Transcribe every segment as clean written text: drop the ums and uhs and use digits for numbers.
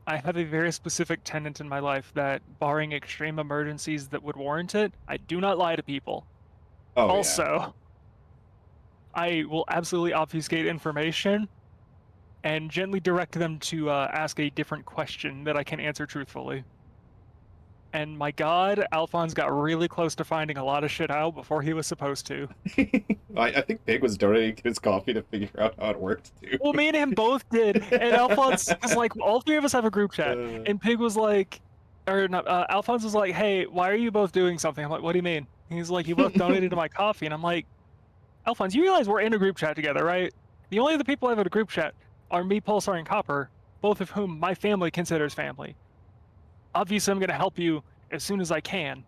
I have a very specific tenet in my life that, barring extreme emergencies that would warrant it, I do not lie to people. Oh yeah. Also, I will absolutely obfuscate information and gently direct them to ask a different question that I can answer truthfully. And my god, Alphonse got really close to finding a lot of shit out before he was supposed to. I think Pig was donating his coffee to figure out how it worked too. Well, me and him both did, and Alphonse, because like all three of us have a group chat, Uh, and Pig was like, or not, Alphonse was like, "Hey, why are you both doing something?" I'm like, "What do you mean?" He's like, "You both donated to my coffee," and I'm like, "Alphonse, you realize we're in a group chat together, right? The only other people I have in a group chat are me, Pulsar, and Copper, both of whom my family considers family. Obviously, I'm gonna help you as soon as I can."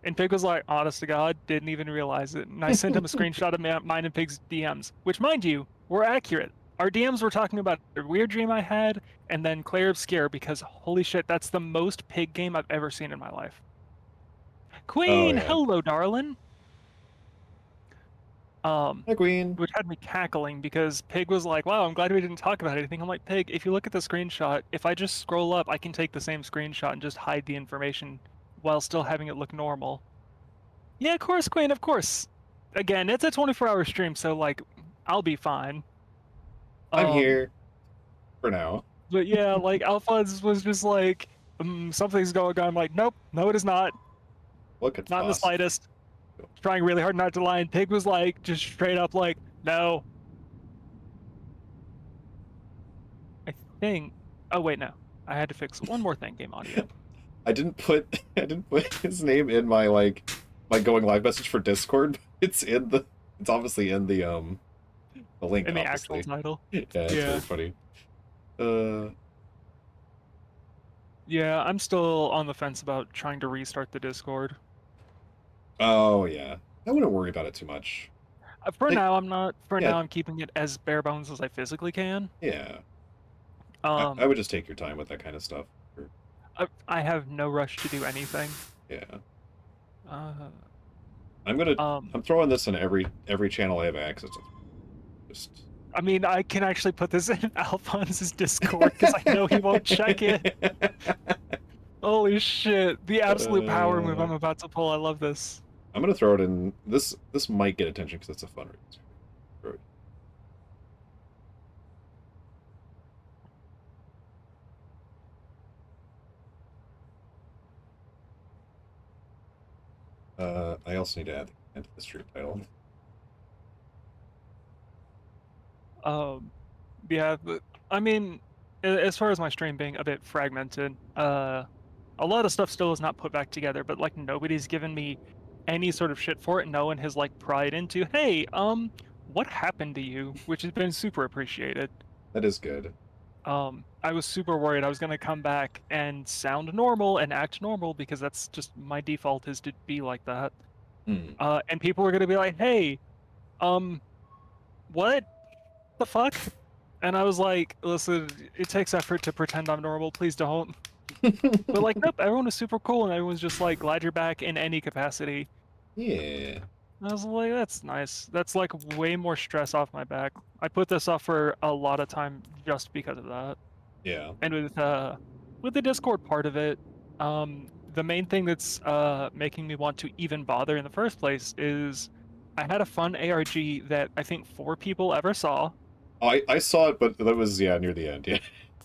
And Pig was like, honest to God, didn't even realize it. And I sent him a screenshot of mine and Pig's DMs, which, mind you, were accurate. Our DMs were talking about a weird dream I had, and then Claire Obscure, because holy shit, that's the most Pig game I've ever seen in my life. oh Queen, yeah. hello, darling. Hi Queen. Which had me cackling because Pig was like, wow, I'm glad we didn't talk about anything. I'm like, Pig, if you look at the screenshot, if I just scroll up, I can take the same screenshot and just hide the information while still having it look normal. Yeah, of course, Queen, of course. Again, it's a 24-hour stream, so like I'll be fine. I'm Um, here for now. but yeah, like Alphonse was just like, something's going on. I'm like, nope, no, it is not. What could Not in the possibly slightest. go? Trying really hard not to lie. And Pig was like, just straight up like, no. I think. Oh wait, no. I had to fix one more thing. Game audio. I didn't put his name in my my going live message for Discord. It's obviously in the link, In the actual obviously. title. Yeah, it's very Yeah. funny. Uh Yeah, I'm still on the fence about trying to restart the Discord. oh yeah. I wouldn't worry about it too much. For Like now, I'm not. For yeah, now, I'm keeping it as bare bones as I physically can. yeah. I Um, would just take your time with that kind of stuff. I have no rush to do anything. Yeah. Uh, I'm gonna um, I'm throwing this in every channel I have access to. Just I mean, I can actually put this in Alphonse's Discord because I know he won't check it. Holy shit! The absolute power move uh, I'm about to pull. I love this. I'm gonna throw it in. This might get attention because it's a fundraiser. Throw it. I also need to add the end to the stream title. Um, yeah, but I mean, as far as my stream being a bit fragmented, a lot of stuff still is not put back together. But like, nobody's given me any sort of shit for it. No one has like pried into, hey, what happened to you? Which has been super appreciated. That is good. I was super worried I was gonna come back and sound normal and act normal because that's just my default is to be like that. Hmm. And people were gonna be like, "Hey, um, what the fuck?" And I was like, "Listen, it takes effort to pretend I'm normal. Please don't." But like, nope, everyone was super cool and everyone's just like, "Glad you're back in any capacity." Yeah. And I was like, "That's nice. That's like way more stress off my back." I put this off for a lot of time just because of that. Yeah. And with the Discord part of it, the main thing that's making me want to even bother in the first place is I had a fun ARG that I think 4 people ever saw. I saw it, but that was yeah near the end. Yeah.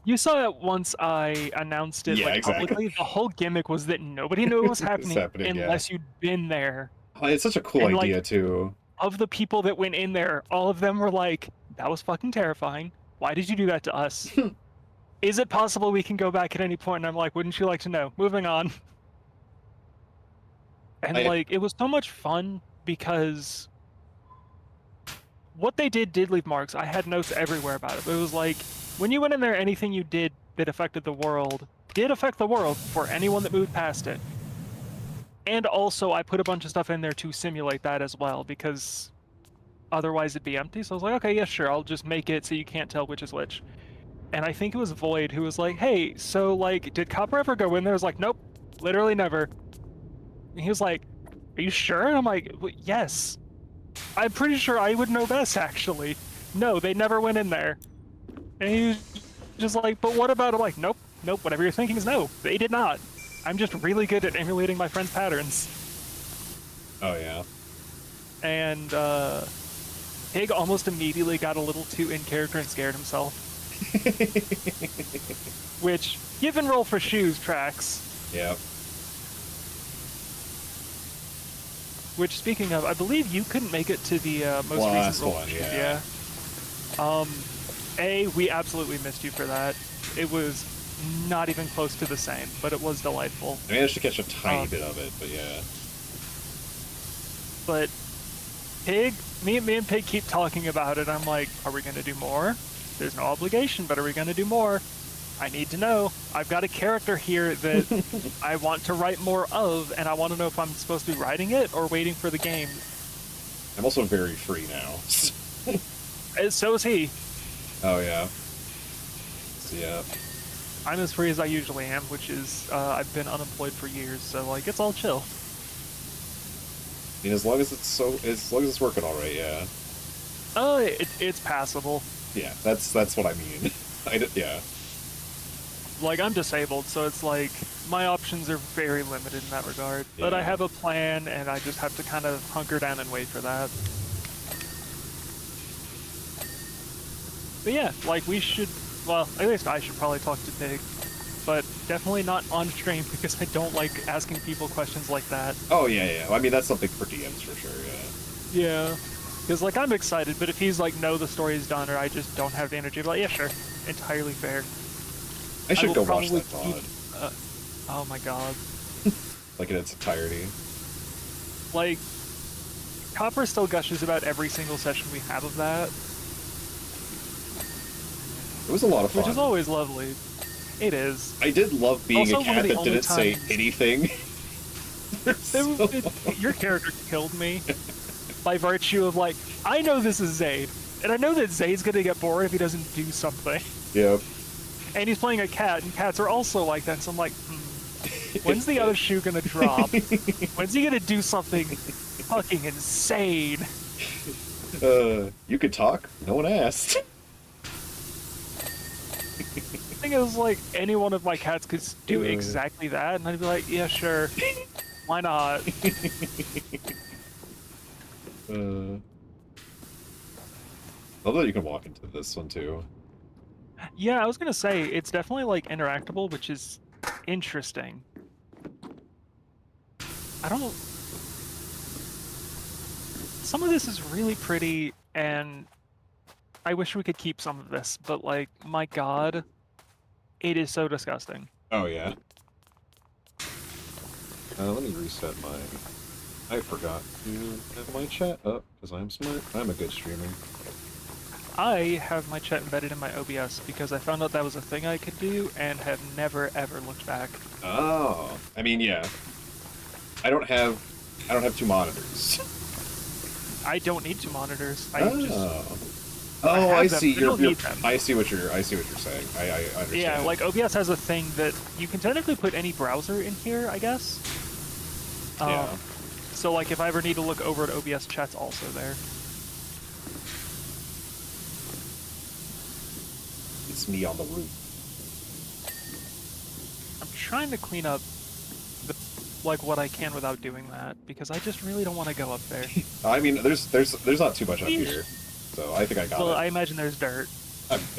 You saw it once I announced it Yeah. like Exactly. publicly. The whole gimmick was that nobody knew what was It's happening happening. Yeah. unless you'd been there. Oh, it's such a cool And like idea too. of the people that went in there, all of them were like, "That was fucking terrifying. Why did you do that to us? Is it possible we can go back at any point?" And I'm like, "Wouldn't you like to know?" Moving on. And I like it was so much fun because what they did leave marks. I had notes everywhere about it. But it was like when you went in there, anything you did that affected the world did affect the world for anyone that moved past it. And also I put a bunch of stuff in there to simulate that as well because otherwise it'd be empty. So I was like, okay, yeah, sure, I'll just make it so you can't tell which is which. And I think it was Void who was like, hey, so like, did Copper ever go in there? I was like, nope, literally never. And he was like, are you sure? And I'm like, well, yes. I'm pretty sure I would know best, actually. No, they never went in there. And he was Just like, but what about? I'm like, nope, nope. Whatever you're thinking is no. They did not. I'm just really good at emulating my friends' patterns. Oh yeah. And Pig almost immediately got a little too in character and scared himself. Which, given roll for shoes, tracks. Yeah. Which, speaking of, I believe you couldn't make it to the most Last recent roll one, for shoes. yeah. We absolutely missed you for that. It was not even close to the same, but it was delightful. I managed to catch a tiny bit of it, but yeah. But Pig, me and Pig keep talking about it. I'm like, are we gonna do more? There's no obligation, but are we gonna do more? I need to know. I've got a character here that I want to write more of, and I want to know if I'm supposed to be writing it or waiting for the game. I'm also very free now. So is he. Oh yeah. So, yeah. I'm as free as I usually am, which is I've been unemployed for years, so like it's all chill. I mean, as long as it's working all right, yeah. It's passable. Yeah, that's what I mean. Yeah. Like, I'm disabled, so it's like my options are very limited in that regard. Yeah. But I have a plan, and I just have to kind of hunker down and wait for that. But yeah, like we should, well, at least I should probably talk to Pig, but definitely not on stream because I don't like asking people questions like that. Oh yeah, yeah. I mean, that's something for DMs for sure. Yeah. Yeah, because like I'm excited, but if he's like, no, the story's done, or I just don't have the energy, like, yeah, sure, entirely fair. I should go watch probably that VOD. Oh my god. Like in its entirety. Like, Copper still gushes about every single session we have of that. It was a lot of fun. Which is always lovely. It is. I did love being Also, a cat that didn't say anything. Your character killed me by virtue of like, I know this is Zayd, and I know that Zayd's gonna get bored if he doesn't do something. Yep. And he's playing a cat, and cats are also like that, so I'm like, when's the other shoe gonna drop? When's he gonna do something fucking insane? You could talk? No one asked. I think it was like any one of my cats could do exactly that, and I'd be like, yeah, sure. Why not? Love that you can walk into this one too. Yeah, I was gonna say, it's definitely like interactable, which is interesting. I don't... Some of this is really pretty, and I wish we could keep some of this, but like, my god, it is so disgusting. Oh yeah. Let me reset my... I forgot to have my chat up, because I'm smart. I'm a good streamer. I have my chat embedded in my OBS because I found out that was a thing I could do and have never ever looked back. Oh. I mean, yeah. I don't have two monitors. I don't need two monitors. I see. I see what you're saying. I understand. Yeah, like OBS has a thing that you can technically put any browser in here, I guess. Yeah. So like if I ever need to look over at OBS, chat's also there. It's me on the roof. I'm trying to clean up like what I can without doing that because I just really don't want to go up there. I mean, there's not too much up here, so I think I got it. Well, I imagine there's dirt.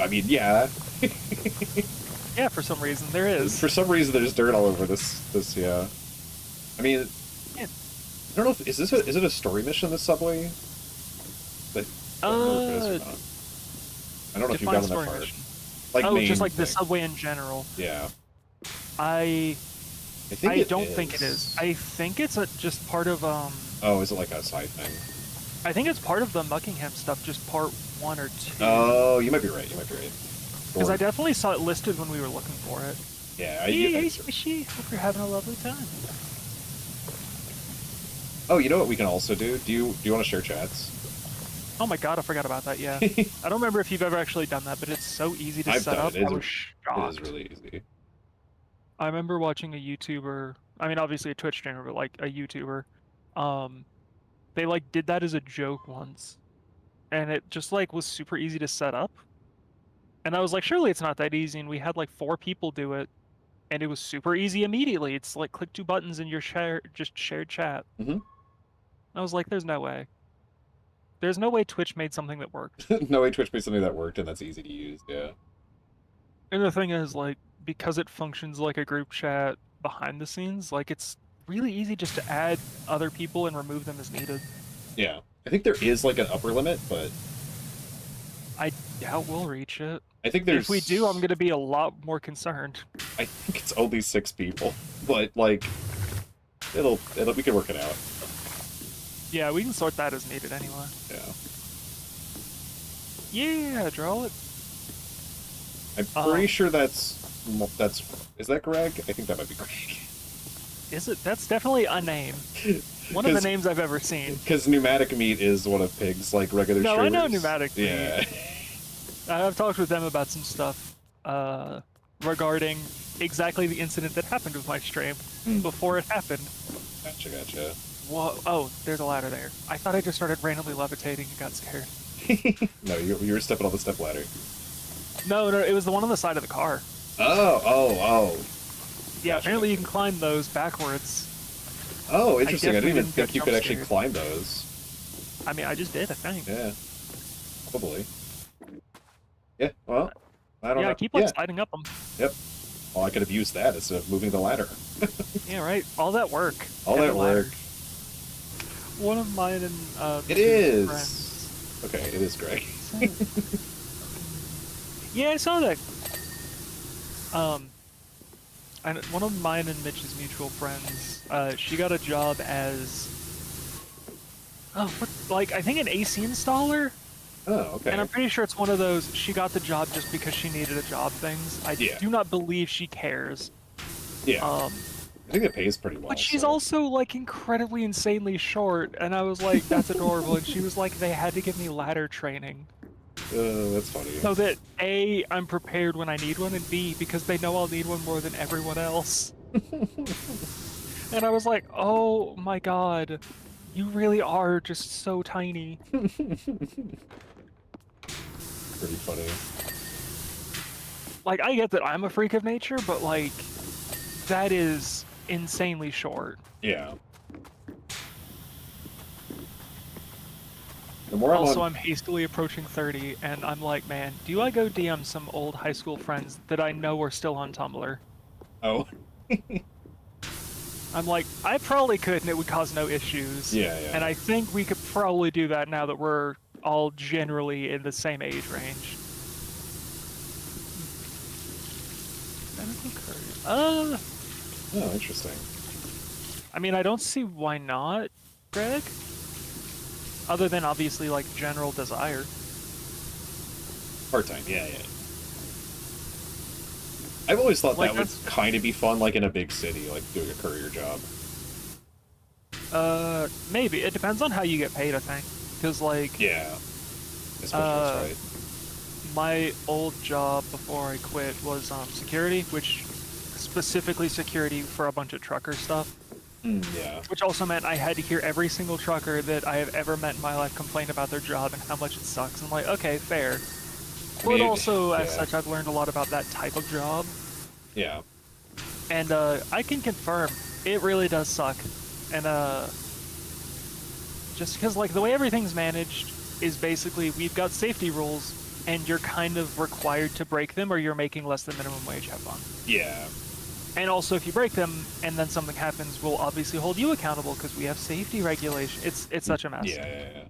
I mean, yeah. Yeah, for some reason there is. For some reason, there's dirt all over this. Yeah. I mean, yeah. I don't know if is it a story mission? This subway. I don't know if it is or not. I don't know if you've gotten that far. Mission. Like just like thing. the subway in general. Yeah. I don't think it is. I think it's just part of Oh, is it like a side thing? I think it's part of the Muckingham stuff, just part 1 or 2. Oh, you might be right. Because I definitely saw it listed when we were looking for it. Yeah. Hey, Squishy. Hope you're having a lovely time. Oh, you know what we can also do? Do you want to share chats? Oh my god, I forgot about that, yeah. I don't remember if you've ever actually done that, but it's so easy to set up. I was shocked. It is really easy. I remember watching a YouTuber, I mean, obviously a Twitch streamer, but like a YouTuber. They like did that as a joke once. And it just like was super easy to set up. And I was like, surely it's not that easy. And we had like 4 people do it, and it was super easy immediately. It's like click 2 buttons and you're just shared chat. Hmm. I was like, there's no way. There's no way Twitch made something that worked. No way Twitch made something that worked and that's easy to use. Yeah. And the thing is, like, because it functions like a group chat behind the scenes, like, it's really easy just to add other people and remove them as needed. Yeah. I think there is like an upper limit, but I doubt we'll reach it. I think there's. If we do, I'm gonna be a lot more concerned. I think it's only 6 people, but like, it'll we can work it out. Yeah, we can sort that as needed anyway. Yeah. Yeah, draw it. I'm pretty sure that's. Is that Greg? I think that might be Greg. Is it? That's definitely a name. One of the names I've ever seen. Because pneumatic meat is one of Pig's like regular. No, streamers. I know pneumatic meat. Yeah. I've talked with them about some stuff regarding exactly the incident that happened with my stream before it happened. Gotcha. Whoa! Oh, there's a ladder there. I thought I just started randomly levitating and got scared. No, you were stepping on the step ladder. No, it was the one on the side of the car. Oh. Yeah, Gotcha. apparently you can climb those backwards. Oh, interesting. I didn't even didn't think get you could actually jump climb those. I mean, I just did, I think. Yeah. Probably. Yeah, well, I don't know. Yeah, I keep like sliding up them. Yep. Well, I could have used that instead of moving the ladder. Yeah, right. All that work. All that work. One of mine and It is. friends. Okay, it is Greg. Yeah, I saw that. And one of mine and Mitch's mutual friends, she got a job as, I think an AC installer? Oh, okay. And I'm pretty sure it's one of those, she got the job just because she needed a job things. I do not believe she cares. Yeah. I think it pays pretty well. But she's also, like, incredibly insanely short, and I was like, that's adorable. And she was like, they had to give me ladder training. That's funny. So that, A, I'm prepared when I need one, and B, because they know I'll need one more than everyone else. And I was like, oh my god, you really are just so tiny. Pretty funny. Like, I get that I'm a freak of nature, but, like, that is insanely short. Yeah. Also, I'm hastily approaching 30, and I'm like, man, do I go DM some old high school friends that I know are still on Tumblr? Oh. I'm like, I probably could, and it would cause no issues. Yeah. And I think we could probably do that now that we're all generally in the same age range. Oh, interesting. I mean, I don't see why not, Greg. Other than obviously like general desire. Part-time, yeah. I've always thought like that would kind of be fun, like in a big city, like doing a courier job. Maybe. It depends on how you get paid, I think. Because, like... Yeah. Especially right. My old job before I quit was security, which specifically security for a bunch of trucker stuff. Yeah. Which also meant I had to hear every single trucker that I have ever met in my life complain about their job and how much it sucks. I'm like, okay, fair. But also, as such, I've learned a lot about that type of job. Yeah. And I can confirm, it really does suck. And just because, like, the way everything's managed is basically we've got safety rules, and you're kind of required to break them or you're making less than minimum wage. Have fun. Yeah. And also, if you break them and then something happens, we'll obviously hold you accountable because we have safety regulation. It's such a mess. Yeah.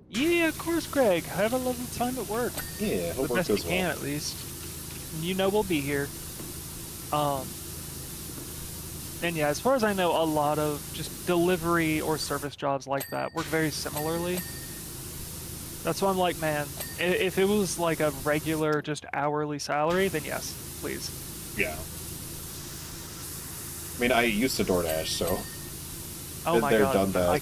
Yeah, of course, Greg. Have a lovely time at work. Yeah, hope the work best you goes can, well. at least. You know we'll be here. And yeah, as far as I know, a lot of just delivery or service jobs like that work very similarly. That's why I'm like, man, if it was like a regular, just hourly salary, then yes, please. Yeah. I mean, I used to DoorDash, so... Oh my god. done that.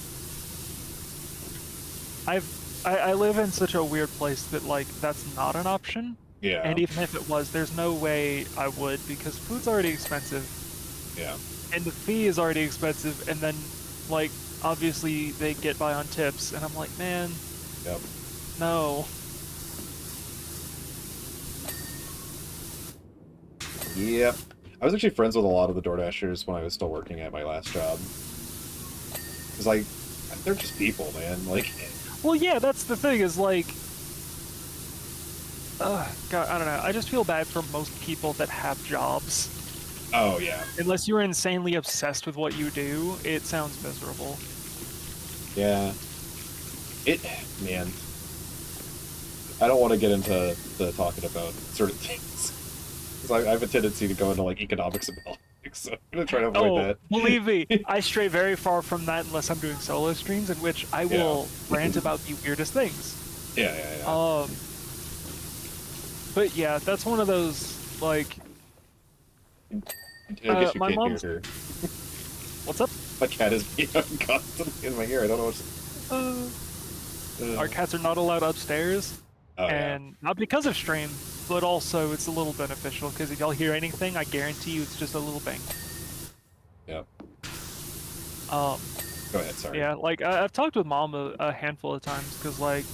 I live in such a weird place that, like, that's not an option. Yeah. And even if it was, there's no way I would, because food's already expensive. Yeah. And the fee is already expensive, and then, like, obviously they get by on tips, and I'm like, man... Yep. No. Yep. I was actually friends with a lot of the DoorDashers when I was still working at my last job. Because, like, they're just people, man. Like, Well, yeah, that's the thing is like, God, I don't know. I just feel bad for most people that have jobs. oh, yeah. Unless you're insanely obsessed with what you do, it sounds miserable. Yeah. Man. I don't want to get into the talking about certain things. Because I have a tendency to go into, like, economics and politics, so I'm going to try to avoid Oh, that. believe me, I stray very far from that unless I'm doing solo streams in which I Yeah. will rant about the weirdest things. Yeah, yeah, yeah. But yeah, that's one of those, like, I guess you my can't hear mom's... her. What's up? My cat is being constantly in my ear. I don't know what's... Uh, our Uh, cats are not allowed upstairs, oh, yeah. and not because of stream, but also it's a little beneficial, because if y'all hear anything, I guarantee you it's just a little bang. Yeah. Um, Go ahead, sorry. yeah, like, I've talked with mom a handful of times, because, like,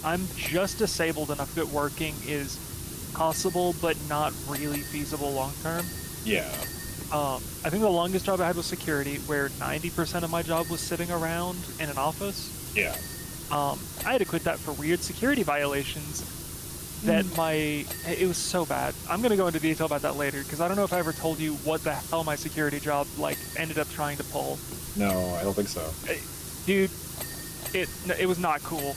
I'm just disabled enough that working is possible, but not really feasible long term. Yeah. I think the longest job I had was security, where 90% of my job was sitting around in an office. Yeah. I had to quit that for weird security violations that it was so bad. I'm going to go into detail about that later, because I don't know if I ever told you what the hell my security job, like, ended up trying to pull. No, I don't think so. Dude, it was not cool.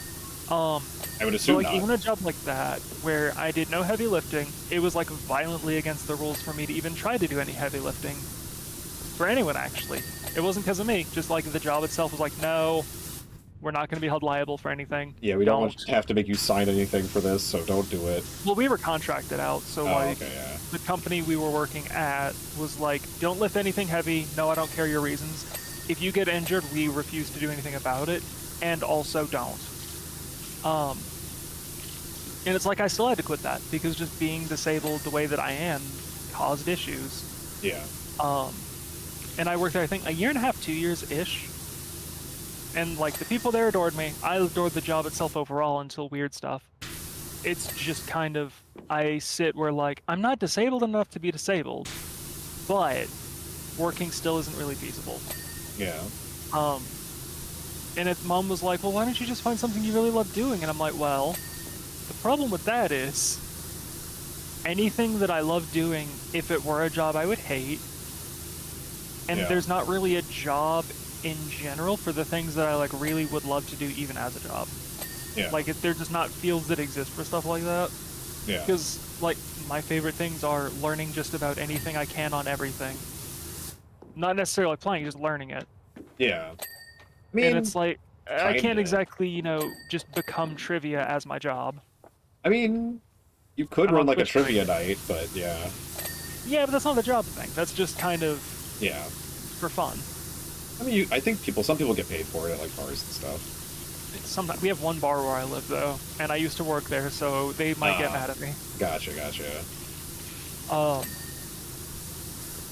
I would So, assume like, not. even a job like that, where I did no heavy lifting, it was, like, violently against the rules for me to even try to do any heavy lifting. For anyone, actually. It wasn't because of me, just, like, the job itself was like, no, we're not going to be held liable for anything. Yeah, we don't want to have to make you sign anything for this, so don't do it. Well, we were contracted out, so, Oh, like, okay, yeah. the company we were working at was like, don't lift anything heavy, no, I don't care your reasons. If you get injured, we refuse to do anything about it, and also don't. And it's like I still had to quit that, because just being disabled the way that I am caused issues. Yeah. And I worked there, I think, a year and a half, 2 years-ish. And, like, the people there adored me. I adored the job itself overall until weird stuff. It's just kind of, I sit where, like, I'm not disabled enough to be disabled, but working still isn't really feasible. Yeah. And mom was like, well, why don't you just find something you really love doing? And I'm like, well, the problem with that is anything that I love doing, if it were a job I would hate, and Yeah. there's not really a job in general for the things that I, like, really would love to do even as a job. Yeah. Like, they're just not fields that exist for stuff like that. Yeah. Because, like, my favorite things are learning just about anything I can on everything. Not necessarily playing, just learning it. Yeah. I mean, And it's like, I can't kinda. exactly, just become trivia as my job. I mean, you could I'm run on like a Twitch trivia streaming. night, but yeah. Yeah, but that's not the job thing. That's just kind of Yeah. for fun. I mean, I think some people get paid for it at like bars and stuff. Sometimes we have one bar where I live though, and I used to work there, so they might get mad at me. Gotcha.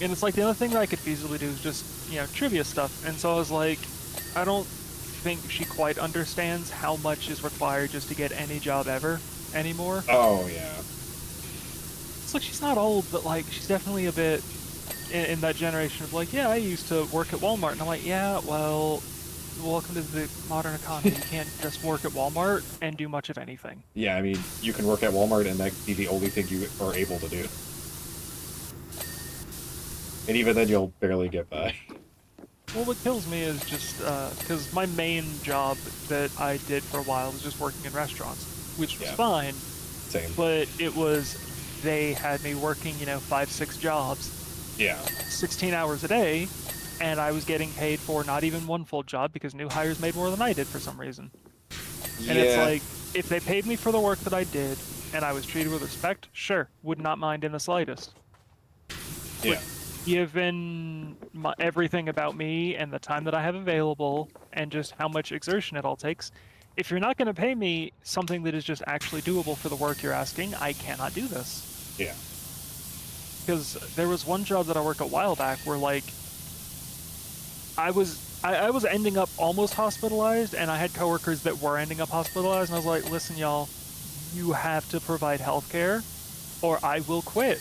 And it's like the only thing that I could feasibly do is just, trivia stuff. And so I was like, I don't think she quite understands how much is required just to get any job ever anymore. Oh, yeah. It's like she's not old, but like she's definitely a bit in that generation of like, yeah, I used to work at Walmart. And I'm like, yeah, well, welcome to the modern economy. You can't just work at Walmart and do much of anything. Yeah, I mean, you can work at Walmart and that be the only thing you are able to do. And even then, you'll barely get by. Well, what kills me is just, because my main job that I did for a while was just working in restaurants, which was fine. Same. But it was, they had me working, 5, 6 jobs. Yeah. 16 hours a day, and I was getting paid for not even one full job because new hires made more than I did for some reason. And it's like, if they paid me for the work that I did, and I was treated with respect, sure, would not mind in the slightest. Yeah. But given everything about me and the time that I have available, and just how much exertion it all takes, if you're not going to pay me something that is just actually doable for the work you're asking, I cannot do this. Yeah. Because there was one job that I worked a while back where, like, I was I was ending up almost hospitalized, and I had coworkers that were ending up hospitalized, and I was like, listen, y'all, you have to provide healthcare, or I will quit.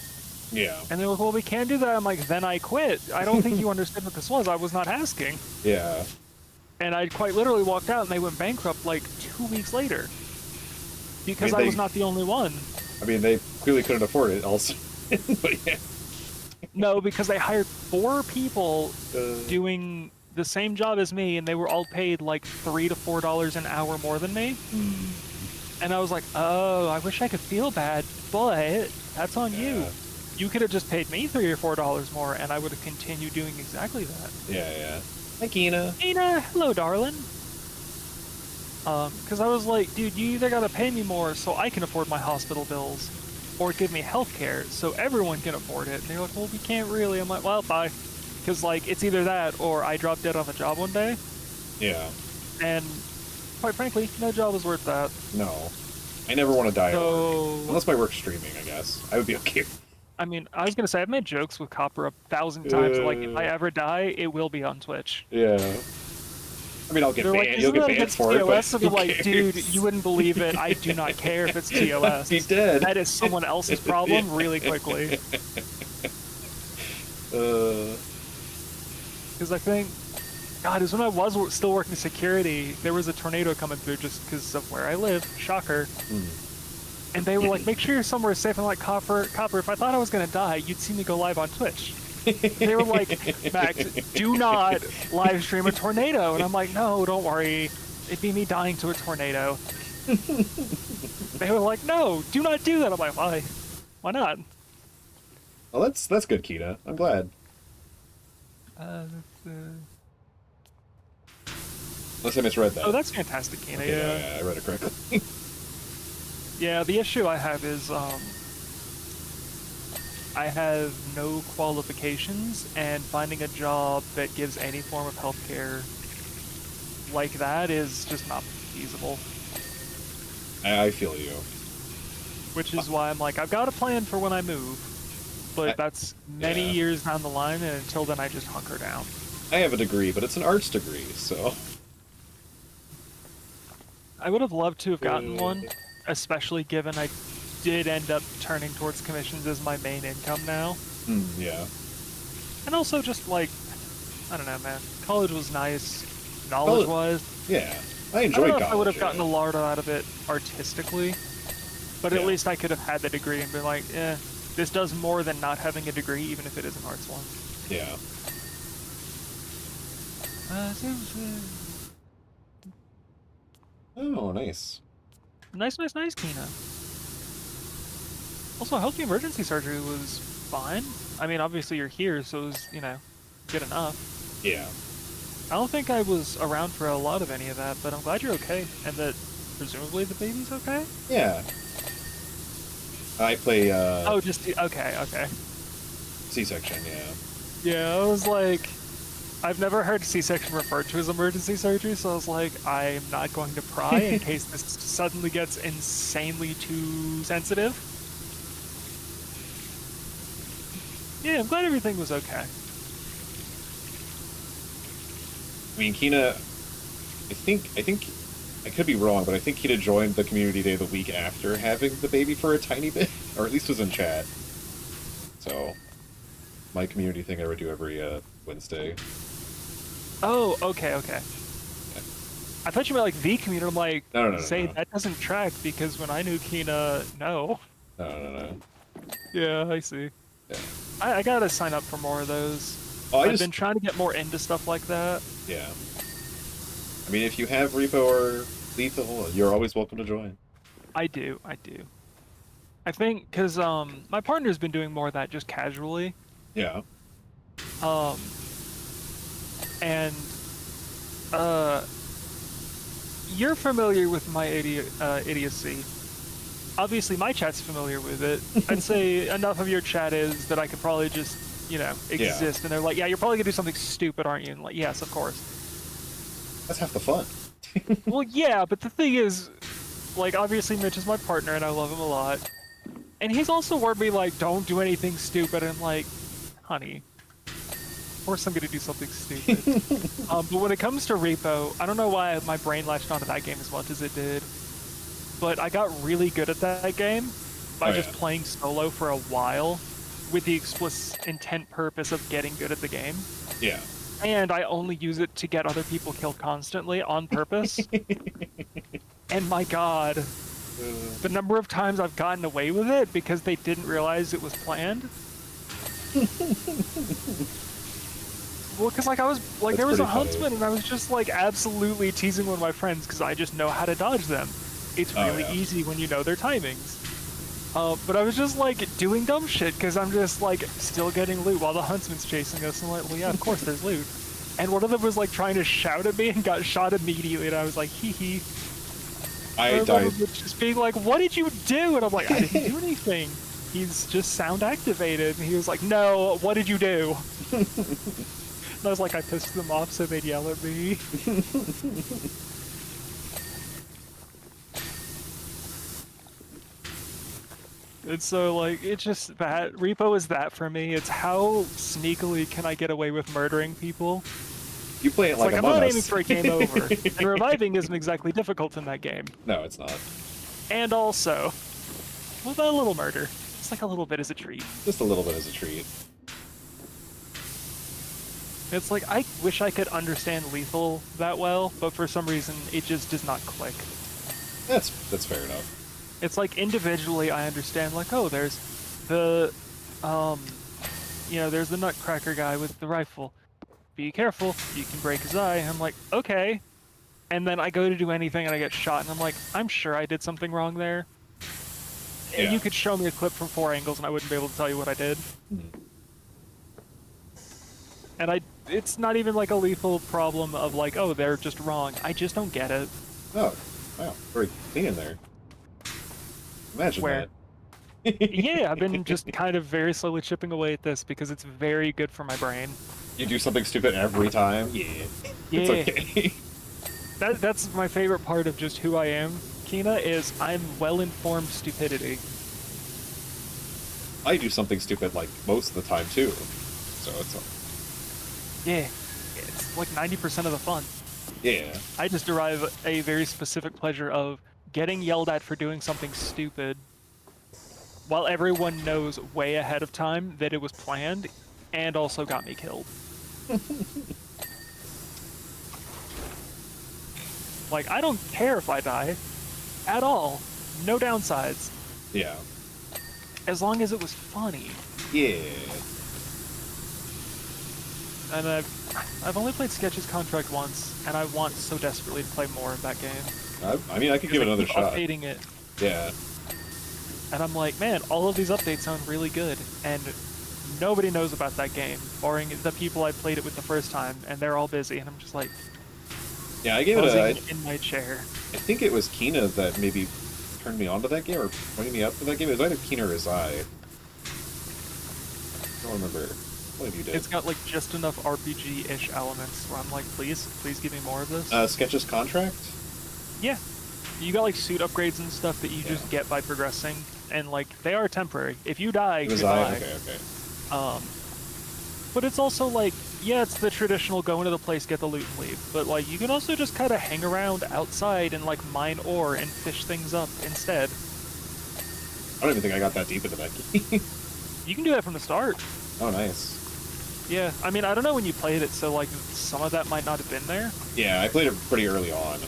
Yeah. And they're like, well, we can't do that. I'm like, then I quit. I don't think you understood what this was. I was not asking. Yeah. And I quite literally walked out, and they went bankrupt like 2 weeks later. Because I was not the only one. I mean, they clearly couldn't afford it also. But yeah. No, because they hired 4 people doing the same job as me, and they were all paid like $3 to $4 an hour more than me. And I was like, oh, I wish I could feel bad, but that's on you. You could have just paid me $3 or $4 more, and I would have continued doing exactly that. Yeah. Hi, Kina. Kina, hello, darling. Because I was like, dude, you either gotta pay me more so I can afford my hospital bills, or give me health care so everyone can afford it. And they're like, well, we can't really. I'm like, well, bye. Because, like, it's either that or I drop dead on the job one day. Yeah. And, quite frankly, no job is worth that. No. I never want to die at So, work. Unless my work's streaming, I guess. I would be okay. I mean, I was gonna say, I've made jokes with Copper 1,000 times. Like, if I ever die, it will be on Twitch. Yeah. I mean, I'll get They're banned. like, You'll get isn't that banned for it, TOS? but And I'm like, dude, you wouldn't believe it. I do not care if it's TOS. He did. That is someone else's problem really quickly. Because I think, God, is when I was still working security, there was a tornado coming through just because of where I live. Shocker. And they were like, make sure you're somewhere safe. I'm like, Copper, if I thought I was going to die, you'd see me go live on Twitch. They were like, Max, do not live stream a tornado. And I'm like, no, don't worry. It'd be me dying to a tornado. They were like, no, do not do that. I'm like, why? Why not? Well, that's good, Kina. I'm glad. Unless I misread that. Oh, that's fantastic, Kina. Okay, yeah, I read it correctly. Yeah, the issue I have is, I have no qualifications, and finding a job that gives any form of healthcare like that is just not feasible. I feel you. Which is why I'm like, I've got a plan for when I move, but that's many years down the line, and until then I just hunker down. I have a degree, but it's an arts degree, so... I would have loved to have gotten one, especially given I did end up turning towards commissions as my main income now. Yeah. And also just like, I don't know, man. College was nice, knowledge-wise. Yeah, I enjoyed college. I don't know if I would have gotten a lot out of it artistically, but at least I could have had the degree and been like, this does more than not having a degree, even if it is an arts one. Yeah. Oh, nice. Nice, Kina. Also, I hope the emergency surgery was fine. I mean, obviously you're here, so it was, good enough. Yeah. I don't think I was around for a lot of any of that, but I'm glad you're okay, and that presumably the baby's okay? Yeah. I play, Oh, just, okay. C-section, yeah. Yeah, I was like, I've never heard C-section referred to as emergency surgery, so I was like, I'm not going to pry in case this suddenly gets insanely too sensitive. Yeah, I'm glad everything was okay. I mean, Kina, I think, I could be wrong, but I think Kina joined the community day the week after having the baby for a tiny bit, or at least was in chat. So, my community thing I would do every, Wednesday. Oh, okay. I thought you meant like the community. I'm like, no, that doesn't track because when I knew Kina, no. No. Yeah, I see. Yeah. I gotta sign up for more of those. I've been trying to get more into stuff like that. Yeah. I mean, if you have Repo or Lethal, you're always welcome to join. I do. I think, because my partner's been doing more of that just casually. Yeah. And you're familiar with my idiocy. Obviously, my chat's familiar with it. I'd say enough of your chat is that I could probably just, exist. And they're like, yeah, you're probably gonna do something stupid, aren't you? And like, yes, of course. That's half the fun. Well, yeah, but the thing is, like, obviously Mitch is my partner and I love him a lot. And he's also warned me, like, don't do anything stupid. And I'm like, honey, force somebody to do something stupid. But when it comes to Repo, I don't know why my brain latched onto that game as much as it did, but I got really good at that game by just playing solo for a while with the explicit intent purpose of getting good at the game. Yeah. And I only use it to get other people killed constantly on purpose. And my god, the number of times I've gotten away with it because they didn't realize it was planned. Well, because like I was like there was a huntsman and I was just like absolutely teasing one of my friends because I just know how to dodge them. It's really easy when you know their timings. But I was just like doing dumb shit because I'm just like still getting loot while the huntsman's chasing us. And I'm like, well, yeah, of course there's loot. And one of them was like trying to shout at me and got shot immediately. And I was like, hee hee. I died. Just being like, what did you do? And I'm like, I didn't do anything. He's just sound activated. And he was like, no, what did you do? And I was like, I pissed them off so they'd yell at me. And so, like, it's just that. Repo is that for me. It's how sneakily can I get away with murdering people? You play it like I'm Among not Us. aiming for a game over. And reviving isn't exactly difficult in that game. No, it's not. And also, with a little murder. It's like a little bit as a treat. Just a little bit as a treat. It's like, I wish I could understand lethal that well, but for some reason, it just does not click. That's fair enough. It's like individually I understand, like, oh, there's the, there's the nutcracker guy with the rifle. Be careful, you can break his eye. I'm like, okay. And then I go to do anything and I get shot, and I'm like, I'm sure I did something wrong there. Yeah. You could show me a clip from 4 angles and I wouldn't be able to tell you what I did. And it's not even like a lethal problem of like, oh, they're just wrong. I just don't get it. Oh, wow, very clean in there. Imagine that. Yeah, I've been just kind of very slowly chipping away at this because it's very good for my brain. You do something stupid every time? Yeah. It's okay. That's my favorite part of just who I am, Kina, is I'm well-informed stupidity. I do something stupid like most of the time too. So it's yeah, it's like 90% of the fun. Yeah. I just derive a very specific pleasure of getting yelled at for doing something stupid while everyone knows way ahead of time that it was planned and also got me killed. Like, I don't care if I die at all. No downsides. Yeah. As long as it was funny. Yeah. And I've only played Sketch's Contract once, and I want so desperately to play more of that game. I mean, I could give it another shot. Updating it. Yeah. And I'm like, man, all of these updates sound really good, and nobody knows about that game, barring the people I played it with the first time, and they're all busy, and I'm just like, yeah, I gave it in my chair. I think it was Kina that maybe turned me on to that game, or pointed me up to that game. It was either Kina or Zai. I don't remember. What have you did? It's got like just enough RPG-ish elements where I'm like, please give me more of this. Sketch's Contract? Yeah. You got like suit upgrades and stuff that you just get by progressing, and like they are temporary. If you die, goodbye. Okay. But it's also like, yeah, it's the traditional go into the place, get the loot and leave. But like you can also just kind of hang around outside and like mine ore and fish things up instead. I don't even think I got that deep into that game. You can do that from the start. Oh, nice. Yeah, I mean, I don't know when you played it, so like some of that might not have been there. Yeah, I played it pretty early on.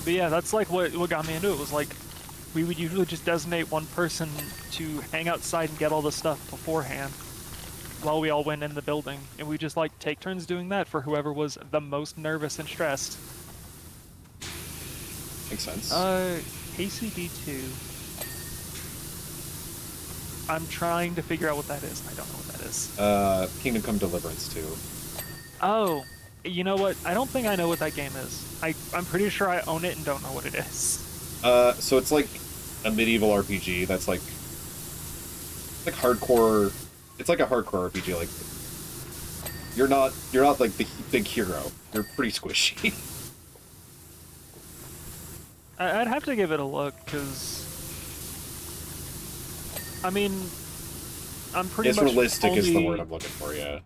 But yeah, that's like what got me into it, was like we would usually just designate one person to hang outside and get all the stuff beforehand while we all went in the building, and we just like take turns doing that for whoever was the most nervous and stressed. Makes sense. KCD2. I'm trying to figure out what that is. I don't know what that is. Kingdom Come Deliverance 2. Oh, you know what? I don't think I know what that game is. I'm pretty sure I own it and don't know what it is. So it's like a medieval RPG that's like hardcore. It's like a hardcore RPG. Like you're not like the big hero. You're pretty squishy. I'd have to give it a look, because I mean, I'm pretty It's much realistic is the only, word I'm looking for, yeah.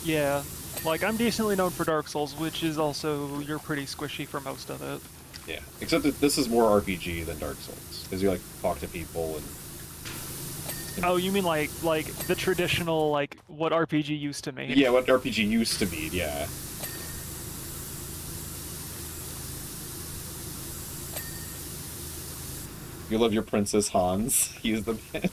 yeah, like I'm decently known for Dark Souls, which is also you're pretty squishy for most of it. Yeah, except that this is more RPG than Dark Souls, because you, like, talk to people and... Oh, you mean like the traditional like what RPG used to mean? Yeah, what RPG used to mean, yeah. You love your Princess Hans. He's the man.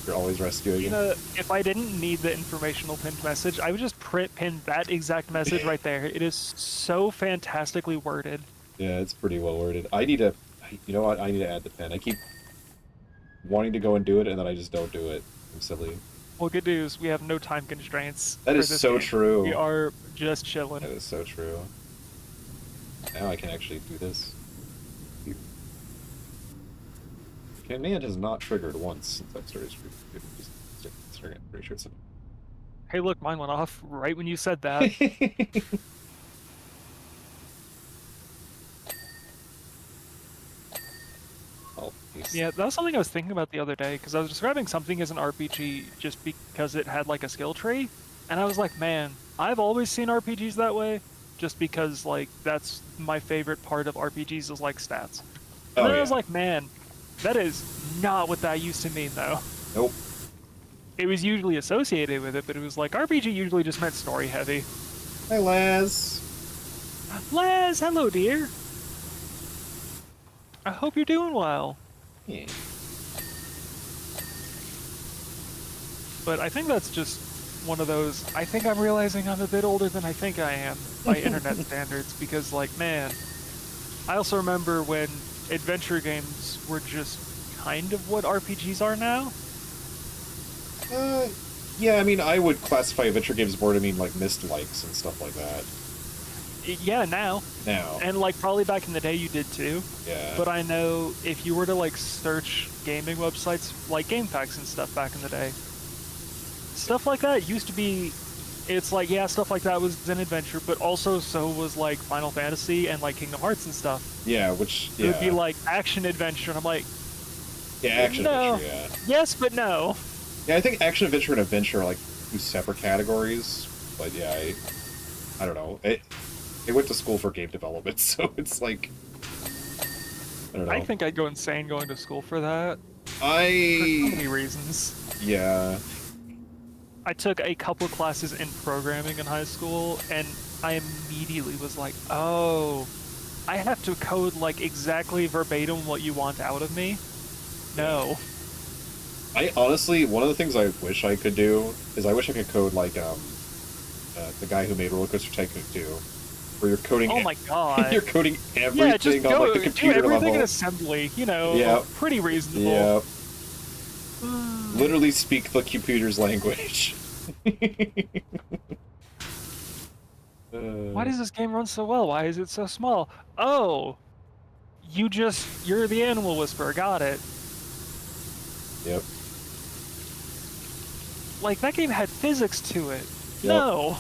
You're always rescuing him. If I didn't need the informational pinned message, I would just pin that exact message right there. It is so fantastically worded. Yeah, it's pretty well worded. I need to... You know what? I need to add the pin. I keep wanting to go and do it, and then I just don't do it. I'm silly. Well, good news, we have no time constraints. That is so game. true. We are just chilling. That is so true. Now I can actually do this. Command has not triggered once since I've started streaming. I'm pretty sure it's... Hey, look, mine went off right when you said that. Oh, yeah, that was something I was thinking about the other day, because I was describing something as an RPG just because it had, like, a skill tree, and I was like, man, I've always seen RPGs that way, just because, like, that's my favorite part of RPGs is, like, stats. And then I was like, man, that is not what that used to mean, though. Nope. It was usually associated with it, but it was like, RPG usually just meant story-heavy. Hi, Laz. Laz, hello, dear. I hope you're doing well. Yeah. But I think that's just one of those, I think I'm realizing I'm a bit older than I think I am by internet standards, because, like, man, I also remember when adventure games were just kind of what RPGs are now. Yeah, I mean, I would classify adventure games more to mean, like, Myst-likes and stuff like that. Yeah, now. Now. And, like, probably back in the day you did too. Yeah. But I know if you were to, like, search gaming websites, like Game Packs and stuff back in the day, stuff like that used to be, it's like, yeah, stuff like that was an adventure, but also so was, like, Final Fantasy and, like, Kingdom Hearts and stuff. Yeah, which, yeah. It would be, like, action-adventure, and I'm like... Yeah, action-adventure, yeah. Yes, but no. Yeah, I think action-adventure and adventure are, like, two separate categories, but yeah, I don't know. It went to school for game development, so it's like... I don't know. I think I'd go insane going to school for that. For so many reasons. Yeah. I took a couple classes in programming in high school, and I immediately was like, oh, I have to code, like, exactly verbatim what you want out of me? No. I honestly, one of the things I wish I could do is I wish I could code, like, the guy who made Roller Coaster Tycoon 2, where you're coding... Oh my god. You're coding everything yeah, just on, like, the computer do everything level. in assembly, you know, Yep. pretty reasonable. Yep. Literally speak the computer's language. Why does this game run so well? Why is it so small? Oh, you're the animal whisperer, got it. Yep. Like, that game had physics to it. Yep. No.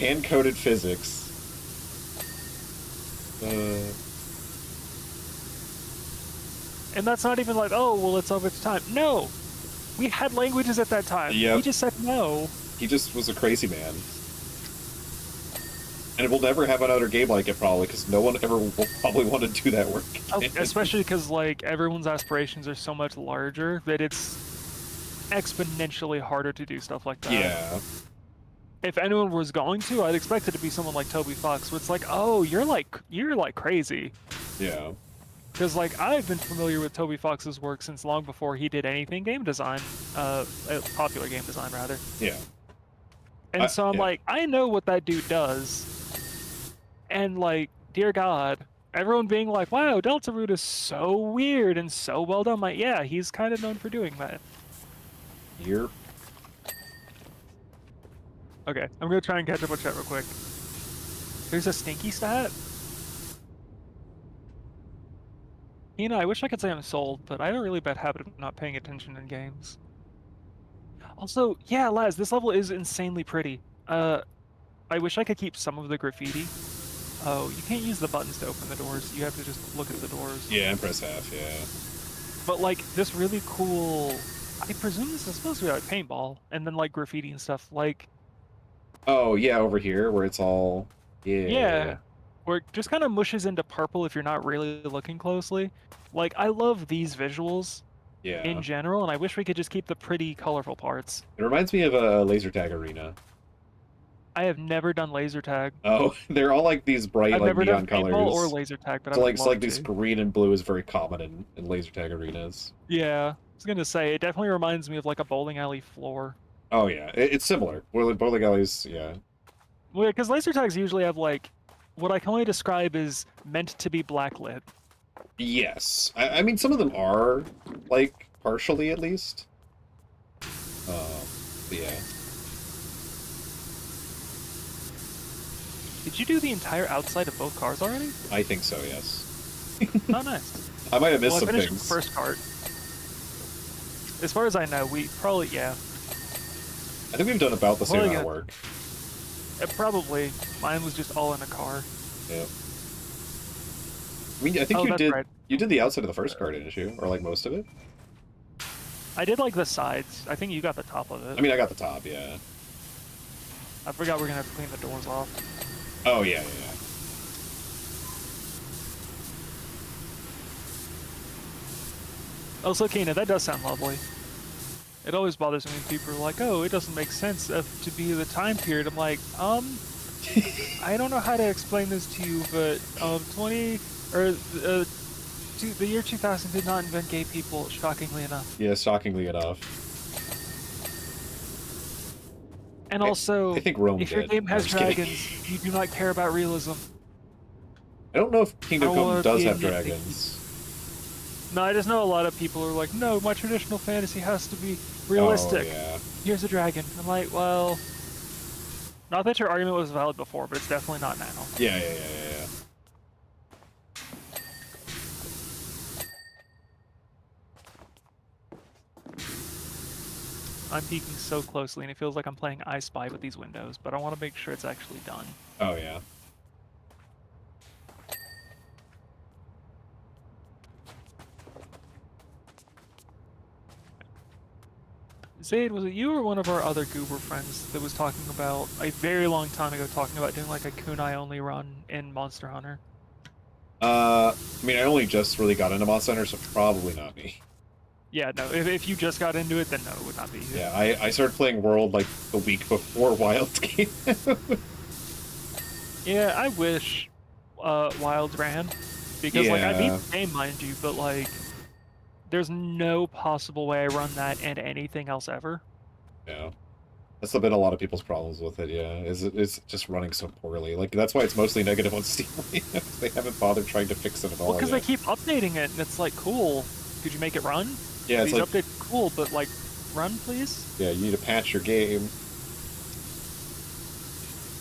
And coded physics. And that's not even like, oh, well, it's of its time. No. We had languages at that time. Yep. He just said no. He just was a crazy man. And we'll never have another game like it, probably, because no one ever will probably want to do that work again. Especially because, like, everyone's aspirations are so much larger that it's exponentially harder to do stuff like that. Yeah. If anyone was going to, I'd expect it to be someone like Toby Fox, where it's like, oh, you're like crazy. Yeah. Because, like, I've been familiar with Toby Fox's work since long before he did anything game design, popular game design, rather. Yeah. And so I'm like, I know what that dude does. And, like, dear God, everyone being like, wow, Delta Root is so weird and so well done. I'm like, yeah, he's kind of known for doing that. You're... Okay, I'm going to try and catch up on chat real quick. There's a stinky stat? You know, I wish I could say I'm sold, but I have a really bad habit of not paying attention in games. Also, yeah, Laz, this level is insanely pretty. I wish I could keep some of the graffiti. Oh, you can't use the buttons to open the doors. You have to just look at the doors. Yeah, and press F, yeah. but like this really cool. I presume this is supposed to be like paintball, and then like graffiti and stuff. Like, Oh, yeah, over here where it's all... Yeah. yeah, where it just kind of mushes into purple if you're not really looking closely. Like, I love these visuals in Yeah. general, and I wish we could just keep the pretty, colorful parts. It reminds me of a laser tag arena. I have never done laser tag. Oh, they're all like these bright, I've like never done neon paintball or colors. laser tag, but I So would like love this to. green and blue is very common in laser tag arenas. Yeah, I was gonna say it definitely reminds me of like a bowling alley floor. Oh yeah, it's similar. Well, bowling alleys, yeah. Well, because laser tags usually have like what I can only describe as meant to be blacklit. Yes. I mean, some of them are, like, partially at least. But yeah. Did you do the entire outside of both cars already? I think so, yes. Oh, nice. I might have missed Well, I some finished things. the first cart. As far as I know, we probably, yeah. I think we've done about the same Well, amount of yeah. work. Probably. Mine was just all in a car. Yeah. I mean, I think Oh, you that's did right. you did the outside of the first card, didn't you? Or like most of it? I did like the sides. I think you got the top of it. I mean, I got the top, yeah. I forgot we're gonna have to clean the doors off. Oh, yeah, yeah, yeah. Also, Kena, that does sound lovely. It always bothers me when people are like, oh, it doesn't make sense to be the time period. I'm like, I don't know how to explain this to you, but the year 2000 did not invent gay people, shockingly enough. Yeah, shockingly enough. And also, I think Rome if your did. game No, has I'm just kidding. dragons, you do not care about realism. I don't know if Kingdom I Come wanna does be a have nitpicky. dragons. No, I just know a lot of people are like, no, my traditional fantasy has to be realistic. Oh, yeah. Here's a dragon. I'm like, well, not that your argument was valid before, but it's definitely not now. Yeah, yeah, yeah, yeah, yeah. I'm peeking so closely, and it feels like I'm playing I Spy with these windows, but I want to make sure it's actually done. Oh, yeah. Zaid, was it you or one of our other Goober friends that was talking about, a very long time ago, talking about doing like a kunai only run in Monster Hunter? I mean, I only just really got into Monster Hunter, so probably not me. Yeah, no, if you just got into it, then no, it would not be you. Yeah, I started playing World, like, the week before Wild came out. Yeah, I wish Wilds ran, because like I beat Yeah. the game, mind you, but like there's no possible way I run that and anything else ever. Yeah. That's been a lot of people's problems with it, yeah. It's just running so poorly. Like, that's why it's mostly negative on Steam. They haven't bothered trying to fix it at all Well, because yet. they keep updating it, and it's like, cool. Could you make it run? Yeah, it's These like, updates, cool, but like, run, please. yeah, you need to patch your game.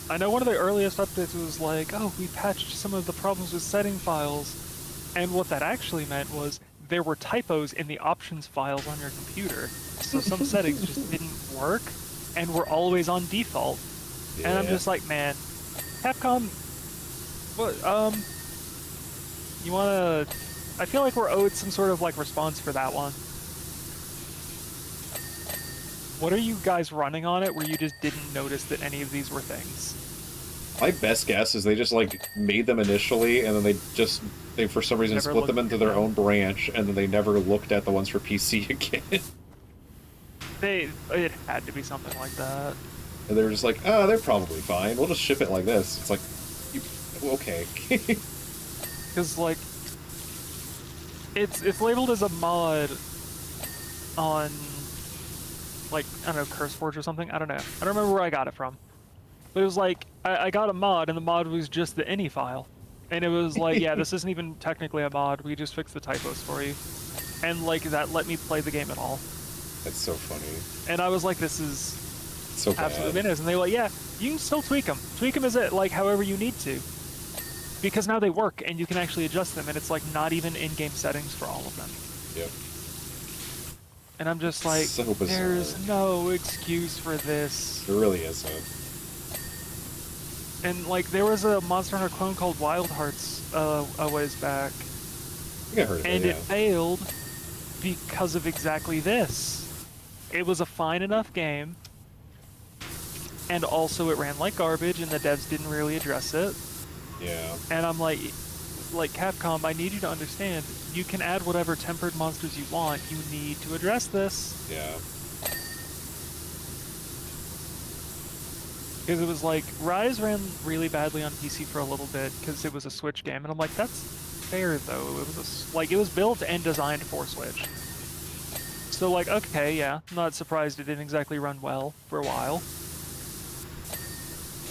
I know one of the earliest updates was like, oh, we patched some of the problems with setting files, and what that actually meant was there were typos in the options files on your computer, so some settings just didn't work, and were always on default. Yeah. And I'm just like, man, Capcom, what, you wanna, I feel like we're owed some sort of like response for that one. What are you guys running on it where you just didn't notice that any of these were things? My best guess is they just, like, made them initially, and then they for some reason Never split them looked into at their them. own branch, and then they never looked at the ones for PC again. It had to be something like that. And they were just like, oh, they're probably fine. We'll just ship it like this. It's like, okay. Because like, it's labeled as a mod on, like, I don't know, CurseForge or something. I don't know. I don't remember where I got it from. But it was like, I got a mod, and the mod was just the ini file. And it was like, yeah, this isn't even technically a mod. We just fixed the typos for you. And like, that let me play the game at all. That's so funny. And I was like, this is So absolutely bad. bananas. And they were like, yeah, you can still tweak them. Tweak them as it, like, however you need to. Because now they work, and you can actually adjust them, and it's like not even in-game settings for all of them. Yep. And I'm just like, So bizarre. there's no excuse for this. There really isn't. And like, there was a Monster Hunter clone called Wild Hearts a ways back, I think I heard of and it, it yeah. failed because of exactly this. It was a fine enough game, and also it ran like garbage, and the devs didn't really address it. Yeah. And I'm like Capcom, I need you to understand, you can add whatever tempered monsters you want, you need to address this. Yeah. Because it was like, Rise ran really badly on PC for a little bit, because it was a Switch game, and I'm like, that's fair though, it was it was built and designed for Switch. So like, okay, yeah, I'm not surprised it didn't exactly run well for a while.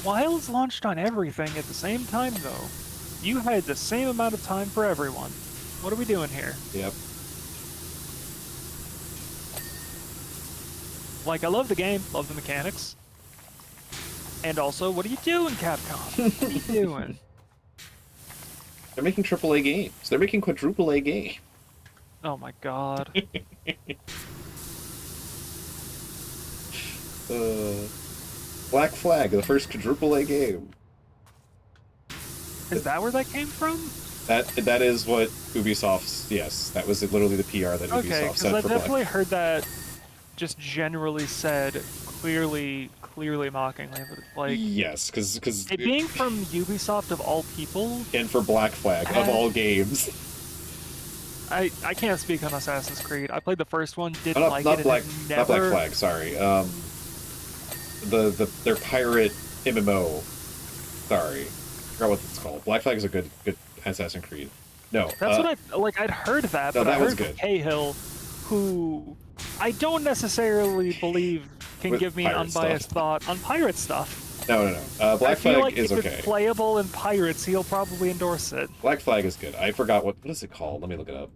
Wild's launched on everything at the same time though. You had the same amount of time for everyone. What are we doing here? Yep. Like, I love the game, love the mechanics. And also, what are you doing, Capcom? What are you doing? They're making AAA games. They're making quadruple A games. Oh my god. Black Flag, the first quadruple A game. Is that where that came from? That is what Ubisoft's, yes, that was literally the PR that Okay, Ubisoft because said I for definitely Black. heard that just generally said, clearly mockingly, but like, Yes, because it being from Ubisoft of all people, and for Black Flag of all games. I can't speak on Assassin's Creed. I played the first one, didn't not, like not it, Black, and not Black never... Flag. Sorry. Their pirate MMO. Sorry, I forgot what it's called. Black Flag is a good Assassin's Creed. No, That's what I'd heard that, no, but that I was heard from good. Cahill, who I don't necessarily believe can With give me an pirate unbiased stuff. thought on pirate stuff. No. I Black feel Flag like is if okay. it's playable in Pirates, he'll probably endorse it. Black Flag is good. I forgot what is it called. Let me look it up.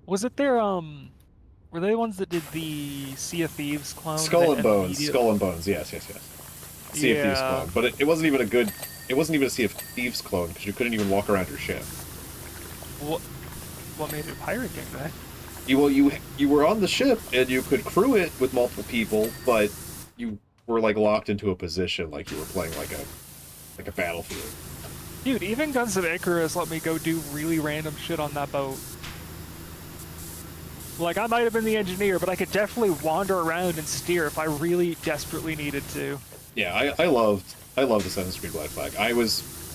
Was it their were they the ones that did the Sea of Thieves clone? Skull and Bones. immediate- Skull and Bones. Yes. Sea of Thieves Yeah. clone, but it wasn't even a good. It wasn't even a Sea of Thieves clone because you couldn't even walk around your ship. What made it a pirate game then? You were on the ship and you could crew it with multiple people, but you were like locked into a position like you were playing like a battlefield. Dude, even Guns of Icarus let me go do really random shit on that boat. Like, I might have been the engineer, but I could definitely wander around and steer if I really desperately needed to. Yeah, I loved Assassin's Creed Black Flag.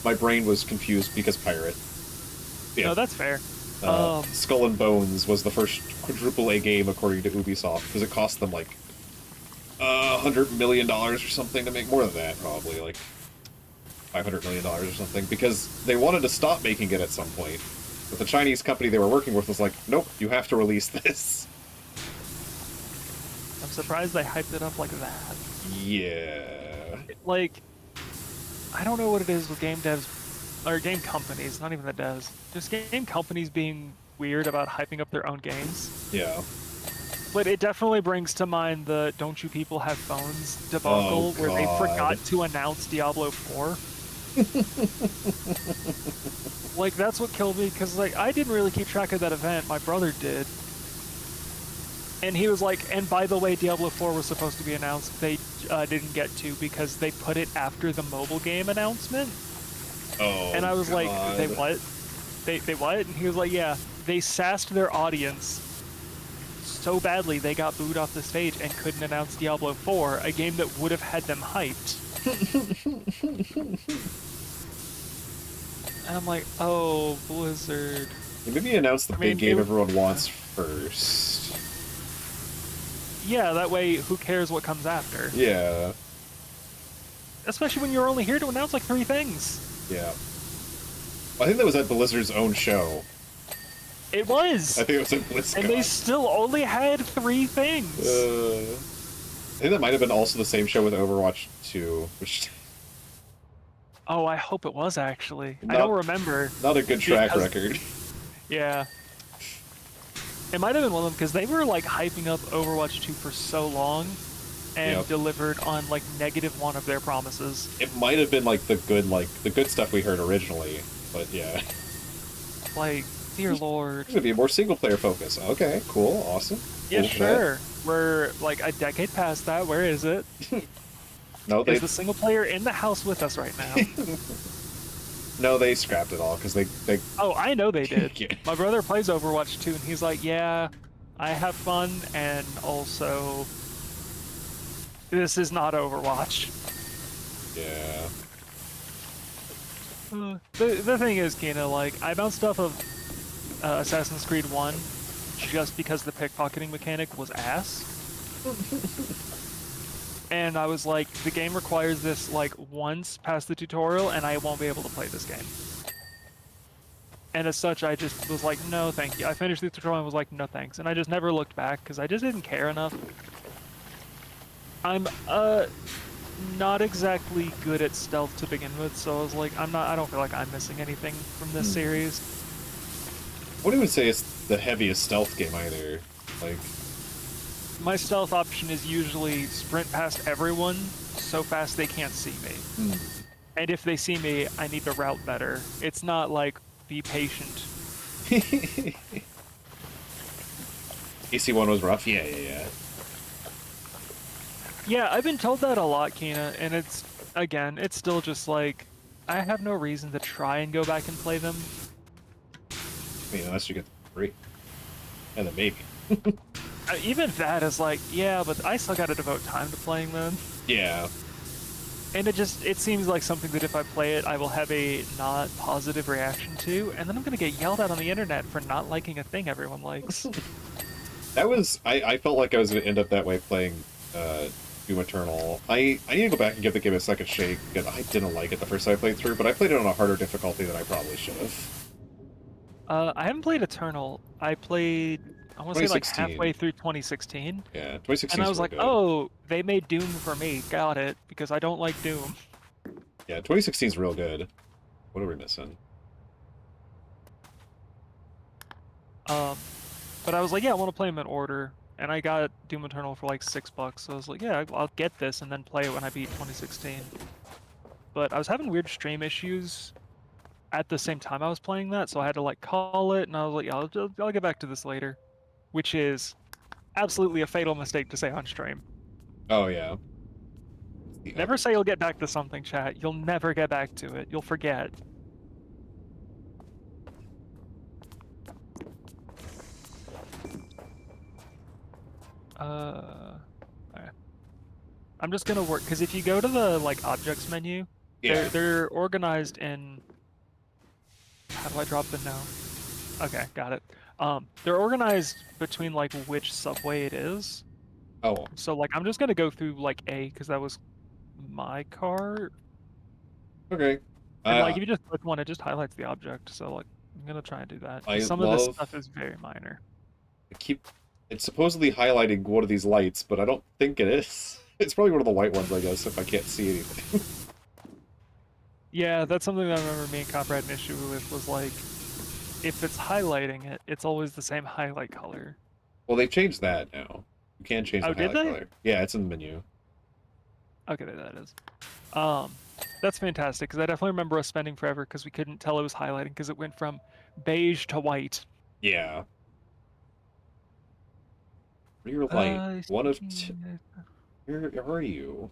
My brain was confused because pirate. Yeah. No, that's fair. Skull and Bones was the first quadruple A game according to Ubisoft because it cost them like $100 million or something to make. More than that, probably like $500 million or something, because they wanted to stop making it at some point, but the Chinese company they were working with was like, nope, you have to release this. I'm surprised they hyped it up like that. Yeah. Like, I don't know what it is with game devs, or game companies, not even the devs, just game companies being weird about hyping up their own games. Yeah. But it definitely brings to mind the "Don't you people have phones" debacle, where they forgot to announce Diablo 4. Like, that's what killed me, because like I didn't really keep track of that event. My brother did, and he was like, "And by the way, Diablo 4 was supposed to be announced. They didn't get to because they put it after the mobile game announcement." Oh. And I was like, God. "They what? They what?" And he was like, "Yeah, they sassed their audience so badly they got booed off the stage and couldn't announce Diablo 4, a game that would have had them hyped." And I'm like, "Oh, Blizzard." Maybe announce the I mean, big game everyone wants first. Yeah, that way, who cares what comes after? Yeah. Especially when you're only here to announce like 3 things. Yeah. I think that was at Blizzard's own show. It was! I think it was at BlizzCon. And they still only had 3 things. I think that might have been also the same show with Overwatch 2, which... Oh, I hope it was, actually. I don't remember. Not a good track because- record. Yeah. It might have been one of them, because they were, like, hyping up Overwatch 2 for so long, and Yep. delivered on, like, -1 of their promises. It might have been, like, the good stuff we heard originally, but yeah. Like, dear lord. It's gonna be a more single-player focus. Okay, cool, awesome. Yeah, Cool for that. sure. We're, like, a decade past that. Where is it? No, they... Is the single player in the house with us right now? No, they scrapped it all because they Oh, I know they did. yeah. My brother plays Overwatch too, and he's like, yeah, I have fun, and also, this is not Overwatch. Yeah. The thing is, Kina, like, I bounced off of Assassin's Creed 1 just because the pickpocketing mechanic was ass. And I was like, the game requires this, like, once past the tutorial, and I won't be able to play this game. And as such, I just was like, no, thank you. I finished the tutorial and was like, no thanks. And I just never looked back, because I just didn't care enough. I'm, not exactly good at stealth to begin with, so I was like, I don't feel like I'm missing anything from this series. I wouldn't even say it's the heaviest stealth game either. Like, My stealth option is usually sprint past everyone so fast they can't see me. And if they see me, I need to route better. It's not like, be patient. AC1 was rough. Yeah. Yeah, I've been told that a lot, Kina, and it's, again, it's still just like, I have no reason to try and go back and play them. I mean, unless you get the free. And then maybe. Even that is like, yeah, but I still gotta devote time to playing them. Yeah. And it seems like something that if I play it, I will have a not positive reaction to, and then I'm gonna get yelled at on the internet for not liking a thing everyone likes. That was... I felt like I was going to end up that way playing Doom Eternal. I need to go back and give the game a second shake, because I didn't like it the first time I played through, but I played it on a harder difficulty than I probably should have. I haven't played Eternal. I played, I want to say like halfway through 2016. Yeah, 2016. And I was really like, good. oh, they made Doom for me. Got it, because I don't like Doom. Yeah, 2016 is real good. What are we missing? But I was like, yeah, I want to play them in order. And I got Doom Eternal for like $6, so I was like, yeah, I'll get this and then play it when I beat 2016. But I was having weird stream issues at the same time I was playing that, so I had to like call it, and I was like, yeah, I'll get back to this later. Which is absolutely a fatal mistake to say on stream. Oh, yeah. Never say you'll get back to something, chat. You'll never get back to it. You'll forget. Okay. I'm just gonna work, because if you go to the like objects menu, Yeah. they're organized in. How do I drop the no? Okay, got it. They're organized between like which subway it is. Oh. So like I'm just gonna go through like A, because that was my car. Okay. And like if you just click one, it just highlights the object. So like I'm gonna try and do that. Some of this stuff is very minor. It's supposedly highlighting one of these lights, but I don't think it is. It's probably one of the white ones, I guess, if I can't see anything. Yeah, that's something that I remember me and Copper had an issue with, was like, if it's highlighting it, it's always the same highlight color. Well, they've changed that now. You can change the did highlight they? color. Yeah, it's in the menu. Okay, there that is. That's fantastic, because I definitely remember us spending forever because we couldn't tell it was highlighting, because it went from beige to white. Yeah. Rear light. One of two. Where are you?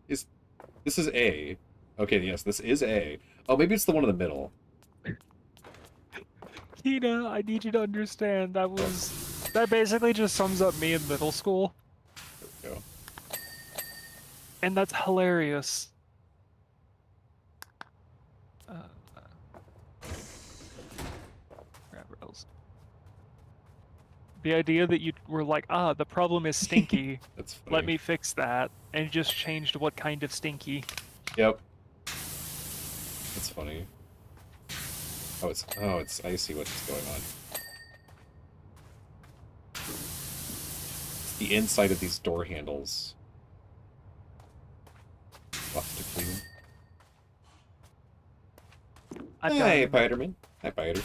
This is A. Okay, yes, this is A. Oh, maybe it's the one in the middle. Tina, I need you to understand, that basically just sums up me in middle school. There we go. And that's hilarious. Grab rails. The idea that you were like, the problem is stinky. That's funny. Let me fix that. And you just changed what kind of stinky. Yep. That's funny. I see what's going on. It's the inside of these door handles. Rough to clean. Hi, Spider-Man. Hi, Spider.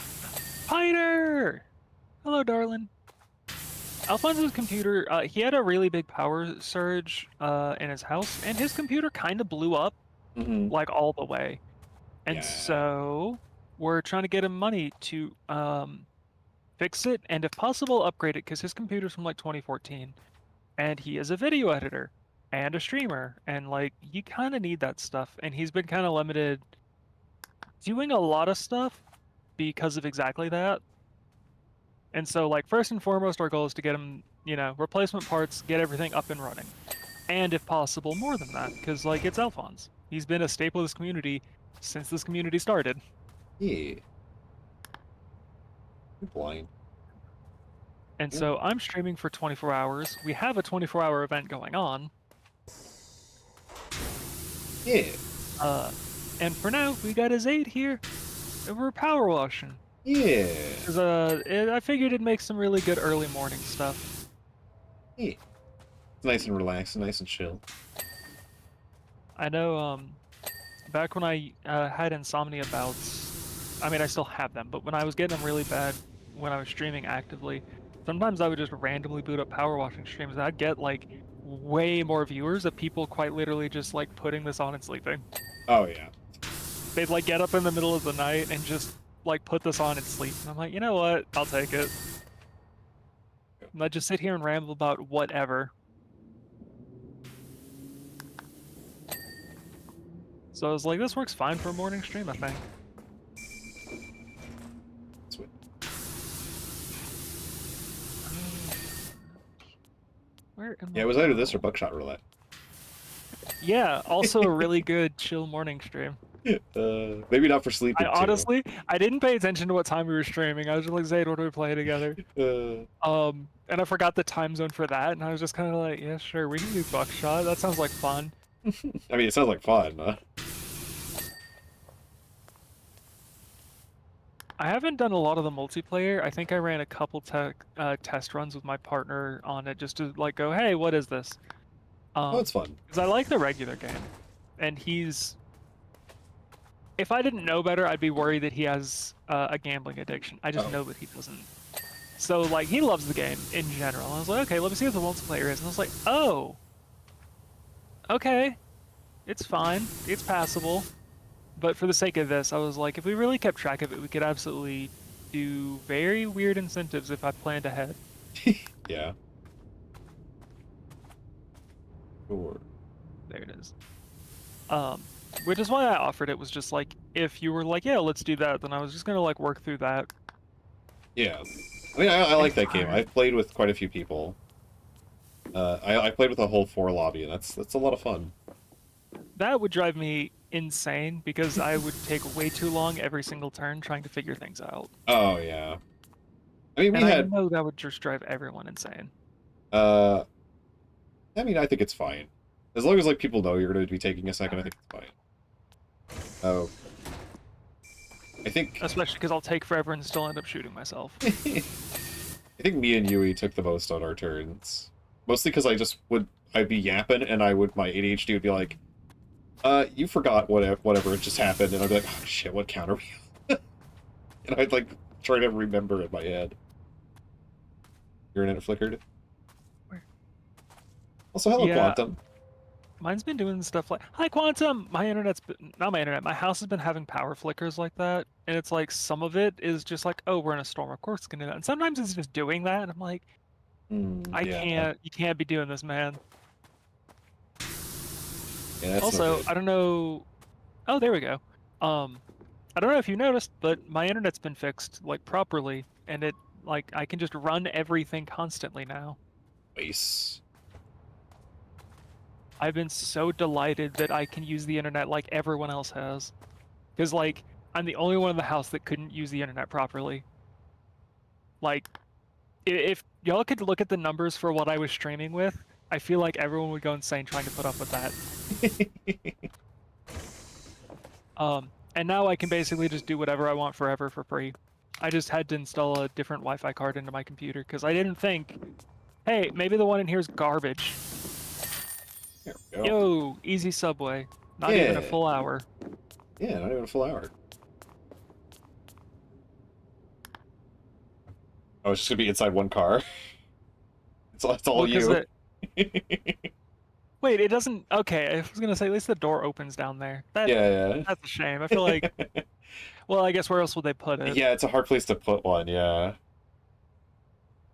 Spider! Hello, darling. Alphonse's computer, he had a really big power surge in his house, and his computer kind of blew up, like, all the way. And so, we're trying to get him money to fix it, and if possible, upgrade it, because his computer's from, like, 2014. And he is a video editor and a streamer, and, like, you kind of need that stuff. And he's been kind of limited doing a lot of stuff because of exactly that. And so, like, first and foremost, our goal is to get them, replacement parts, get everything up and running. And if possible, more than that, because, like, it's Alphonse. He's been a staple of this community since this community started. Yeah. You're blind. And Yeah. so I'm streaming for 24 hours. We have a 24-hour event going on. Yeah. And for now, we got his aid here, and we're power washing. Yeah. Cause I figured it'd make some really good early morning stuff. Yeah. It's nice and relaxed, nice and chill. I know, back when I had insomnia bouts, I mean, I still have them, but when I was getting them really bad, when I was streaming actively, sometimes I would just randomly boot up power washing streams, and I'd get, like, way more viewers of people quite literally just, like, putting this on and sleeping. Oh, yeah. They'd, like, get up in the middle of the night and just, like, put this on and sleep. And I'm like, you know what? I'll take it. And I'd just sit here and ramble about whatever. So I was like, this works fine for a morning stream, I think. Sweet. Where am Yeah, I it was either now? this or Buckshot Roulette. Yeah, also a really good chill morning stream. Maybe not for sleeping, I honestly, I didn't pay attention to what time we were streaming. I was just like, Zayd, what do we play together? And I forgot the time zone for that, and I was just kind of like, yeah, sure, we can do Buckshot. That sounds like fun. I mean, it sounds like fun, huh? I haven't done a lot of the multiplayer. I think I ran a couple test runs with my partner on it just to like go, hey, what is this? Oh, it's fun. Because I like the regular game, and if I didn't know better, I'd be worried that he has a gambling addiction. I just know that he doesn't. So like he loves the game in general. I was like, okay, let me see what the multiplayer is, and I was like, oh, okay, it's fine, it's passable. But for the sake of this, I was like, if we really kept track of it, we could absolutely do very weird incentives if I planned ahead. Yeah. Sure. There it is. Which is why I offered it, was just like, if you were like, yeah, let's do that, then I was just gonna like work through that. Yeah. I mean, I like that game. I've played with quite a few people. I played with a whole 4 lobby, and that's a lot of fun. That would drive me insane because I would take way too long every single turn trying to figure things out. Oh, yeah. I mean, I know that would just drive everyone insane. I mean, I think it's fine. As long as, like, people know you're going to be taking a second, I think it's fine. Oh. I think... Especially because I'll take forever and still end up shooting myself. I think me and Yui took the most on our turns. Mostly because I'd be yapping, and my ADHD would be like, you forgot whatever just happened, and I'd be like, oh shit, what counter we on? And I'd like try to remember in my head. Your internet flickered. Where? Also, hello, Yeah, Quantum. mine's been doing stuff like, hi Quantum! Not my internet, my house has been having power flickers like that, and it's like, some of it is just like, oh, we're in a storm, of course it's gonna do that. And sometimes it's just doing that, and I'm like, Yeah. you can't be doing this, man. Yeah, that's Also, I don't know, oh, there we go. I don't know if you noticed, but my internet's been fixed, like, properly, and I can just run everything constantly now. nice. I've been so delighted that I can use the internet like everyone else has. Because, like, I'm the only one in the house that couldn't use the internet properly. Like, if y'all could look at the numbers for what I was streaming with, I feel like everyone would go insane trying to put up with that. And now I can basically just do whatever I want forever for free. I just had to install a different Wi-Fi card into my computer because I didn't think, hey, maybe the one in here is garbage. There we go. Yo, easy subway. Not even a full hour. Yeah, not even a full hour. Oh, it's just gonna be inside one car. It's all you. Wait, it doesn't. Okay, I was gonna say at least the door opens down there. Yeah. That's a shame. I feel like. Well, I guess where else would they put it? Yeah, it's a hard place to put one. Yeah.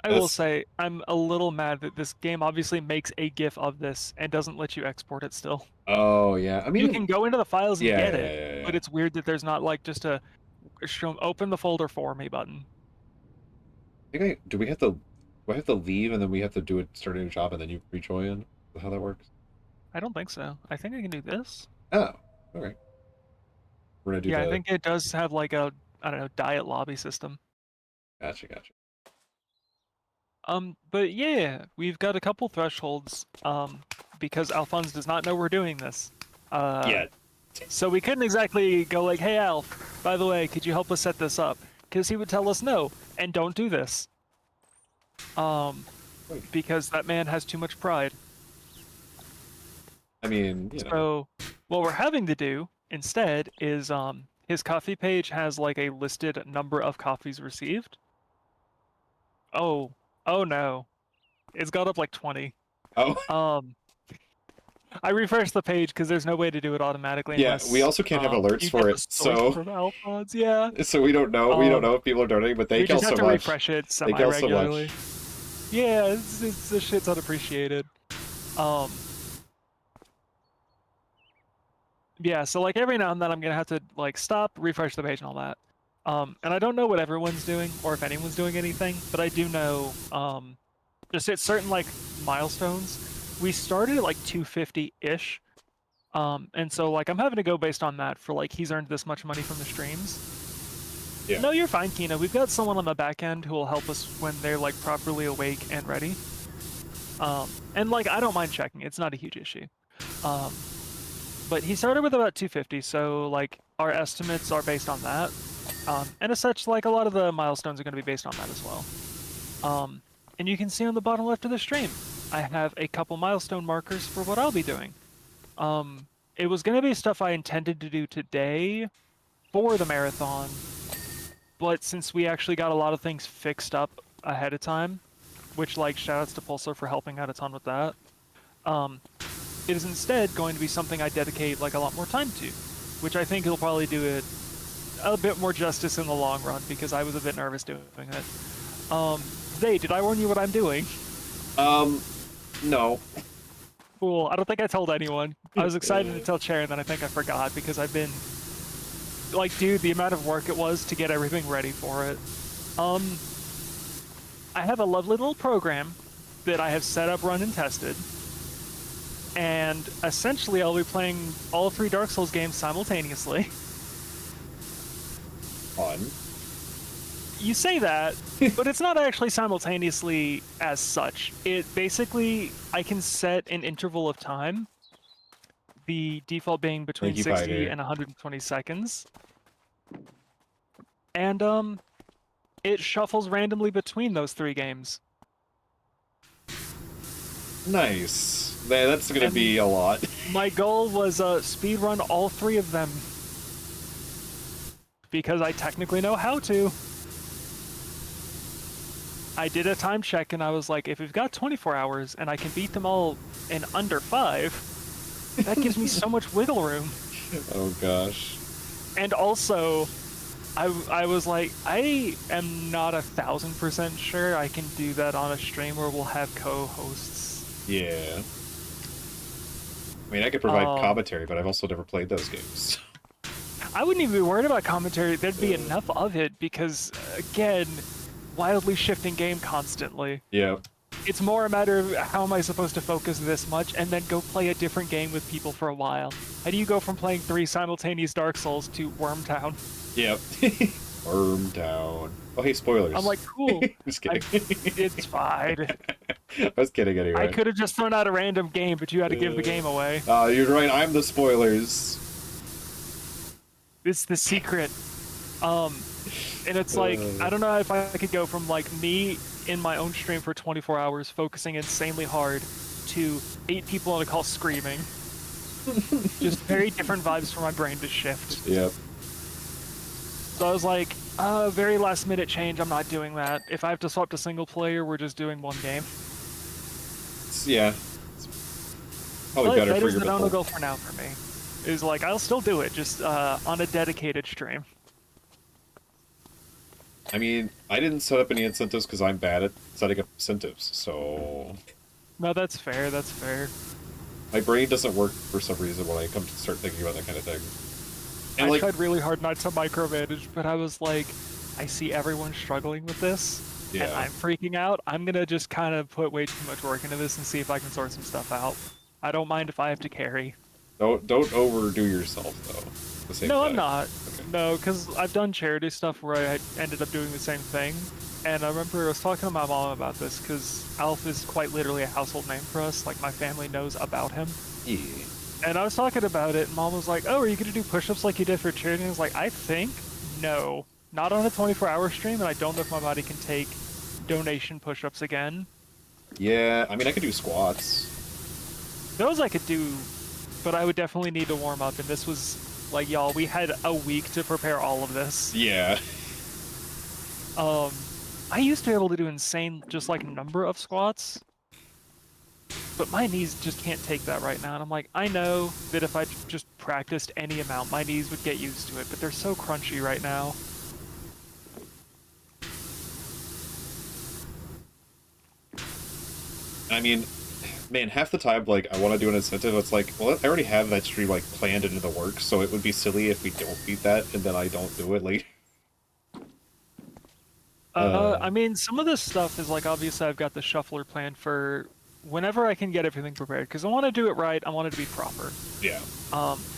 I will say, I'm a little mad that this game obviously makes a GIF of this and doesn't let you export it still. Oh yeah, I You mean, can go into the files and yeah, get yeah, it, yeah, but yeah. it's weird that there's not like just a show open the folder for me button. Do we have to? Do I have to leave and then we have to do it, start a new job, and then you rejoin? Is that how that works? I don't think so. I think I can do this. Oh, all right. We're gonna do Yeah, I the. think it does have like a, I don't know, diet lobby system. Gotcha, gotcha. But yeah, we've got a couple thresholds, because Alphonse does not know we're doing this. Yeah. So we couldn't exactly go like, hey Alf, by the way, could you help us set this up? Because he would tell us no, and don't do this. Because that man has too much pride. I mean, you know. So what we're having to do instead is his coffee page has like a listed number of coffees received. Oh no. It's got up like 20. Oh. I refreshed the page because there's no way to do it automatically Yeah, we unless also can't have alerts you for get the it, source so from Alphonse. Yeah. so we don't know. We don't know if people are donating, but We thank y'all just have so to much. refresh it Thank y'all so semi-regularly. much. Yeah, it's this shit's unappreciated. Yeah, so like every now and then I'm gonna have to like stop, refresh the page and all that. And I don't know what everyone's doing or if anyone's doing anything, but I do know just at certain like milestones. We started at like 250-ish. And so like I'm having to go based on that for like he's earned this much money from the streams. Yeah. No, you're fine, Kina. We've got someone on the back end who will help us when they're like properly awake and ready. And like I don't mind checking. It's not a huge issue. But he started with about 250, so like our estimates are based on that. And as such, like a lot of the milestones are going to be based on that as well. And you can see on the bottom left of the stream, I have a couple milestone markers for what I'll be doing. It was going to be stuff I intended to do today for the marathon, but since we actually got a lot of things fixed up ahead of time, which like shoutouts to Pulsar for helping out a ton with that, it is instead going to be something I dedicate like a lot more time to, which I think he'll probably do it a bit more justice in the long run because I was a bit nervous doing it. Zay, did I warn you what I'm doing? No. Cool. I don't think I told anyone. I was excited to tell Chair, and then I think I forgot because I've been like, dude, the amount of work it was to get everything ready for it. I have a lovely little program that I have set up, run, and tested. And essentially, I'll be playing all 3 Dark Souls games simultaneously. Fun. You say that, but it's not actually simultaneously as such. It basically, I can set an interval of time, the default being between 60 and 120 seconds. And it shuffles randomly between those 3 games. Nice. Man, that's gonna be a lot. My goal was speedrun all 3 of them. Because I technically know how to. I did a time check and I was like, if we've got 24 hours and I can beat them all in under 5, that gives me so much wiggle room. Oh gosh. And also, I was like, I am not 1000% sure I can do that on a stream where we'll have co-hosts. Yeah. I mean, I could provide commentary, but I've also never played those games. I wouldn't even be worried about commentary. There'd be enough of it because, again, wildly shifting game constantly. Yeah. It's more a matter of how am I supposed to focus this much and then go play a different game with people for a while. How do you go from playing 3 simultaneous Dark Souls to Wormtown? Yep. Wormtown. Oh, hey, spoilers. I'm like, cool. Just kidding. It's fine. I was kidding anyway. I could have just thrown out a random game, but you had to give the game away. You're right. I'm the spoilers. It's the secret. And it's like, I don't know if I could go from like me in my own stream for 24 hours focusing insanely hard to 8 people on a call screaming. Just very different vibes for my brain to shift. Yep. So I was like, very last minute change, I'm not doing that. If I have to swap to single player, we're just doing 1 game. Yeah. Probably But better that for is your the mental. no-go for now for me. Is like, I'll still do it, just on a dedicated stream. I mean, I didn't set up any incentives because I'm bad at setting up incentives, so... No, that's fair, that's fair. My brain doesn't work for some reason when I come to start thinking about that kind of thing. And, I like... tried really hard not to micromanage, but I was like, I see everyone struggling with this, and Yeah. I'm freaking out. I'm gonna just kind of put way too much work into this and see if I can sort some stuff out. I don't mind if I have to carry. Don't overdo yourself, though, at the same No, time. I'm not. Okay. No, because I've done charity stuff where I ended up doing the same thing. And I remember I was talking to my mom about this because Alf is quite literally a household name for us. Like, my family knows about him. Yeah. And I was talking about it, and Mom was like, oh, are you going to do push-ups like you did for charity? And I was like, I think no. Not on a 24-hour stream, and I don't know if my body can take donation push-ups again. Yeah, I mean, I could do squats. Those I could do, but I would definitely need to warm up, and this was, like, y'all, we had a week to prepare all of this. Yeah. I used to be able to do insane, just, like, number of squats, but my knees just can't take that right now, and I'm like, I know that if I just practiced any amount, my knees would get used to it, but they're so crunchy right now. I mean, man, half the time, like, I want to do an incentive, it's like, well, I already have that stream, like, planned into the works, so it would be silly if we don't beat that, and then I don't do it later. I mean, some of this stuff is, like, obviously I've got the shuffler planned for whenever I can get everything prepared, because I want to do it right, I want it to be proper. Yeah.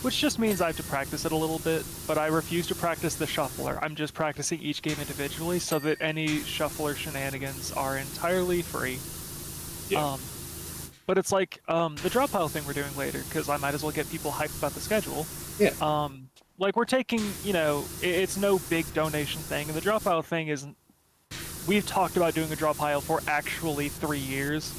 Which just means I have to practice it a little bit, but I refuse to practice the shuffler. I'm just practicing each game individually so that any shuffler shenanigans are entirely free. Yeah. But it's like the drop pile thing we're doing later, because I might as well get people hyped about the schedule. Yeah. Like, we're taking, you know, it's no big donation thing, and the drop pile thing isn't... We've talked about doing a drop pile for actually 3 years.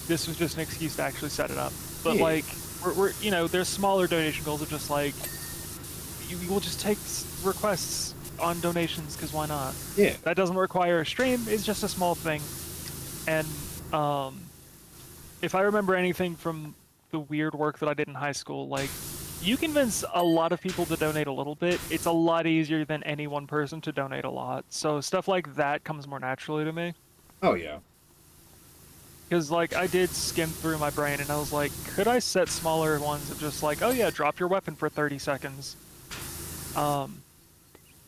This was just an excuse to actually set it up. But, Yeah. like, we're you know, there's smaller donation goals of just, like, we'll just take requests on donations, because why not? Yeah. That doesn't require a stream, it's just a small thing. And, if I remember anything from the weird work that I did in high school, like, you convince a lot of people to donate a little bit, it's a lot easier than any one person to donate a lot. So stuff like that comes more naturally to me. Oh, yeah. Because, like, I did skim through my brain and I was like, could I set smaller ones of just like, oh yeah, drop your weapon for 30 seconds?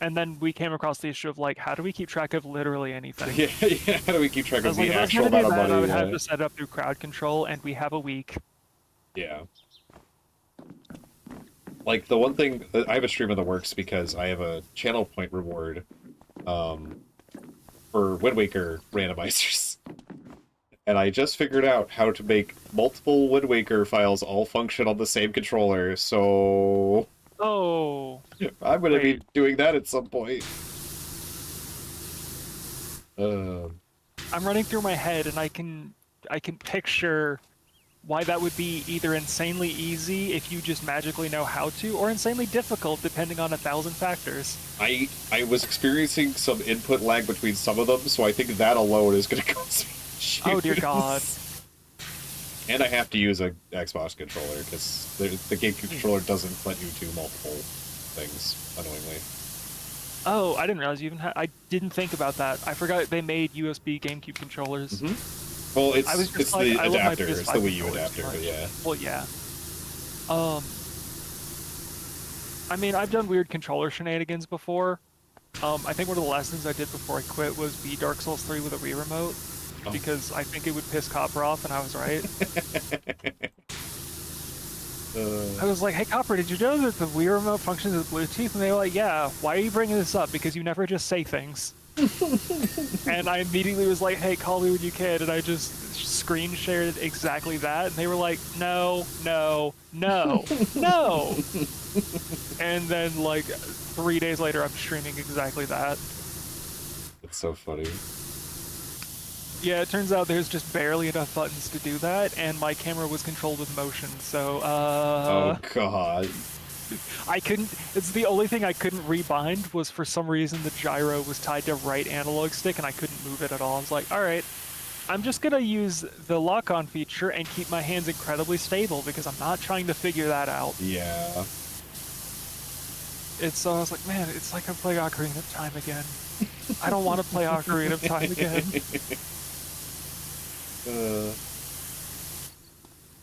And then we came across the issue of, like, how do we keep track of literally anything? Yeah, how do we keep track of the Like, actual amount of money? I would have to set it up through crowd control, and we have a week. Yeah. Like, the one thing... I have a stream in the works because I have a channel point reward for Wind Waker randomizers. And I just figured out how to make multiple Wind Waker files all function on the same controller, so... Oh. I'm gonna be doing that at some point. I'm running through my head, and I can picture why that would be either insanely easy if you just magically know how to, or insanely difficult depending on 1,000 factors. I was experiencing some input lag between some of them, so I think that alone is gonna cause me issues. Oh dear God. And I have to use a Xbox controller, because the GameCube controller doesn't let you do multiple things, annoyingly. Oh, I didn't realize you even had... I didn't think about that. I forgot they made USB GameCube controllers. Mm-hmm. Well, it's like, the adapter, it's the Wii U adapter, but yeah. Well, yeah. I mean, I've done weird controller shenanigans before. I think one of the last things I did before I quit was beat Dark Souls 3 with a Wii remote. Because I think it would piss Copper off, and I was right. I was like, hey Copper, did you know that the Wii remote functions with Bluetooth? And they were like, yeah, why are you bringing this up? Because you never just say things. And I immediately was like, hey, call me when you can, and I just screen shared exactly that, and they were like, no, no, no, no! And then, like, 3 days later, I'm streaming exactly that. It's so funny. Yeah, it turns out there's just barely enough buttons to do that, and my camera was controlled with motion, so, Oh, God. I couldn't... It's the only thing I couldn't rebind was, for some reason, the gyro was tied to right analog stick, and I couldn't move it at all. I was like, alright, I'm just gonna use the lock-on feature and keep my hands incredibly stable, because I'm not trying to figure that out. Yeah. So I was like, man, it's like I'm playing Ocarina of Time again. I don't want to play Ocarina of Time again.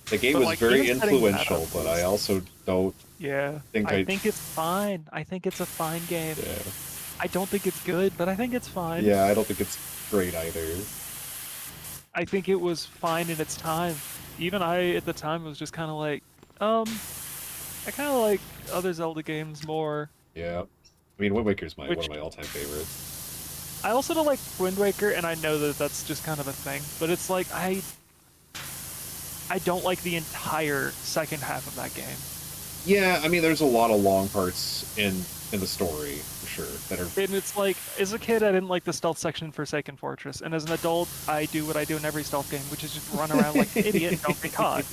The game But, was like, very even setting that influential, up but I was also don't yeah, think I I. think it's fine. I think it's a fine game. Yeah, I don't think it's good, but I think it's fine. yeah, I don't think it's great either. I think it was fine in its time. Even I, at the time, was just kind of like, um, I kind of like other Zelda games more. Yeah, I mean, Wind Waker's one Which of my all-time favorites. I also don't like Wind Waker, and I know that that's just kind of a thing. But it's like I don't like the entire second half of that game. Yeah, I mean, there's a lot of long parts in the story for sure that are. And it's like, as a kid, I didn't like the stealth section in Forsaken Fortress, and as an adult, I do what I do in every stealth game, which is just run around like an idiot and don't get caught.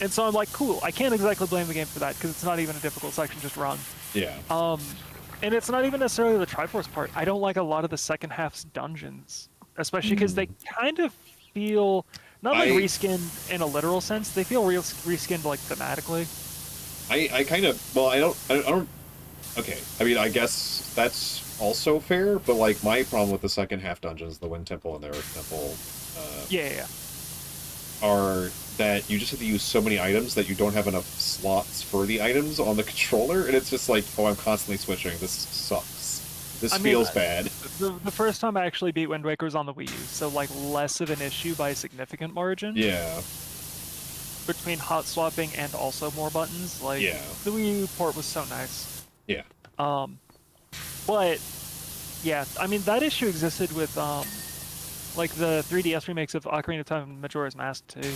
And so I'm like, cool. I can't exactly blame the game for that because it's not even a difficult section, just run. Yeah. And it's not even necessarily the Triforce part. I don't like a lot of the second half's dungeons, especially because they kind of feel not like reskinned in a literal sense. They feel reskinned like thematically. I kind of well, I don't. Okay, I mean, I guess that's also fair, but like my problem with the second half dungeons, the Wind Temple and the Earth Temple, Yeah. are that you just have to use so many items that you don't have enough slots for the items on the controller, and it's just like, oh, I'm constantly switching. This sucks. This feels bad. The first time I actually beat Wind Waker was on the Wii U, so like less of an issue by a significant margin. Yeah. Between hot swapping and also more buttons, like the Wii U port was so nice. Yeah. But yeah, I mean that issue existed with like the 3DS remakes of Ocarina of Time and Majora's Mask too.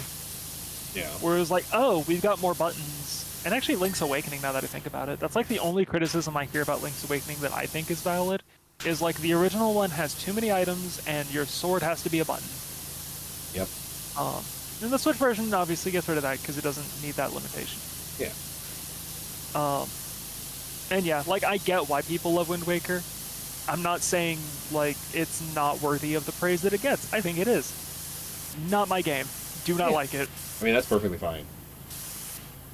Yeah. Where it was like, oh, we've got more buttons. And actually Link's Awakening, now that I think about it, that's like the only criticism I hear about Link's Awakening that I think is valid, is like the original one has too many items and your sword has to be a button. Yep. And the Switch version obviously gets rid of that because it doesn't need that limitation. Yeah. And yeah, like I get why people love Wind Waker. I'm not saying like it's not worthy of the praise that it gets. I think it is. Not my game. Do not like it. I mean, that's perfectly fine.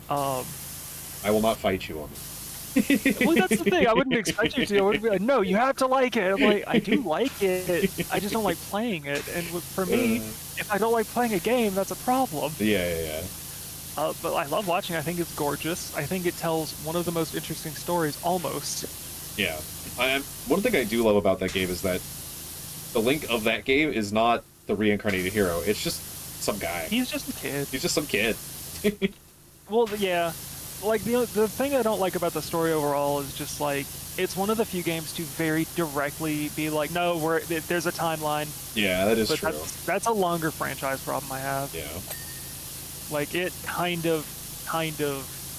I will not fight you on it. Well, that's the thing. I wouldn't expect you to. I would be like, no, you have to like it. I'm like, I do like it. I just don't like playing it. And for me, if I don't like playing a game, that's a problem. Yeah. But I love watching. I think it's gorgeous. I think it tells one of the most interesting stories, almost. Yeah. One thing I do love about that game is that the Link of that game is not the reincarnated hero. It's just some guy. He's just a kid. He's just some kid. Well, yeah. Like, the thing I don't like about the story overall is just, like, it's one of the few games to very directly be like, no, there's a timeline. Yeah, that is true. That's a longer franchise problem I have. Yeah. Like, it kind of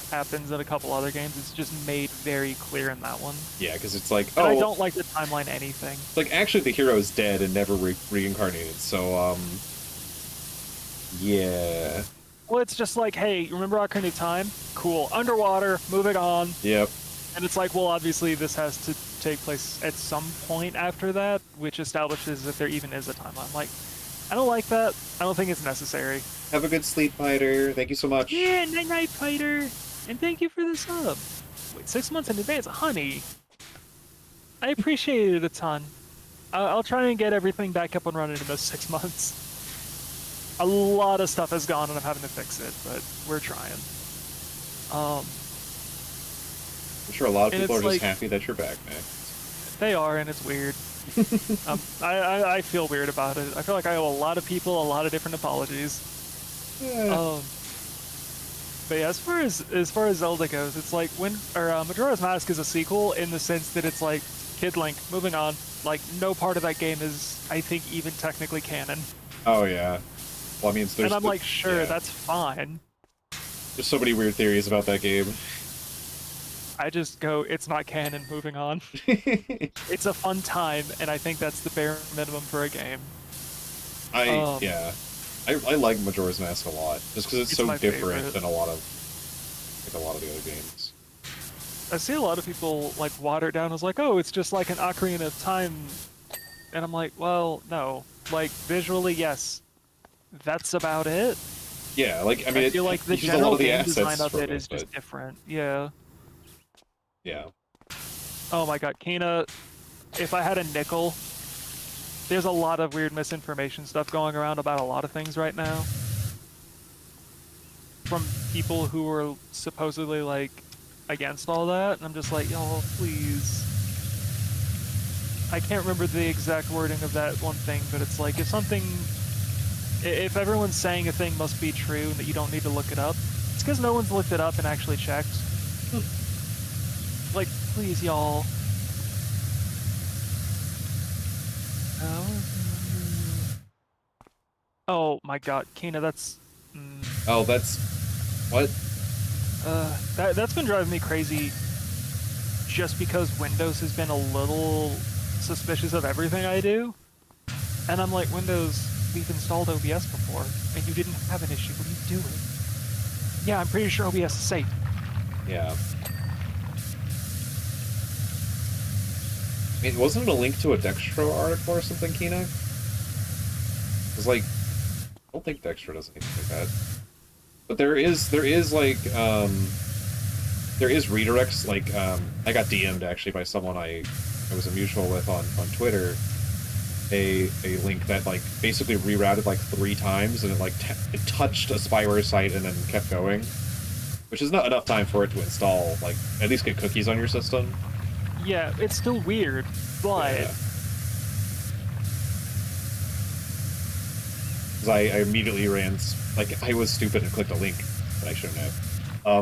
happens in a couple other games. It's just made very clear in that one. Yeah, because it's like, I don't like the timeline anything. It's like, actually, the hero is dead and never reincarnated, so, yeah. Well, it's just like, hey, remember Ocarina of Time? Cool. Underwater, moving on. Yep. And it's like, well, obviously this has to take place at some point after that, which establishes that there even is a timeline. Like, I don't like that. I don't think it's necessary. Have a good sleep, Fighter. Thank you so much. Yeah, night-night, Fighter. And thank you for the sub. Wait, 6 months in advance? Honey. I appreciate it a ton. I'll try and get everything back up and running in those 6 months. A lot of stuff has gone and I'm having to fix it, but we're trying. I'm sure a lot of people are just happy that you're back, man. They are, and it's weird. I feel weird about it. I feel like I owe a lot of people a lot of different apologies. Yeah. But yeah, as far as Zelda goes, it's like Majora's Mask is a sequel in the sense that it's like Kid Link moving on. Like no part of that game is, I think, even technically canon. Oh yeah. Well, I mean, and I'm like, sure, that's fine. There's so many weird theories about that game. I just go, it's not canon, moving on. It's a fun time, and I think that's the bare minimum for a game. Yeah. I like Majora's Mask a lot, just because it's so different than a lot of the other games. I see a lot of people like water it down as like, oh, it's just like an Ocarina of Time, and I'm like, well, no. Like visually, yes, that's about it. Yeah, like I mean, I feel like the general game design of it is just different. Yeah. Yeah. Oh my God, Kina. if I had a nickel, there's a lot of weird misinformation stuff going around about a lot of things right now. From people who are supposedly, like, against all that. And I'm just like, y'all, please. I can't remember the exact wording of that one thing, but it's like, if everyone's saying a thing must be true and that you don't need to look it up, it's because no one's looked it up and actually checked. Like, please, y'all. Oh my god, Kina, that's... Oh, that's... What? That's been driving me crazy just because Windows has been a little suspicious of everything I do. And I'm like, Windows, we've installed OBS before, and you didn't have an issue. What are you doing? Yeah, I'm pretty sure OBS is safe. Yeah. I mean, wasn't it a link to a Dextro article or something, Kina? It was like... I don't think Dextro does anything like that. But there is like, there is redirects, like, I got DM'd, actually, by someone I was a mutual with on Twitter, a link that, like, basically rerouted, like, 3 times, and it, like, it touched a spyware site and then kept going. Which is not enough time for it to install, like, at least get cookies on your system. Yeah, it's still weird, but... Yeah. Because I immediately ran, like, I was stupid and clicked a link that I shouldn't have.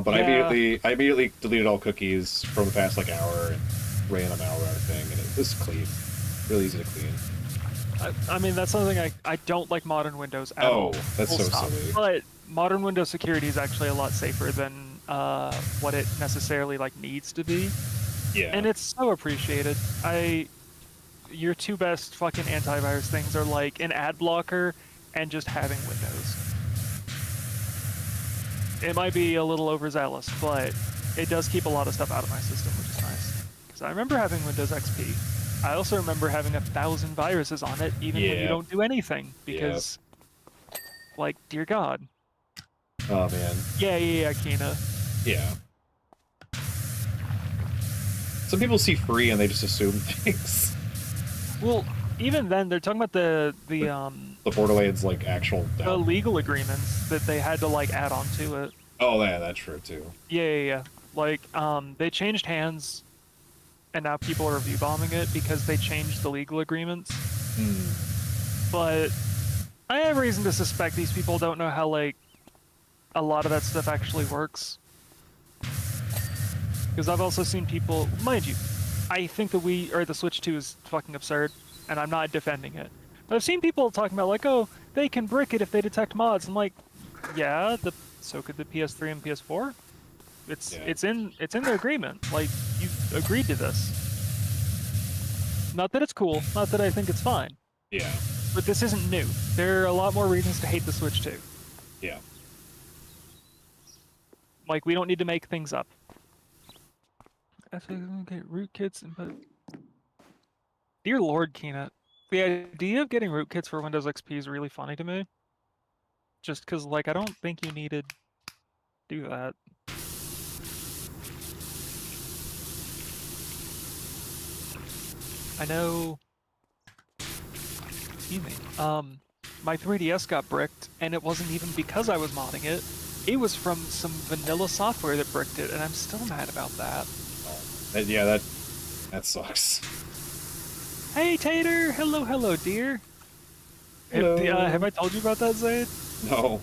But yeah. I immediately deleted all cookies from the past, like, hour and ran a malware thing, and it was clean. Really easy to clean. I mean, that's something I don't like modern Windows at all. Oh, that's so silly. But modern Windows security is actually a lot safer than what it necessarily, like, needs to be. Yeah. And it's so appreciated. Your 2 best fucking antivirus things are, like, an ad blocker and just having Windows. It might be a little overzealous, but it does keep a lot of stuff out of my system, which is nice. Because I remember having Windows XP. I also remember having 1,000 viruses on it, even when you don't do anything, because, like, dear God. Oh, man. Yeah, Kina. Yeah. Some people see free and they just assume things. Well, even then, they're talking about the Borderlands, like, actual... The legal agreements that they had to, like, add on to it. Oh, yeah, that's true, too. Yeah. Like, they changed hands, and now people are review bombing it because they changed the legal agreements. But I have reason to suspect these people don't know how, like, a lot of that stuff actually works. Because I've also seen people... Mind you, I think the Switch 2 is fucking absurd, and I'm not defending it. But I've seen people talking about, like, oh, they can brick it if they detect mods. I'm like, yeah, so could the PS3 and PS4. It's in their agreement. Like, you agreed to this. Not that it's cool. Not that I think it's fine. Yeah. But this isn't new. There are a lot more reasons to hate the Switch 2. Yeah. Like, we don't need to make things up. I think I'm gonna get rootkits and put... Dear Lord, Keenet. The idea of getting rootkits for Windows XP is really funny to me. Just because, like, I don't think you needed to do that. I know... Excuse me. My 3DS got bricked, and it wasn't even because I was modding it. It was from some vanilla software that bricked it, and I'm still mad about that. Oh, yeah, that sucks. Hey, Tater! Hello, dear! Hello. Have I told you about that, Zaid? No.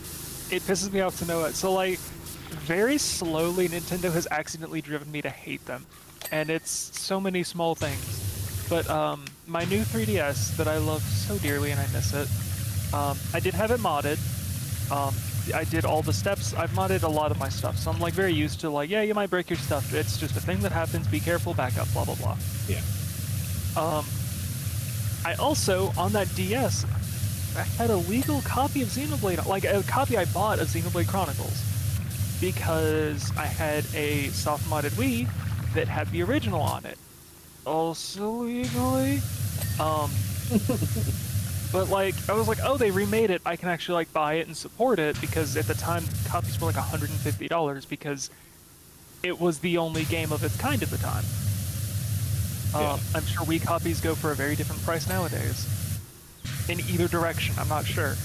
It pisses me off to know it. So, like, very slowly Nintendo has accidentally driven me to hate them. And it's so many small things. But, my new 3DS that I love so dearly and I miss it, I did have it modded. I did all the steps. I've modded a lot of my stuff, so I'm, like, very used to, like, yeah, you might break your stuff. It's just a thing that happens. Be careful, back up, blah, blah, blah. Yeah. I also, on that DS, I had a legal copy of Xenoblade, like a copy I bought of Xenoblade Chronicles, because I had a soft-modded Wii that had the original on it. Also legally. But, like, I was like, oh, they remade it, I can actually, like, buy it and support it, because at the time, copies were like $150, because it was the only game of its kind at the time. Yeah. I'm sure Wii copies go for a very different price nowadays. In either direction, I'm not sure.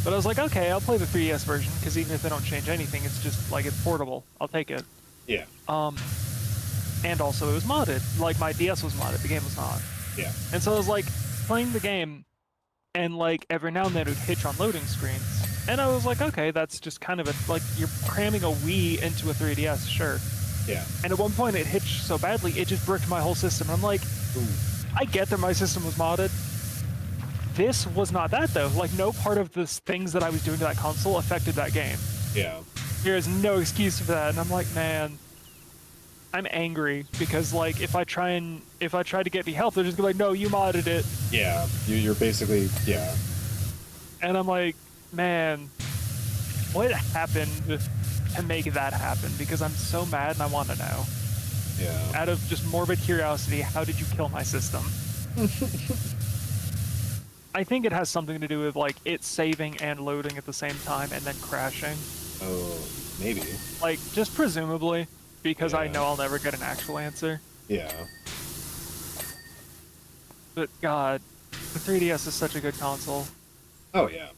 But I was like, okay, I'll play the 3DS version, because even if they don't change anything, it's just, like, it's portable. I'll take it. Yeah. And also it was modded. Like, my DS was modded, the game was not. Yeah. And so I was, like, playing the game, and, like, every now and then it would hitch on loading screens. And I was like, okay, that's just kind of a, like, you're cramming a Wii into a 3DS, sure. Yeah. And at one point it hitched so badly, it just bricked my whole system. I'm like, Ooh. I get that my system was modded. This was not that, though. Like, no part of the things that I was doing to that console affected that game. Yeah. There is no excuse for that. And I'm like, man, I'm angry because, like, if I try to get me help, they're just gonna be like, no, you modded it. Yeah. You're basically, yeah. And I'm like, man, what happened to make that happen? Because I'm so mad and I want to know. Yeah. Out of just morbid curiosity, how did you kill my system? I think it has something to do with, like, it saving and loading at the same time and then crashing. Oh, maybe. Like, just presumably, because I Yeah. know I'll never get an actual answer. Yeah. But God, the 3DS is such a good console. Oh, yeah.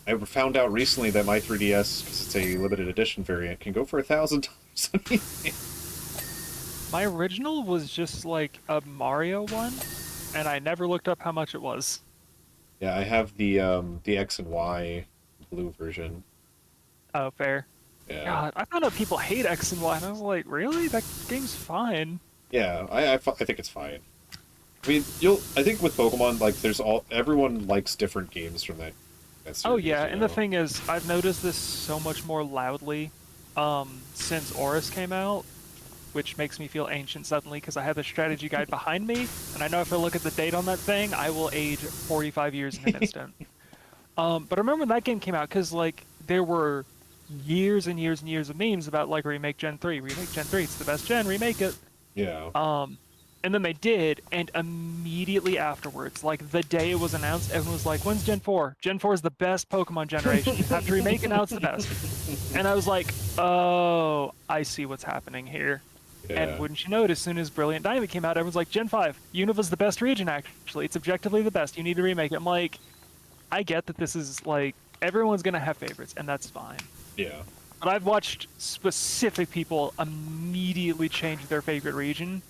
I found out recently that my 3DS, because it's a limited edition variant, can go for $1,000. My original was just like a Mario one, and I never looked up how much it was. Yeah, I have the X and Y blue version. Oh, fair. Yeah. God, I found out people hate X and Y, and I was like, really? That game's fine. Yeah, I think it's fine. I mean, I think with Pokemon, like, everyone likes different games from that series, Oh yeah, you and know? the thing is, I've noticed this so much more loudly since Oris came out, which makes me feel ancient suddenly because I have the strategy guide behind me, and I know if I look at the date on that thing, I will age 45 years in an instant. But I remember when that game came out, because, like, there were years and years and years of memes about, like, remake Gen 3, it's the best gen, remake it. Yeah. And then they did, and immediately afterwards, like the day it was announced, everyone was like, when's Gen 4? Gen 4 is the best Pokemon generation. You have to remake it, now it's the best. And I was like, oh, I see what's happening here. Yeah. And wouldn't you know it, as soon as Brilliant Diamond came out, everyone's like, Gen 5, Unova's the best region, actually. It's objectively the best. You need to remake it. I'm like, I get that this is, like, everyone's going to have favorites, and that's fine. Yeah. But I've watched specific people immediately change their favorite region.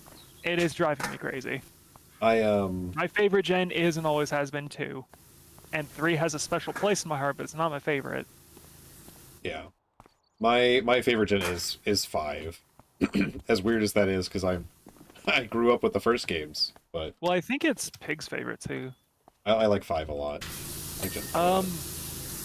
It is driving me crazy. My favorite gen is and always has been 2. And 3 has a special place in my heart, but it's not my favorite. Yeah. My favorite gen is 5. As weird as that is, because I grew up with the first games, but Well, I think it's Pig's favorite too. I like 5 a lot. I like Gen 5 a lot.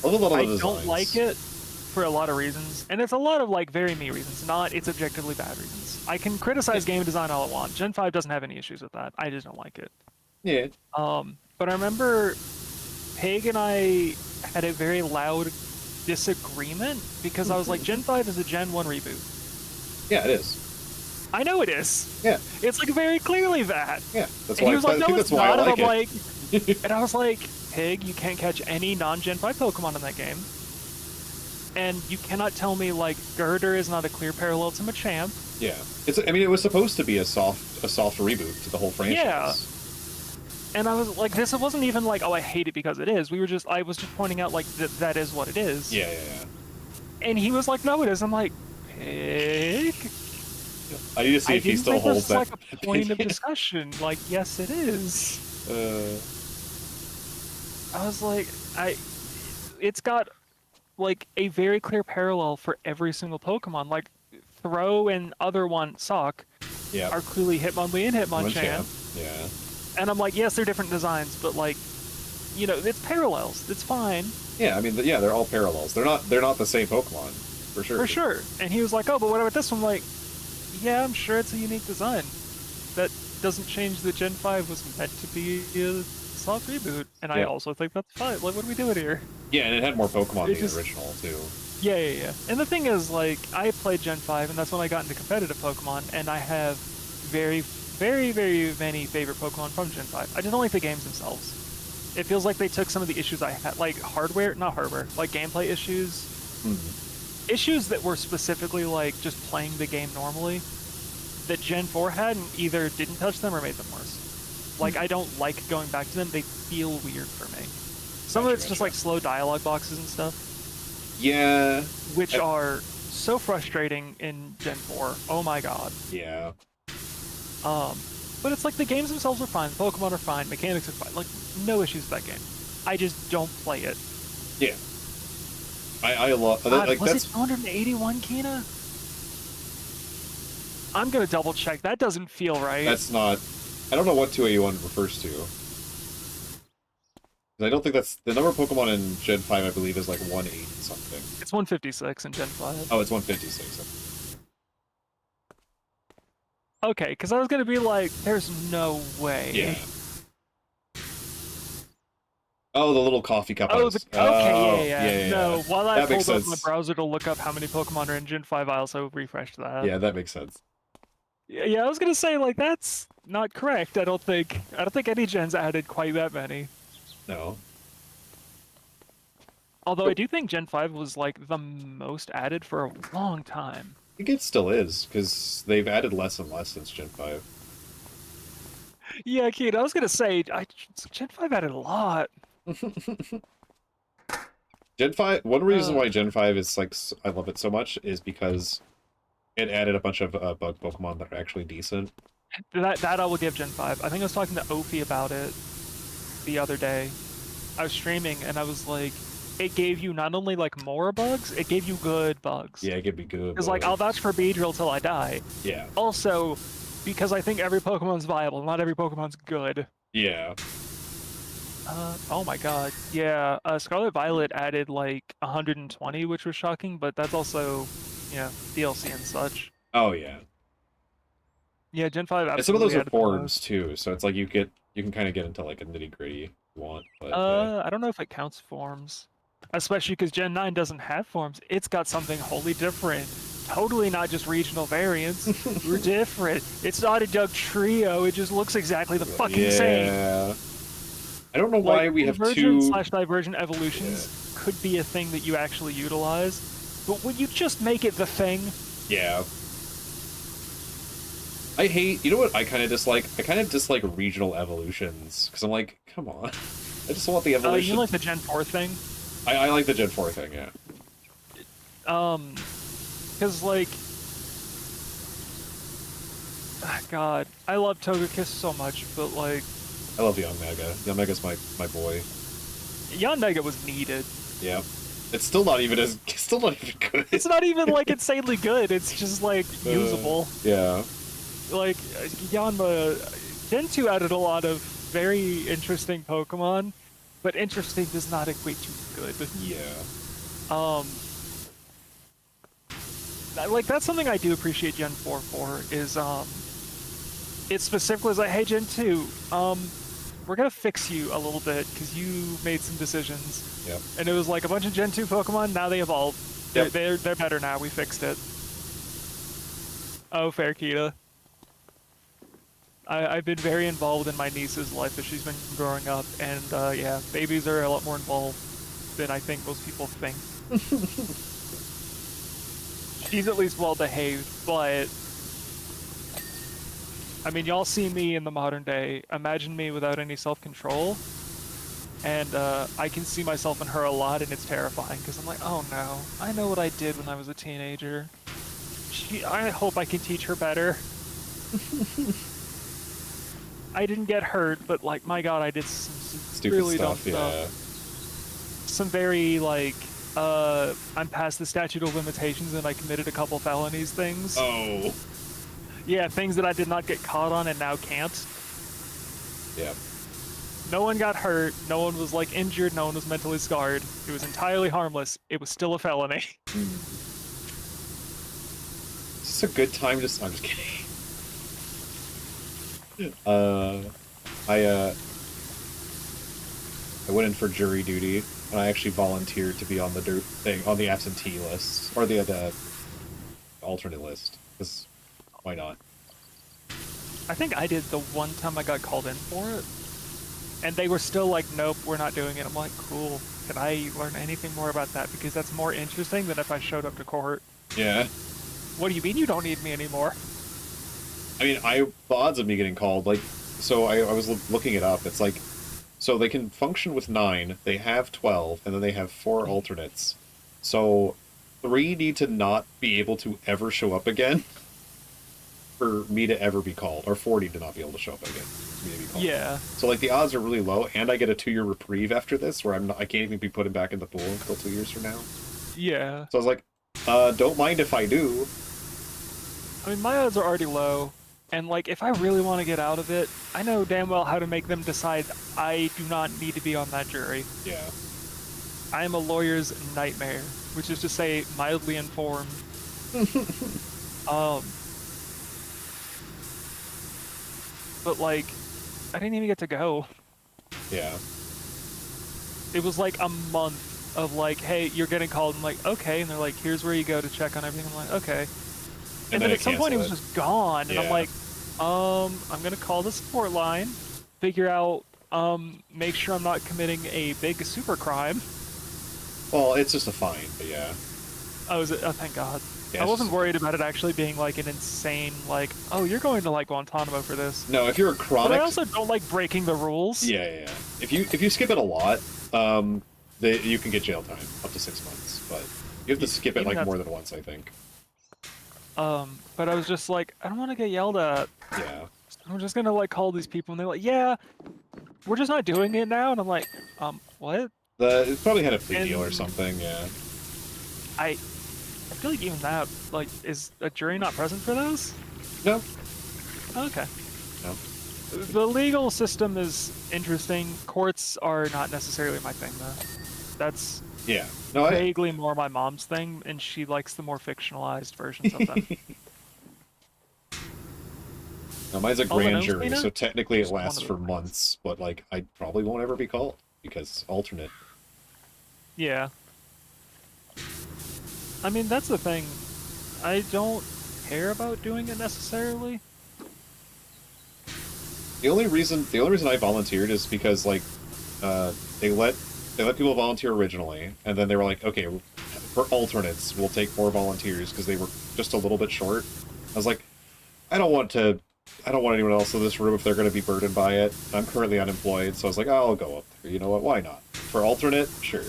I love a lot of the I don't designs. like it for a lot of reasons, and it's a lot of, like, very me reasons, not it's objectively bad reasons. I can criticize game design all I want. Gen 5 doesn't have any issues with that. I just don't like it. Yeah. But I remember Pig and I had a very loud disagreement because I was like, Gen 5 is a Gen 1 reboot. Yeah, it is. I know it is. Yeah. It's, like, very clearly that. Yeah. That's And why he was like, no, I think it's that's why not. I And like I'm it. like, and I was like, Pig, you can't catch any non-Gen 5 Pokemon in that game. And you cannot tell me, like, Girder is not a clear parallel to Machamp. Yeah. I mean, it was supposed to be a soft reboot to the whole franchise. Yeah. And I was like, it wasn't even like, oh, I hate it because it is. I was just pointing out, like, that is what it is. Yeah. And he was like, no, it is. I'm like, Pig? I need to see if he still holds that. I didn't think this was, like, a point of discussion. Like, yes, it is. I was like, it's got, like, a very clear parallel for every single Pokemon. Like, Throw and other one, Sock, are clearly Hitmonlee and Hitmonchan. Yeah. And I'm like, yes, they're different designs, but, like, you know, it's parallels. It's fine. Yeah, I mean, yeah, they're all parallels. They're not the same Pokemon, for sure. For sure. And he was like, oh, but what about this one? I'm like, yeah, I'm sure it's a unique design. That doesn't change that Gen 5 was meant to be a soft reboot. And I also think that's fine. Like, what are we doing here? Yeah, and it had more Pokemon than the original, too. Yeah. And the thing is, like, I played Gen 5, and that's when I got into competitive Pokemon, and I have very, very, very many favorite Pokemon from Gen 5. I just don't like the games themselves. It feels like they took some of the issues I had, like like gameplay issues. Issues that were specifically, like, just playing the game normally. that Gen 4 had and either didn't touch them or made them worse. Like, I don't like going back to them. They feel weird for me. Some of it's just like slow dialogue boxes and stuff. Yeah. Which are so frustrating in Gen 4. Oh my god. Yeah. But it's like the games themselves are fine, the Pokemon are fine, mechanics are fine. Like, no issues with that game. I just don't play it. Yeah. I love like was it 281, Kina? I'm gonna double check. That doesn't feel right. That's not. I don't know what 281 refers to. I don't think that's the number of Pokemon in Gen 5. I believe is like 180 something. It's 156 in Gen 5. Oh, it's 156. Okay, because I was gonna be like, there's no way. Yeah. Oh, the little coffee cup. Oh, okay, yeah. No, while I that pulled up my browser to look up how many Pokemon are in Gen 5, I also refreshed that. Yeah, that makes sense. Yeah, I was gonna say, like, that's not correct. I don't think any gens added quite that many. No. Although I do think Gen 5 was, like, the most added for a long time. I think it still is, because they've added less and less since Gen 5. Yeah, Kate, I was gonna say, Gen 5 added a lot. Gen 5, one reason why Gen 5 is, like, I love it so much is because it added a bunch of bug Pokemon that are actually decent. That I will give Gen 5. I think I was talking to Ophi about it the other day. I was streaming, and I was like, it gave you not only, like, more bugs, it gave you good bugs. Yeah, it gave me good Because, like, I'll vouch for Beedrill till I die. Yeah. Also, because I think every Pokemon's viable, not every Pokemon's good. Yeah. Oh my god. Yeah, Scarlet Violet added, like, 120, which was shocking, but that's also, you know, DLC and such. Oh, yeah. Yeah, Gen 5 absolutely. And some of those are forms, too, so it's like you can kind of get into, like, a nitty-gritty if you want. But, I don't know if it counts forms. Especially because Gen 9 doesn't have forms. It's got something wholly different. Totally not just regional variants. We're different. It's not a Dugtrio. It just looks exactly the fucking same. Yeah. I don't know why like, we have two /divergent evolutions could be a thing that you actually utilize, but when you just make it the thing. Yeah. I hate. You know what I kind of dislike? I kind of dislike regional evolutions because I'm like, come on. I just want the evolution. You like the Gen 4 thing? I like the Gen 4 thing, yeah. Because, like... God, I love Togekiss so much, but, like... I love Yanmega. Yanmega's my boy. Yanmega was needed. Yeah. It's still not even good. It's not even, like, insanely good. It's just, like, usable. Yeah. Like, Yanma... Gen 2 added a lot of very interesting Pokemon, but interesting does not equate to good. Yeah. Like, that's something I do appreciate Gen 4 for, is, it specifically was like, hey, Gen 2, we're gonna fix you a little bit, because you made some decisions. Yep. And it was like a bunch of Gen 2 Pokemon, now they evolved. Yep. They're better now, we fixed it. Oh, fair, Kita. I've been very involved in my niece's life as she's been growing up, and yeah, babies are a lot more involved than I think most people think. She's at least well behaved, but I mean, y'all see me in the modern day. Imagine me without any self-control, and I can see myself in her a lot, and it's terrifying because I'm like, oh no, I know what I did when I was a teenager. I hope I can teach her better. I didn't get hurt, but, like, my god, I did some stupid really stuff, dumb stuff. Some very, like, I'm past the statute of limitations and I committed a couple felonies things. Oh. Yeah, things that I did not get caught on and now can't. Yeah. No one got hurt, no one was, like, injured, no one was mentally scarred. It was entirely harmless. It was still a felony. Is this a good time to... I'm just kidding. I went in for jury duty, and I actually volunteered to be on the absentee list, or the alternate list, because why not? I think I did the one time I got called in for it, and they were still like, nope, we're not doing it. I'm like, cool. Can I learn anything more about that? Because that's more interesting than if I showed up to court. Yeah. What do you mean you don't need me anymore? I mean, the odds of me getting called, like, so I was looking it up. It's like, so they can function with 9, they have 12, and then they have 4 alternates. So 3 need to not be able to ever show up again for me to ever be called, or 4 need to not be able to show up again for me to be called. Yeah. So, like, the odds are really low, and I get a 2-year reprieve after this, where I can't even be put back in the pool until 2 years from now. Yeah. So I was like, don't mind if I do. I mean, my odds are already low, and like, if I really want to get out of it, I know damn well how to make them decide I do not need to be on that jury. Yeah. I am a lawyer's nightmare, which is to say, mildly informed. But like, I didn't even get to go. Yeah. It was like a month of like, hey, you're getting called. I'm like, okay. And they're like, here's where you go to check on everything. I'm like, okay. And then at some point he was just gone. And I'm like, I'm going to call the support line, figure out, make sure I'm not committing a big super crime. Well, it's just a fine, but yeah. Oh, is it? Oh, thank God. Yeah, I wasn't worried about it actually being like an insane, like, oh, you're going to like Guantanamo for this. No, if you're a chronic... But I also don't like breaking the rules. Yeah. If you skip it a lot, you can get jail time, up to 6 months, but you have to skip it like more than once, I think. But I was just like, I don't want to get yelled at. Yeah. I'm just gonna like call these people, and they're like, yeah, we're just not doing it now. And I'm like, what? It probably had a plea deal or something, yeah. I feel like even that, like, is a jury not present for those? No. Okay. No. The legal system is interesting. Courts are not necessarily my thing, though. That's vaguely more my mom's thing, and she likes the more fictionalized versions of them. No, mine's a grand jury, so technically it lasts for months, but like I probably won't ever be called because alternate. Yeah. I mean, that's the thing. I don't care about doing it necessarily. The only reason I volunteered is because like they let people volunteer originally, and then they were like, okay, for alternates we'll take more volunteers because they were just a little bit short. I was like, I don't want anyone else in this room if they're going to be burdened by it. I'm currently unemployed, so I was like, oh, I'll go up there. You know what? Why not? For alternate, sure.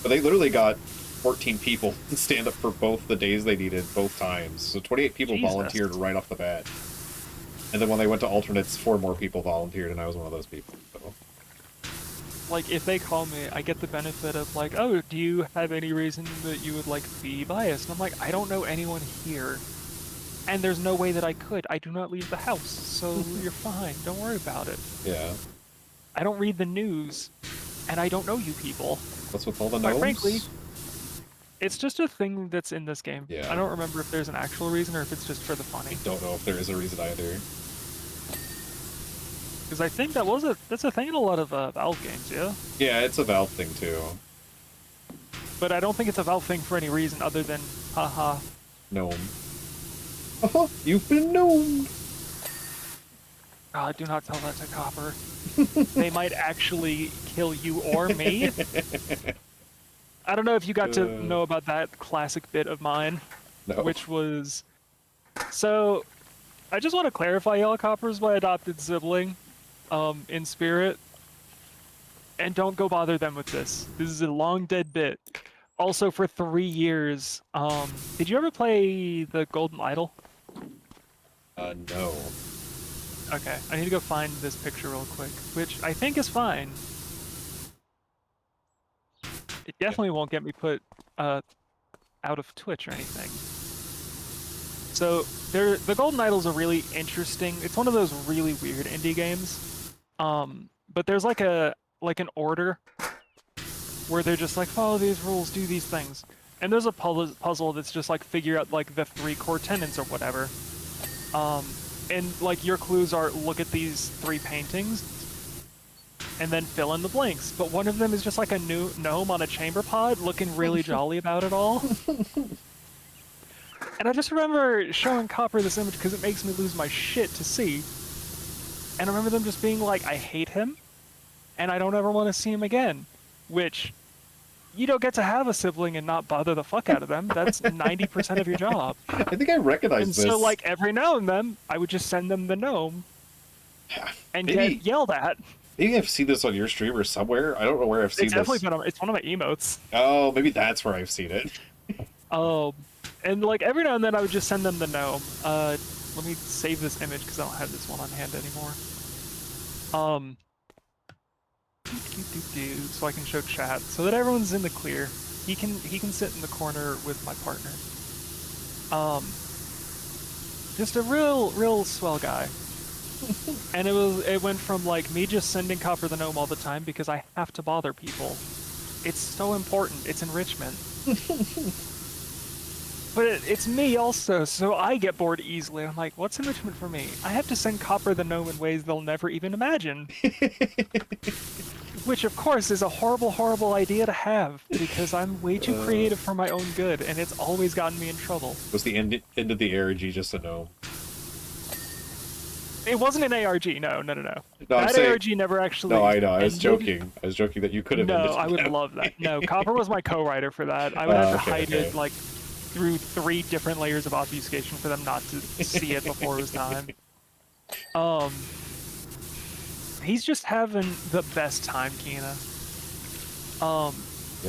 But they literally got 14 people to stand up for both the days they needed, both times. So 28 people volunteered right off the bat. And then when they went to alternates, 4 more people volunteered, and I was one of those people. So. Like, if they call me, I get the benefit of like, oh, do you have any reason that you would like be biased? And I'm like, I don't know anyone here. And there's no way that I could. I do not leave the house, so you're fine. Don't worry about it. Yeah. I don't read the news, and I don't know you people. What's with all the gnomes? Quite frankly, it's just a thing that's in this game. Yeah. I don't remember if there's an actual reason or if it's just for the funny. Don't know if there is a reason either. Because I think that's a thing in a lot of Valve games, yeah? Yeah, it's a Valve thing too. But I don't think it's a Valve thing for any reason other than, haha. Gnome. Haha, you've been gnomed! God, do not tell that to Copper. They might actually kill you or me. I don't know if you got to know about that classic bit of mine. No. Which was... So, I just want to clarify, y'all, Copper's my adopted sibling, in spirit. And don't go bother them with this. This is a long dead bit. Also, for 3 years, did you ever play the Golden Idol? No. Okay, I need to go find this picture real quick, which I think is fine. It definitely won't get me put out of Twitch or anything. So, the Golden Idol's a really interesting... It's one of those really weird indie games. But there's like an order where they're just like, follow these rules, do these things. And there's a puzzle that's just like figure out like the 3 core tenets or whatever. And like your clues are look at these 3 paintings and then fill in the blanks. But one of them is just like a new gnome on a chamber pod looking really jolly about it all. And I just remember showing Copper this image because it makes me lose my shit to see. And I remember them just being like, I hate him and I don't ever want to see him again. Which you don't get to have a sibling and not bother the fuck out of them. That's 90% of your job. I think I recognize And this. so, like, every now and then, I would just send them the gnome and Maybe, get yelled at. maybe I've seen this on your stream or somewhere. I don't know where I've seen It's this. definitely been on, it's one of my emotes. Oh, maybe that's where I've seen it. And like every now and then I would just send them the gnome. Let me save this image because I don't have this one on hand anymore. So I can show chat so that everyone's in the clear. He can sit in the corner with my partner. Just a real swell guy. And it went from like me just sending Copper the gnome all the time because I have to bother people. It's so important. It's enrichment. But it's me also, so I get bored easily. I'm like, what's enrichment for me? I have to send Copper the gnome in ways they'll never even imagine. Which, of course, is a horrible idea to have, because I'm way too creative for my own good, and it's always gotten me in trouble. Was the end of the ARG just a gnome? It wasn't an ARG, no. No, That ARG never actually... No, I know, I was joking. I was joking that you could have ended No, I would love that. No, Copper was my co-writer for that. I would have to hide it, like, through 3 different layers of obfuscation for them not to see it before it was time. He's just having the best time, Kina. Yep.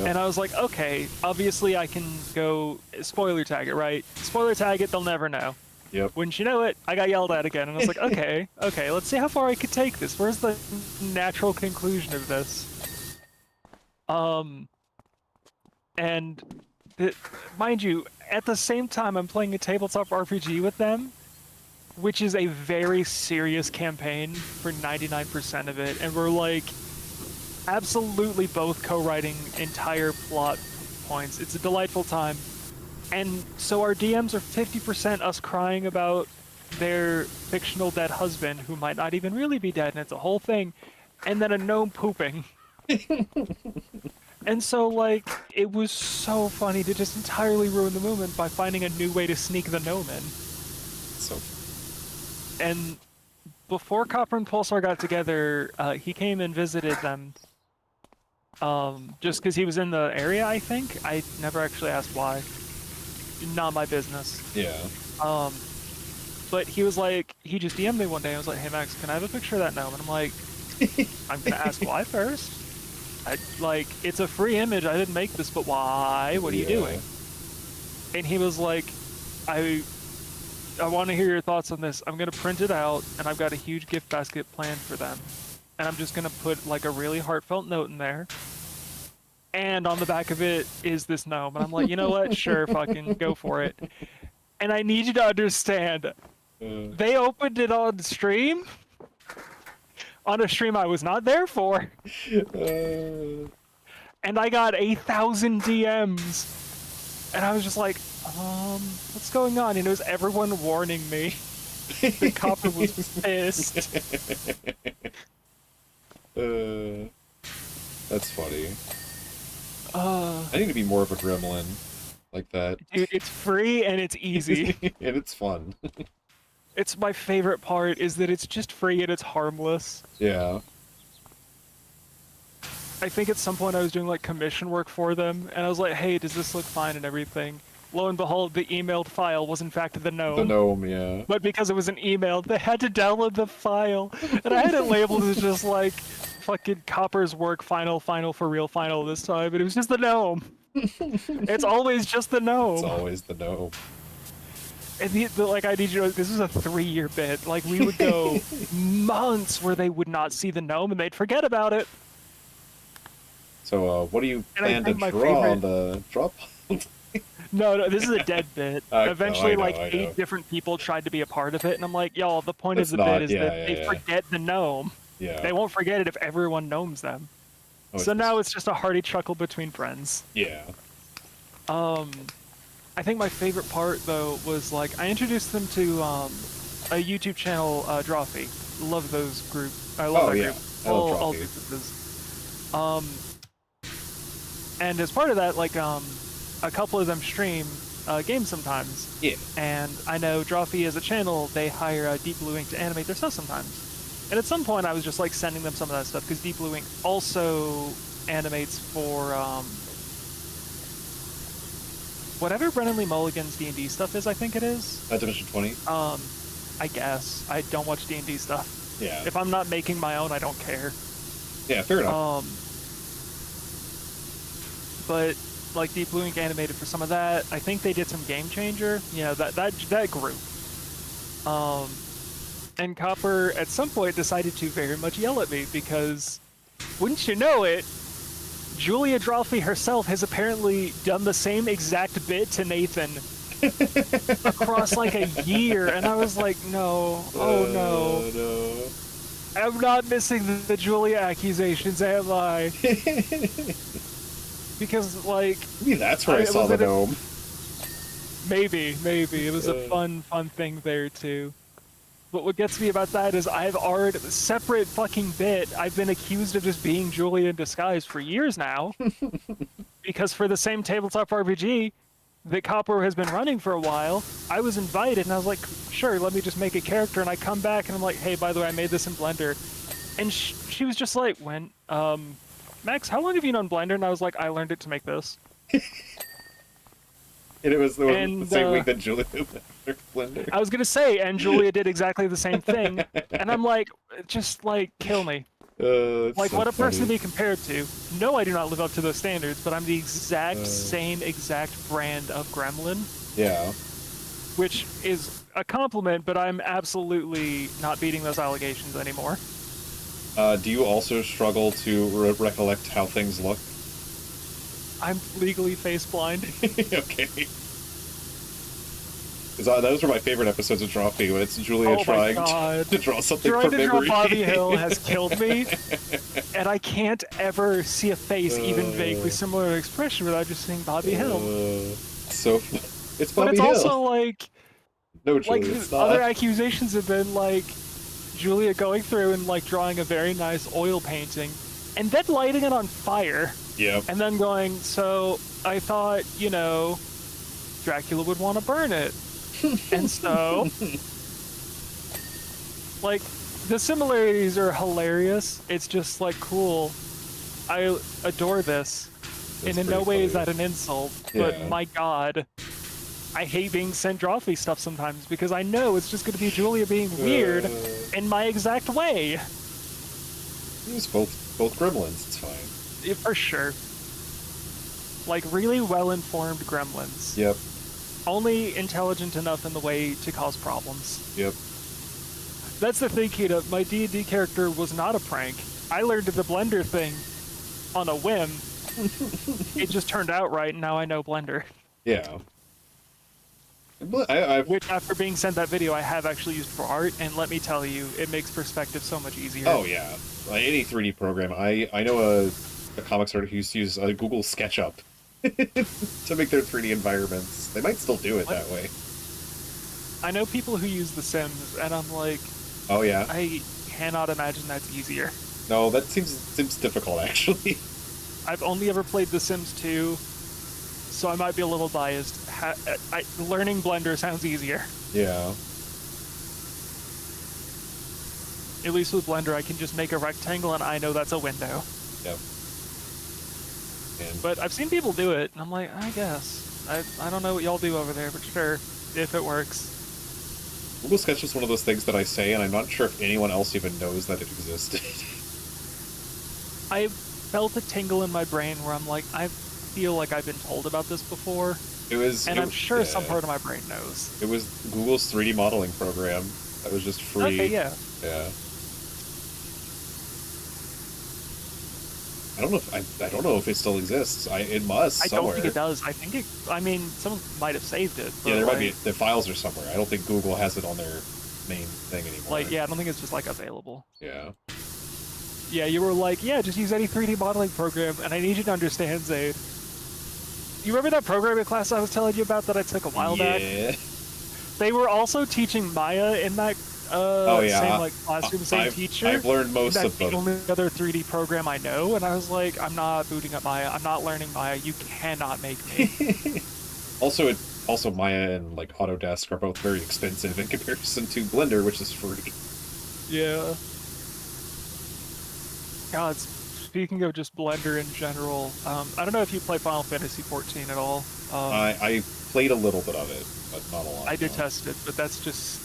And I was like, okay, obviously I can go spoiler tag it, right? Spoiler tag it, they'll never know. Yep. Wouldn't you know it, I got yelled at again, and I was like, okay, let's see how far I could take this. Where's the natural conclusion of this? And mind you, at the same time, I'm playing a tabletop RPG with them, which is a very serious campaign for 99% of it, and we're like absolutely both co-writing entire plot points. It's a delightful time. And so our DMs are 50% us crying about their fictional dead husband, who might not even really be dead, and it's a whole thing, and then a gnome pooping. And so, like, it was so funny to just entirely ruin the moment by finding a new way to sneak the gnome in. So. And before Copper and Pulsar got together, he came and visited them. Just because he was in the area, I think. I never actually asked why. Not my business. Yeah. But he was like, he just DM'd me one day and was like, hey Max, can I have a picture of that gnome? And I'm like, I'm gonna ask why first. It's a free image, I didn't make this, but why? What are you doing? And he was like, I want to hear your thoughts on this. I'm gonna print it out, and I've got a huge gift basket planned for them. And I'm just gonna put like a really heartfelt note in there. And on the back of it is this gnome. And I'm like, you know what? Sure, fucking go for it. And I need you to understand, they opened it on stream, on a stream I was not there for. And I got 1,000 DMs. And I was just like, what's going on? And it was everyone warning me. The Copper was pissed. That's funny. I need to be more of a gremlin like that. Dude, it's free and it's easy. And it's fun. It's my favorite part is that it's just free and it's harmless. Yeah. I think at some point I was doing like commission work for them, and I was like, hey, does this look fine and everything? Lo and behold, the emailed file was in fact the gnome. The gnome, yeah. But because it was an email, they had to download the file. And I had it labeled as just like, fucking Copper's work, final for real final this time, but it was just the gnome. It's always just the gnome. It's always the gnome. And like, I need you to know, this is a 3-year bit. Like, we would go months where they would not see the gnome and they'd forget about it. So, what do you plan to draw on the drop? No, this is a dead bit. Eventually, I know. 8 different people tried to be a part of it, and I'm like, y'all, the point of the bit is that they forget the gnome. Yeah. They won't forget it if everyone gnomes them. So now it's just a hearty chuckle between friends. Yeah. I think my favorite part, though, was, like, I introduced them to a YouTube channel, Drawfee. Love those groups. I love that group. I love all Drawfee. businesses. And as part of that, like, a couple of them stream games sometimes. Yeah. And I know Drawfee as a channel, they hire Deep Blue Ink to animate their stuff sometimes. And at some point I was just like sending them some of that stuff, because Deep Blue Ink also animates for whatever Brennan Lee Mulligan's D&D stuff is, I think it is. Dimension 20? I guess. I don't watch D&D stuff. Yeah. If I'm not making my own, I don't care. Yeah, fair enough. But like Deep Blue Ink animated for some of that. I think they did some Game Changer. Yeah, that group. And Copper at some point decided to very much yell at me because, wouldn't you know it, Julia Drolfi herself has apparently done the same exact bit to Nathan across like a year, and I was like, no, oh no. No. I'm not missing the Julia accusations, am I? Because, like... Maybe that's where I saw the gnome. Maybe. It was a fun thing there, too. But what gets me about that is I've already... Separate fucking bit, I've been accused of just being Julia in disguise for years now. Because for the same tabletop RPG that Copper has been running for a while, I was invited, and I was like, sure, let me just make a character, and I come back, and I'm like, hey, by the way, I made this in Blender. And she was just like, when, Max, how long have you known Blender? And I was like, I learned it to make this. And it was the same week that Julia learned Blender. I was gonna say, and Julia did exactly the same thing, and I'm like, just, like, kill me. Like, so what a funny. person to be compared to. No, I do not live up to those standards, but I'm the same exact brand of gremlin. Yeah. Which is a compliment, but I'm absolutely not beating those allegations anymore. Do you also struggle to recollect how things look? I'm legally face blind. Okay. Those were my favorite episodes of Draw Me, when it's Julia trying to draw something from memory. Trying to draw Bobby Hill has killed me, and I can't ever see a face even vaguely similar to expression without just seeing Bobby Hill. So, it's Bobby But it's Hill. also like, No, Julia, it's not. other accusations have been like Julia going through and like drawing a very nice oil painting, and then lighting it on fire. Yep. And then going, so I thought, you know, Dracula would want to burn it. And so, like, the similarities are hilarious. It's just, like, cool. I adore this. And in no way is that an insult. But my god, I hate being sent Drawfee stuff sometimes because I know it's just going to be Julia being weird in my exact way. Use both gremlins, it's fine. Yeah, for sure. Like, really well-informed gremlins. Yep. Only intelligent enough in the way to cause problems. Yep. That's the thing, Kita. My D&D character was not a prank. I learned the Blender thing on a whim. It just turned out right, and now I know Blender. Yeah. Which, after being sent that video, I have actually used for art, and let me tell you, it makes perspective so much easier. Oh, yeah. Like any 3D program. I know a comics artist who used to use Google SketchUp to make their 3D environments. They might still do it that way. I know people who use The Sims, and I'm like, oh yeah, I cannot imagine that's easier. No, that seems difficult actually. I've only ever played The Sims 2, so I might be a little biased. Learning Blender sounds easier. Yeah. At least with Blender, I can just make a rectangle, and I know that's a window. Yep. But I've seen people do it, and I'm like, I guess. I don't know what y'all do over there, but sure, if it works. Google Sketch is one of those things that I say, and I'm not sure if anyone else even knows that it existed. I felt a tingle in my brain where I'm like, I feel like I've been told about this before. I'm sure some part of my brain knows. It was Google's 3D modeling program that was just free. Okay, yeah. Yeah. I don't know if it still exists. It must somewhere. I don't think it does. I mean, someone might have saved it. Yeah, there might be. The files are somewhere. I don't think Google has it on their main thing anymore. Like, yeah, I don't think it's just like available. Yeah. Yeah, you were like, yeah, just use any 3D modeling program, and I need you to understand, Zaid. You remember that programming class I was telling you about that I took a while back? Yeah. They were also teaching Maya in that same like classroom, same teacher. I've learned most of them. That's the only other 3D program I know, and I was like, I'm not booting up Maya. I'm not learning Maya. You cannot make me. Also, Maya and like Autodesk are both very expensive in comparison to Blender, which is free. Yeah. God, speaking of just Blender in general, I don't know if you play Final Fantasy 14 at all. I played a little bit of it, but not a lot. I No. detest it, but that's just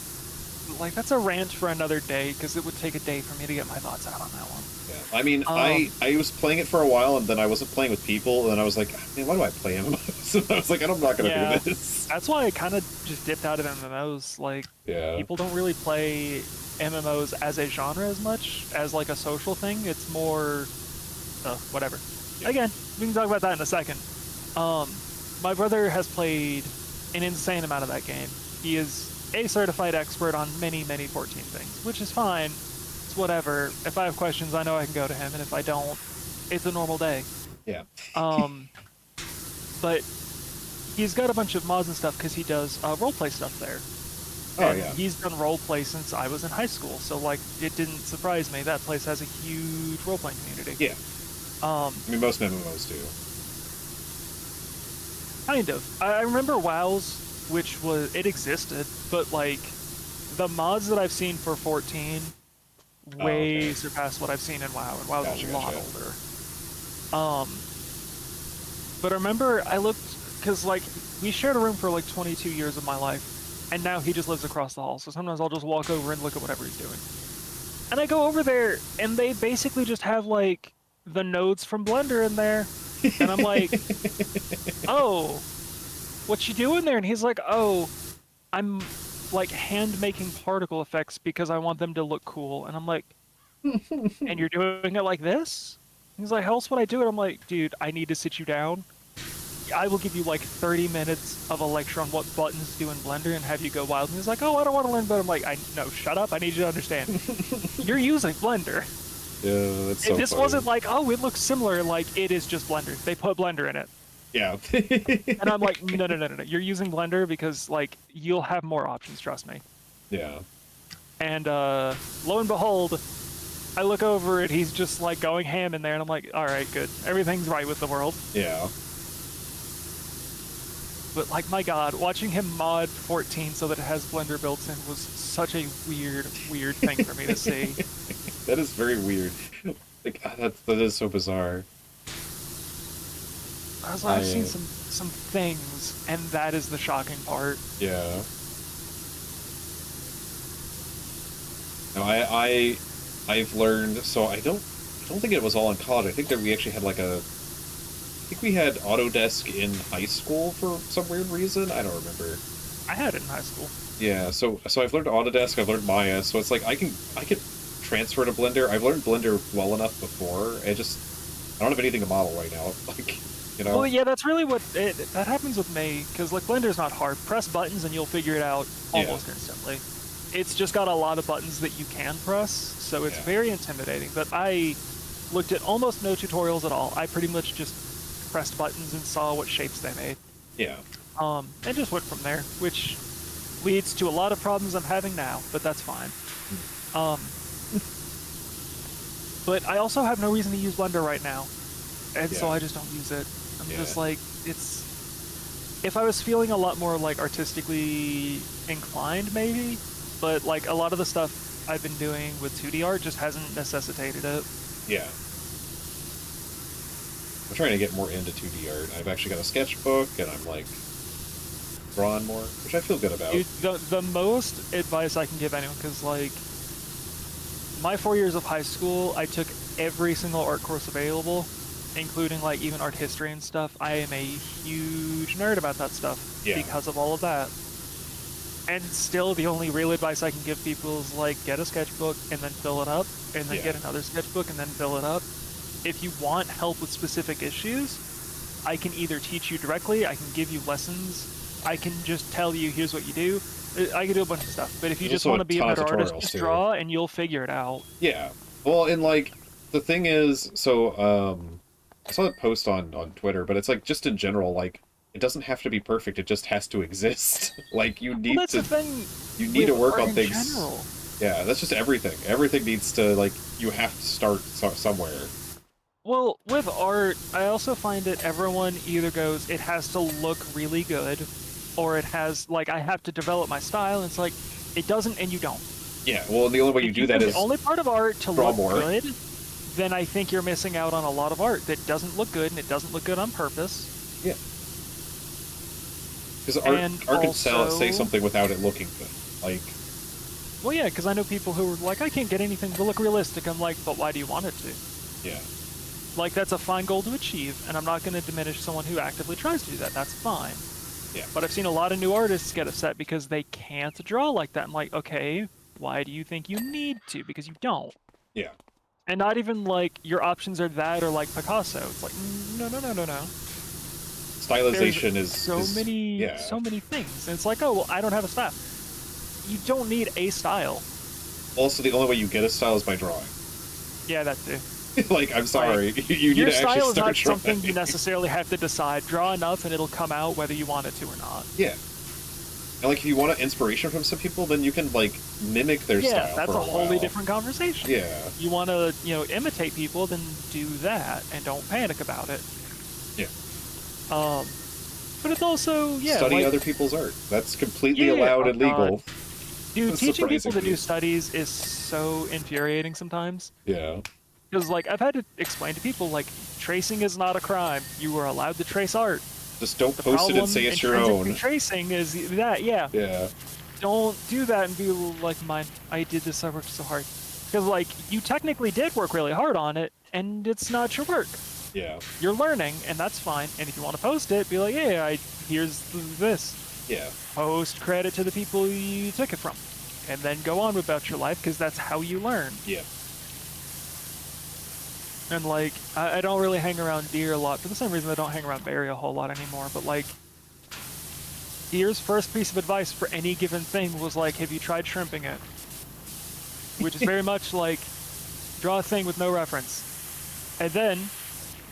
like that's a rant for another day because it would take a day for me to get my thoughts out on that one. Yeah. I mean, Um, I was playing it for a while, and then I wasn't playing with people, and then I was like, man, why do I play MMOs? And I was like, I'm not gonna yeah, do this. that's why I kind of just dipped out of MMOs. Like, Yeah. people don't really play MMOs as a genre as much as like a social thing. It's more, whatever. Yeah. Again, we can talk about that in a second. My brother has played an insane amount of that game. He is a certified expert on many, many 14 things, which is fine. It's whatever. If I have questions, I know I can go to him, and if I don't, it's a normal day. Yeah. But he's got a bunch of mods and stuff because he does roleplay stuff there. Oh And yeah. he's done roleplay since I was in high school, so like it didn't surprise me. That place has a huge roleplaying community. Yeah. I mean, most MMOs do. Kind of. I remember WoW's, which was it existed, but like the mods that I've seen for 14 way surpass what I've seen in WoW, and WoW's Gotcha, a lot gotcha. older. But I remember I looked because like we shared a room for like 22 years of my life, and now he just lives across the hall. So sometimes I'll just walk over and look at whatever he's doing. And I go over there, and they basically just have like the nodes from Blender in there, and I'm like, oh, what you doing there? And he's like, oh, I'm like hand making particle effects because I want them to look cool. And I'm like, and you're doing it like this? He's like, how else would I do it? I'm like, dude, I need to sit you down. I will give you like 30 minutes of a lecture on what buttons do in Blender and have you go wild. And he's like, oh, I don't want to learn, but I'm like, no, shut up. I need you to understand. You're using Blender. Yeah, that's so This funny. wasn't like, oh, it looks similar. Like, it is just Blender. They put Blender in it. Yeah. And I'm like, no. You're using Blender because, like, you'll have more options, trust me. Yeah. And lo and behold, I look over and he's just, like, going ham in there. And I'm like, all right, good. Everything's right with the world. Yeah. But, like, my God, watching him mod 14 so that it has Blender built in was such a weird thing for me to see. That is very weird. Like, that is so bizarre. I was like, I've seen some things, and that is the shocking part. Yeah. No, I've learned. So I don't think it was all in college. I think that we actually had like I think we had Autodesk in high school for some weird reason. I don't remember. I had it in high school. Yeah. So I've learned Autodesk. I've learned Maya. So it's like I can transfer to Blender. I've learned Blender well enough before. I don't have anything to model right now. Like, you know. Well, yeah, that's really that happens with me, because like Blender's not hard. Press buttons and you'll figure it out almost instantly. It's just got a lot of buttons that you can press, so it's very intimidating. But I looked at almost no tutorials at all. I pretty much just pressed buttons and saw what shapes they made. Yeah. And just went from there, which leads to a lot of problems I'm having now, but that's fine. But I also have no reason to use Blender right now, and so I just don't use it. I'm just like, if I was feeling a lot more like artistically inclined, maybe, but like a lot of the stuff I've been doing with 2D art just hasn't necessitated it. Yeah. I'm trying to get more into 2D art. I've actually got a sketchbook, and I'm like drawing more, which I feel good about. Dude, the most advice I can give anyone, because like my 4 years of high school, I took every single art course available, including like even art history and stuff. I am a huge nerd about that stuff because of all of that. And still, the only real advice I can give people is like, get a sketchbook and then fill it up, and then get another sketchbook and then fill it up. If you want help with specific issues, I can either teach you directly, I can give you lessons, I can just tell you, here's what you do. I can do a bunch of stuff, but if you just want to be a better artist, just draw and you'll figure it out. Yeah. Well, and like, the thing is, so, I saw a post on Twitter, but it's like, just in general, like, it doesn't have to be perfect, it just has to exist. Like, you need that's to, the thing you need to work on things. General. Yeah, that's just everything. Everything needs to, like, you have to start somewhere. Well, with art, I also find that everyone either goes, it has to look really good, or it has, like, I have to develop my style, and it's like, it doesn't, and you don't. Yeah, well, the only way you do that is the only part of art to look good, then I think you're missing out on a lot of art that doesn't look good, and it doesn't look good on purpose. Yeah. Because art can say something without it looking good. Like, well, yeah, because I know people who are like, I can't get anything to look realistic. I'm like, but why do you want it to? yeah. Like, that's a fine goal to achieve, and I'm not going to diminish someone who actively tries to do that. That's fine. Yeah. But I've seen a lot of new artists get upset because they can't draw like that. I'm like, okay, why do you think you need to? Because you don't. Yeah. And not even like your options are that or like Picasso. It's like, no. Stylization is so many things. And it's like, oh, well, I don't have a style. You don't need a style. Also, the only way you get a style is by drawing. Yeah, that too. Like, I'm sorry. Like, you need to actually start your style is not drawing. something you necessarily have to decide. Draw enough and it'll come out whether you want it to or not. Yeah. And, like, if you want an inspiration from some people, then you can, like, mimic their style. Yeah, that's a wholly different conversation. Yeah. You want to, imitate people, then do that and don't panic about it. Yeah. But it's also, study other people's art. That's completely allowed and legal. Dude, teaching people to do studies is so infuriating sometimes. Yeah. Because, like, I've had to explain to people, like, tracing is not a crime. You are allowed to trace art. Just don't post it and say it's your own. Tracing is that, yeah. Yeah. Don't do that and be like, I did this, I worked so hard. Because, like, you technically did work really hard on it, and it's not your work. Yeah. You're learning, and that's fine. And if you want to post it, be like, yeah, here's this. Yeah. Post credit to the people you took it from. And then go on about your life, because that's how you learn. Yeah. And, like, I don't really hang around Deer a lot. For the same reason I don't hang around Barry a whole lot anymore. But, like, Deer's first piece of advice for any given thing was, like, have you tried shrimping it? Which is very much like, draw a thing with no reference. And then,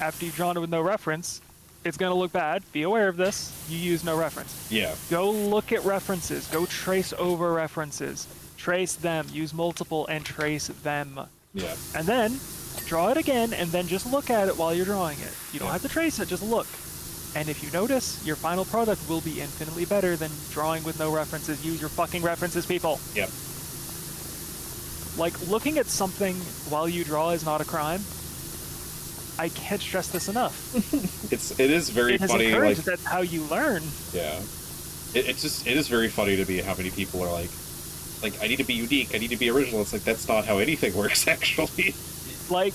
after you've drawn it with no reference, it's going to look bad. Be aware of this. You use no reference. Yeah. Go look at references. Go trace over references. Trace them. Use multiple and trace them. Yeah. And then draw it again, and then just look at it while you're drawing it. You don't have to trace it, just look. And if you notice, your final product will be infinitely better than drawing with no references. Use your fucking references, people. Yep. Like, looking at something while you draw is not a crime. I can't stress this enough. It is very funny. Like, that's how you learn. Yeah. It is very funny to me how many people are like, I need to be unique, I need to be original. It's like, that's not how anything works, actually. Like,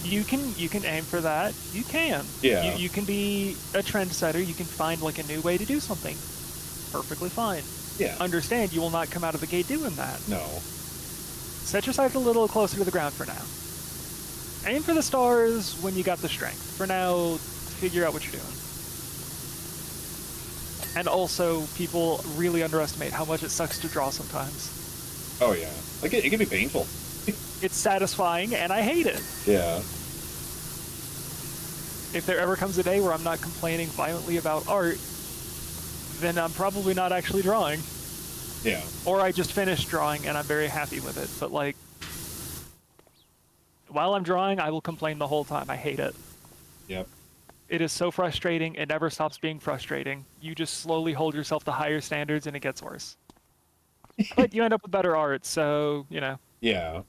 you can aim for that. You can. Yeah. You can be a trendsetter. You can find, like, a new way to do something. Perfectly fine. Yeah. Understand, you will not come out of the gate doing that. No. Set your sights a little closer to the ground for now. Aim for the stars when you got the strength. For now, figure out what you're doing. And also, people really underestimate how much it sucks to draw sometimes. Oh, yeah. Like, it can be painful. It's satisfying, and I hate it. Yeah. If there ever comes a day where I'm not complaining violently about art, then I'm probably not actually drawing. Yeah. Or I just finished drawing and I'm very happy with it. But, like, while I'm drawing, I will complain the whole time. I hate it. Yep. It is so frustrating. It never stops being frustrating. You just slowly hold yourself to higher standards and it gets worse. But you end up with better art, so, Yeah.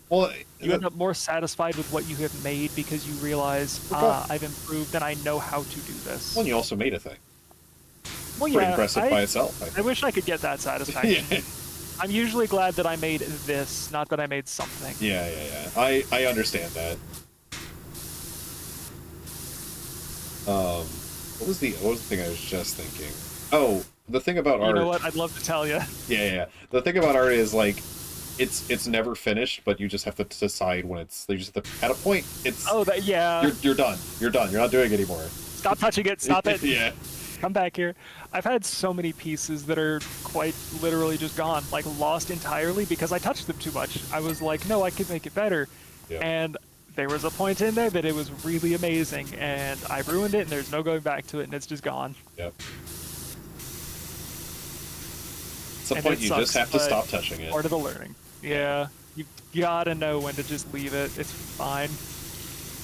Well, you end up more satisfied with what you have made because you realize, I've improved and I know how to do this. Well, and you also made a thing. Well, Pretty impressive by itself. I wish I could get that satisfaction. Yeah. I'm usually glad that I made this, not that I made something. Yeah. I understand that. What was the thing I was just thinking? Oh, the thing about art. You know what? I'd love to tell you. Yeah. The thing about art is, like, it's never finished, but you just have to decide when it's. You just have to, at a point, it's. Oh, yeah. You're done. You're done. You're not doing it anymore. Stop touching it. Stop it. Yeah. Come back here. I've had so many pieces that are quite literally just gone, like lost entirely because I touched them too much. I was like, no, I could make it better. Yeah. And there was a point in there that it was really amazing, and I ruined it, and there's no going back to it, and it's just gone. Yep. At some point, you just have to stop touching it. Part of the learning. Yeah. You gotta know when to just leave it. It's fine.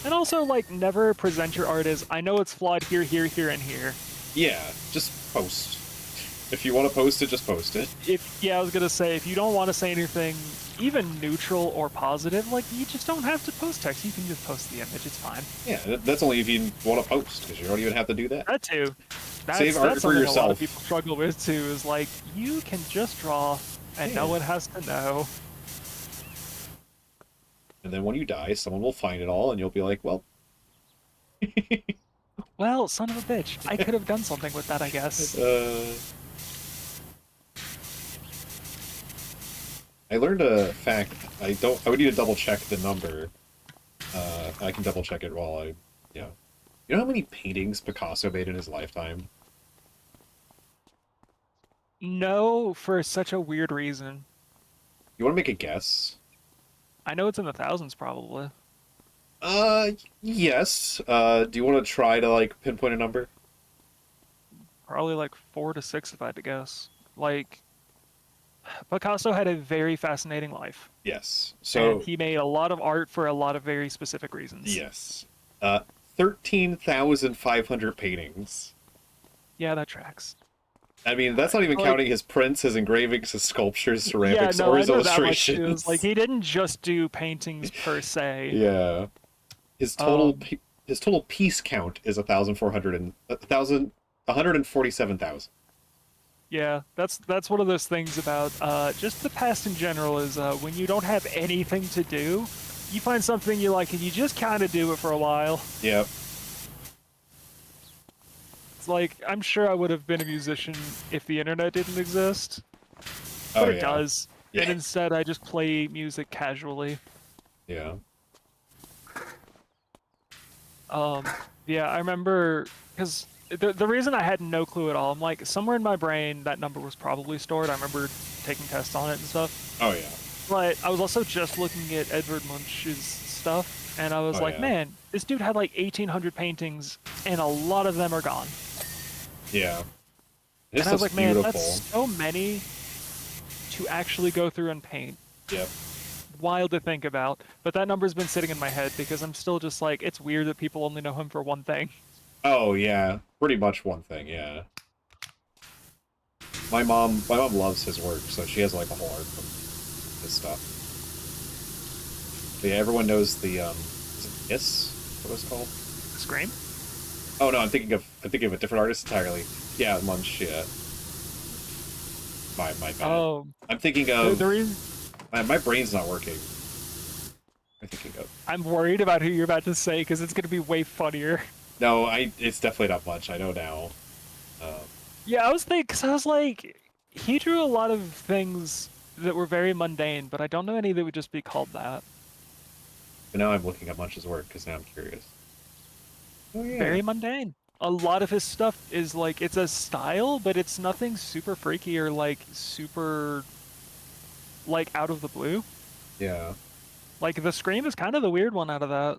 And also, like, never present your art as, I know it's flawed here, here, here, and here. Yeah, just post. If you want to post it, just post it. I was gonna say, if you don't want to say anything, even neutral or positive, like, you just don't have to post text. You can just post the image. It's fine. Yeah, that's only if you want to post, because you don't even have to do that. That too. Save art That's for something yourself. a lot of people struggle with too. Is like, you can just draw, and no one has to know. And then when you die, someone will find it all, and you'll be like, well. Well, son of a bitch, I could have done something with that, I guess. I learned a fact. I would need to double check the number. I can double check it while I, yeah. You know how many paintings Picasso made in his lifetime? No, for such a weird reason. You want to make a guess? I know it's in the thousands, probably. Yes. Do you want to try to, like, pinpoint a number? Probably like 4 to 6, if I had to guess. Like, Picasso had a very fascinating life. Yes. So and he made a lot of art for a lot of very specific reasons. Yes. 13,500 paintings. Yeah, that tracks. I mean, that's not even counting his prints, his engravings, his sculptures, ceramics, or his illustrations. Like, he didn't just do paintings per se. Yeah. His total piece count is 147,000. Yeah, that's one of those things about just the past in general is when you don't have anything to do, you find something you like and you just kind of do it for a while. Yep. It's like, I'm sure I would have been a musician if the internet didn't exist. But it does. Yeah. And instead I just play music casually. Yeah. Yeah, I remember, because the reason I had no clue at all, I'm like, somewhere in my brain that number was probably stored. I remember taking tests on it and stuff. Oh, yeah. But I was also just looking at Edvard Munch's stuff, and I was like, man, this dude had like 1,800 paintings, and a lot of them are gone. Yeah. And I was like, man, that's so many to actually go through and paint. Yep. Wild to think about. But that number's been sitting in my head because I'm still just like, it's weird that people only know him for one thing. Oh, yeah. Pretty much one thing, yeah. My mom loves his work, so she has like a whole art from his stuff. But yeah, everyone knows the is it Kiss? What was it called? Scream? Oh no, I'm thinking of a different artist entirely. Yeah, Munch, yeah. My bad. Oh. I'm thinking of my brain's not working. I'm thinking of. I'm worried about who you're about to say because it's gonna be way funnier. No, it's definitely not much. I know now. Yeah, I was thinking, because I was like, he drew a lot of things that were very mundane, but I don't know any that would just be called that. But now I'm looking at Munch's work because now I'm curious. Oh, yeah. Very mundane. A lot of his stuff is like, it's a style, but it's nothing super freaky or like super, like, out of the blue. Yeah. Like, the Scream is kind of the weird one out of that.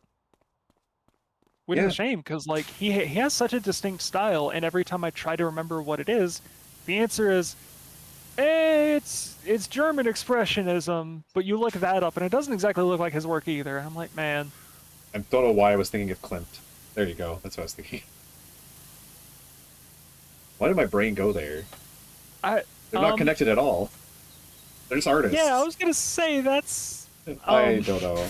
Which is a shame, because like he has such a distinct style, and every time I try to remember what it is, the answer is, it's German expressionism. But you look that up, and it doesn't exactly look like his work either. And I'm like, man. I don't know why I was thinking of Klimt. There you go. That's what I was thinking. Why did my brain go there? They're not connected at all. They're just artists. Yeah, I was gonna say that's. I don't know.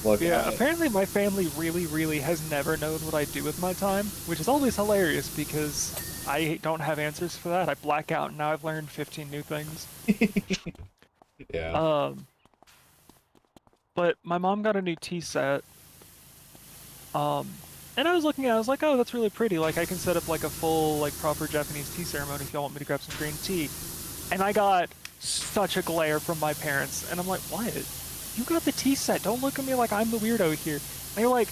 Look, yeah, apparently my family really has never known what I do with my time, which is always hilarious because I don't have answers for that. I black out, and now I've learned 15 new things. Yeah. But my mom got a new tea set. And I was looking at it, I was like, oh, that's really pretty. Like, I can set up like a full, like, proper Japanese tea ceremony if y'all want me to grab some green tea. And I got such a glare from my parents, and I'm like, what? You got the tea set. Don't look at me like I'm the weirdo here. And they're like,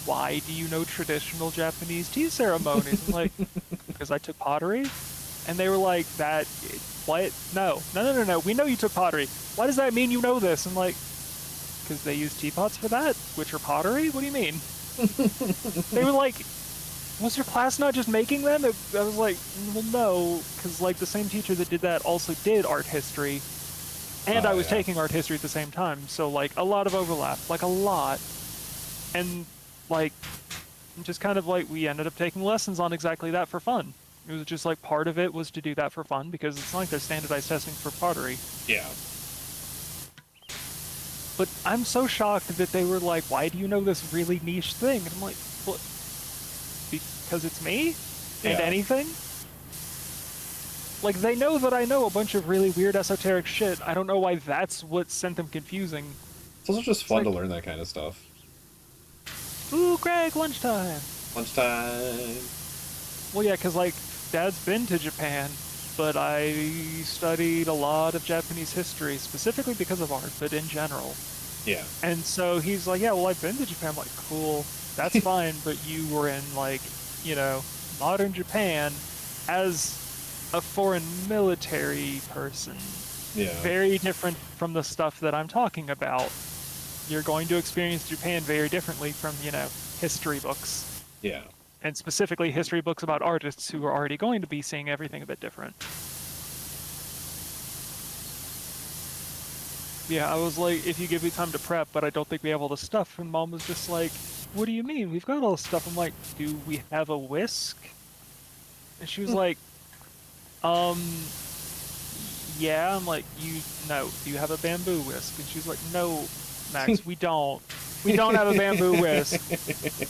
why do you know traditional Japanese tea ceremonies? I'm like, because I took pottery. And they were like, what? No. We know you took pottery. Why does that mean you know this? I'm like, because they use teapots for that, which are pottery? What do you mean? They were like, was your class not just making them? I was like, well, no, because like the same teacher that did that also did art history. And I was taking art history at the same time, so like a lot of overlap, like a lot. And like And just kind of like we ended up taking lessons on exactly that for fun. It was just like part of it was to do that for fun because it's not like they're standardized testing for pottery. Yeah. But I'm so shocked that they were like, "Why do you know this really niche thing?" And I'm like, "What? Because it's me and Yeah. anything." Like they know that I know a bunch of really weird esoteric shit. I don't know why that's what sent them confusing. It's also just It's fun like, to learn that kind of stuff. "Ooh, Greg, lunchtime." Lunchtime. Well, yeah, because like Dad's been to Japan, but I studied a lot of Japanese history specifically because of art, but in general. Yeah. And so he's like, "Yeah, well, I've been to Japan." I'm like, "Cool, that's fine, but you were in like, you know, modern Japan as a foreign military person. Yeah. Very different from the stuff that I'm talking about. You're going to experience Japan very differently from, you know, history books." Yeah. And specifically history books about artists who are already going to be seeing everything a bit different. Yeah, I was like, "If you give me time to prep, but I don't think we have all the stuff." And Mom was just like, "What do you mean? We've got all the stuff." I'm like, "Do we have a whisk?" And she was like, um, "Yeah." I'm like, no, do you have a bamboo whisk?" And she's like, "No, Max, we don't. We don't have a bamboo whisk."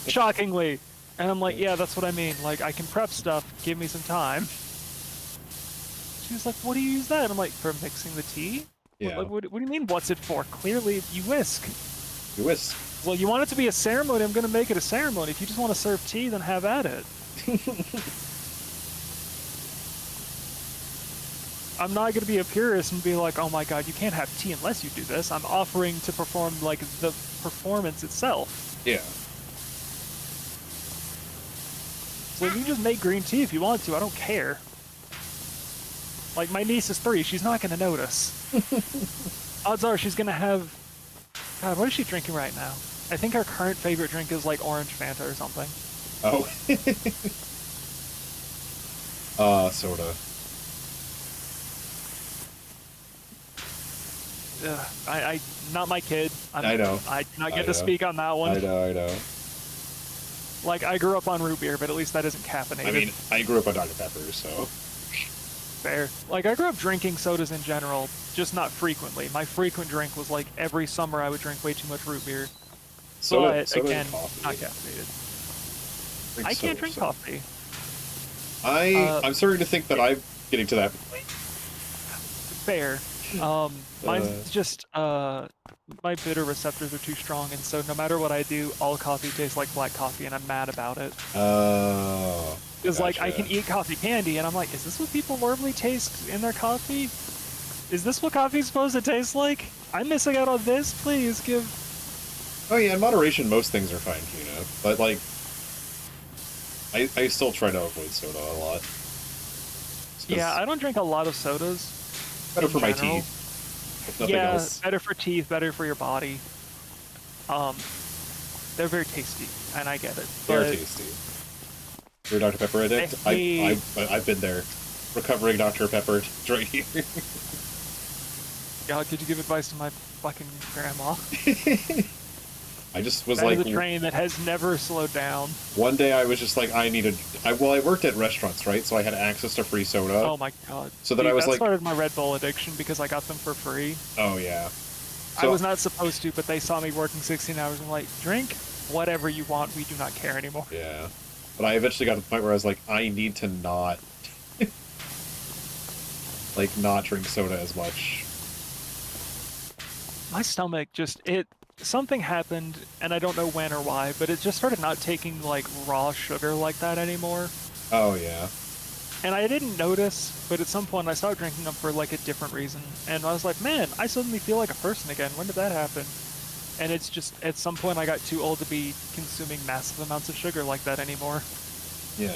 Shockingly. And I'm like, "Yeah, that's what I mean. Like, I can prep stuff. Give me some time." She's like, "What do you use that?" And I'm like, "For mixing the tea." Yeah. What do you mean, what's it for? Clearly, you whisk. You whisk. Well, you want it to be a ceremony, I'm going to make it a ceremony. If you just want to serve tea, then have at it. I'm not going to be a purist and be like, "Oh my god, you can't have tea unless you do this." I'm offering to perform, like, the performance itself. Yeah. So you can just make green tea if you want to, I don't care. Like, my niece is 3, she's not going to notice. Odds are she's going to have... God, what is she drinking right now? I think her current favorite drink is, like, orange Fanta or something. Oh. Soda. I not my kid. I know. I do not I get know. to speak on that one. I know. Like, I grew up on root beer, but at least that isn't caffeinated. I mean, I grew up on Dr. Pepper, so... Fair. Like, I grew up drinking sodas in general, just not frequently. My frequent drink was, like, every summer I would drink way too much root beer. Soda, But, again, and coffee. not caffeinated. I can't drink coffee. I'm starting to think that I'm getting to that point. Fair. Mine's just, my bitter receptors are too strong, and so no matter what I do, all coffee tastes like black coffee, and I'm mad about it. Oh. Because, like, I gotcha. can eat coffee candy, and I'm like, is this what people normally taste in their coffee? Is this what coffee's supposed to taste like? I'm missing out on this? Please give... Oh yeah, in moderation, most things are fine, you know. But, like, I still try to avoid soda a lot. Yeah, I don't drink a lot of sodas. Better for my general. teeth, if nothing Yeah, else. better for teeth, better for your body. They're very tasty, and I get it. They're but tasty. You're a Dr. Pepper addict? I've been there. Recovering Dr. Pepper right here. God, could you give advice to my fucking grandma? I just was That like... is a train that has never slowed down. One day I was just like, I worked at restaurants, right? So I had access to free soda. Oh my god. So then I was that like... started my Red Bull addiction because I got them for free. Oh, yeah. I was not supposed to, but they saw me working 16 hours and like, "Drink whatever you want, we do not care anymore." Yeah. But I eventually got to the point where I was like, I need to not... like, not drink soda as much. My stomach just, something happened, and I don't know when or why, but it just started not taking, like, raw sugar like that anymore. Oh, yeah. And I didn't notice, but at some point I started drinking them for, like, a different reason. And I was like, man, I suddenly feel like a person again. When did that happen? And it's just, at some point I got too old to be consuming massive amounts of sugar like that anymore. Yeah.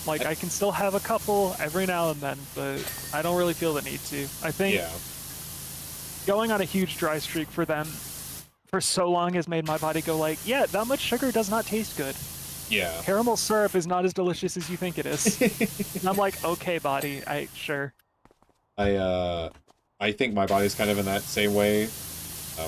Like, I can still have a couple every now and then, but I don't really feel the need to. I think... Yeah. Going on a huge dry streak for them for so long has made my body go like, yeah, that much sugar does not taste good. Yeah. Caramel syrup is not as delicious as you think it is. And I'm like, okay, body, sure. I think my body's kind of in that same way,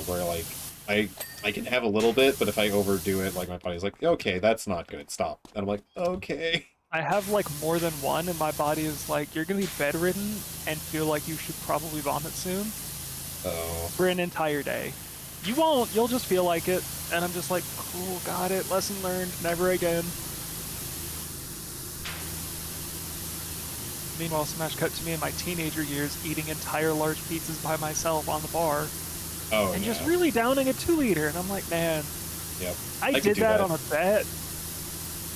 where, like, I can have a little bit, but if I overdo it, like my body's like, okay, that's not good. Stop. And I'm like, okay. I have like more than one, and my body is like, you're gonna be bedridden and feel like you should probably vomit soon Oh, for an entire day. You won't, you'll just feel like it. And I'm just like, cool, got it, lesson learned, never again. Meanwhile, smash cut to me in my teenager years eating entire large pizzas by myself on the bar oh and just yeah, really downing a 2 liter. And I'm like, man, yep. I I could did do that that. on a bet.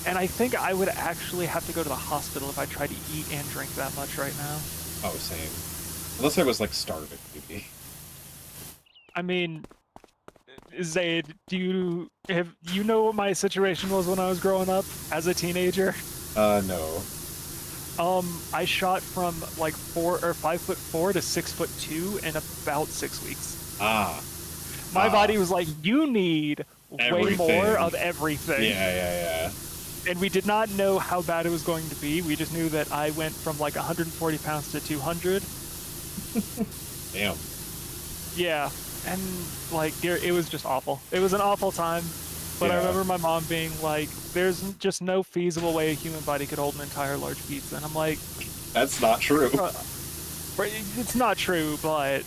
And I think I would actually have to go to the hospital if I tried to eat and drink that much right now. Oh, same. Unless I was like starving, maybe. I mean, Zaid, do you know what my situation was when I was growing up as a teenager? No. I shot from like 4 or 5'4" to 6'2" in about 6 weeks. Ah, My body was like, you need way more everything. of everything. Yeah. And we did not know how bad it was going to be. We just knew that I went from like 140 pounds to 200. Damn. Yeah. And like, it was just awful. It was an awful time. But I Yeah. remember my mom being like, there's just no feasible way a human body could hold an entire large pizza. And I'm like, That's not true. it's not true, but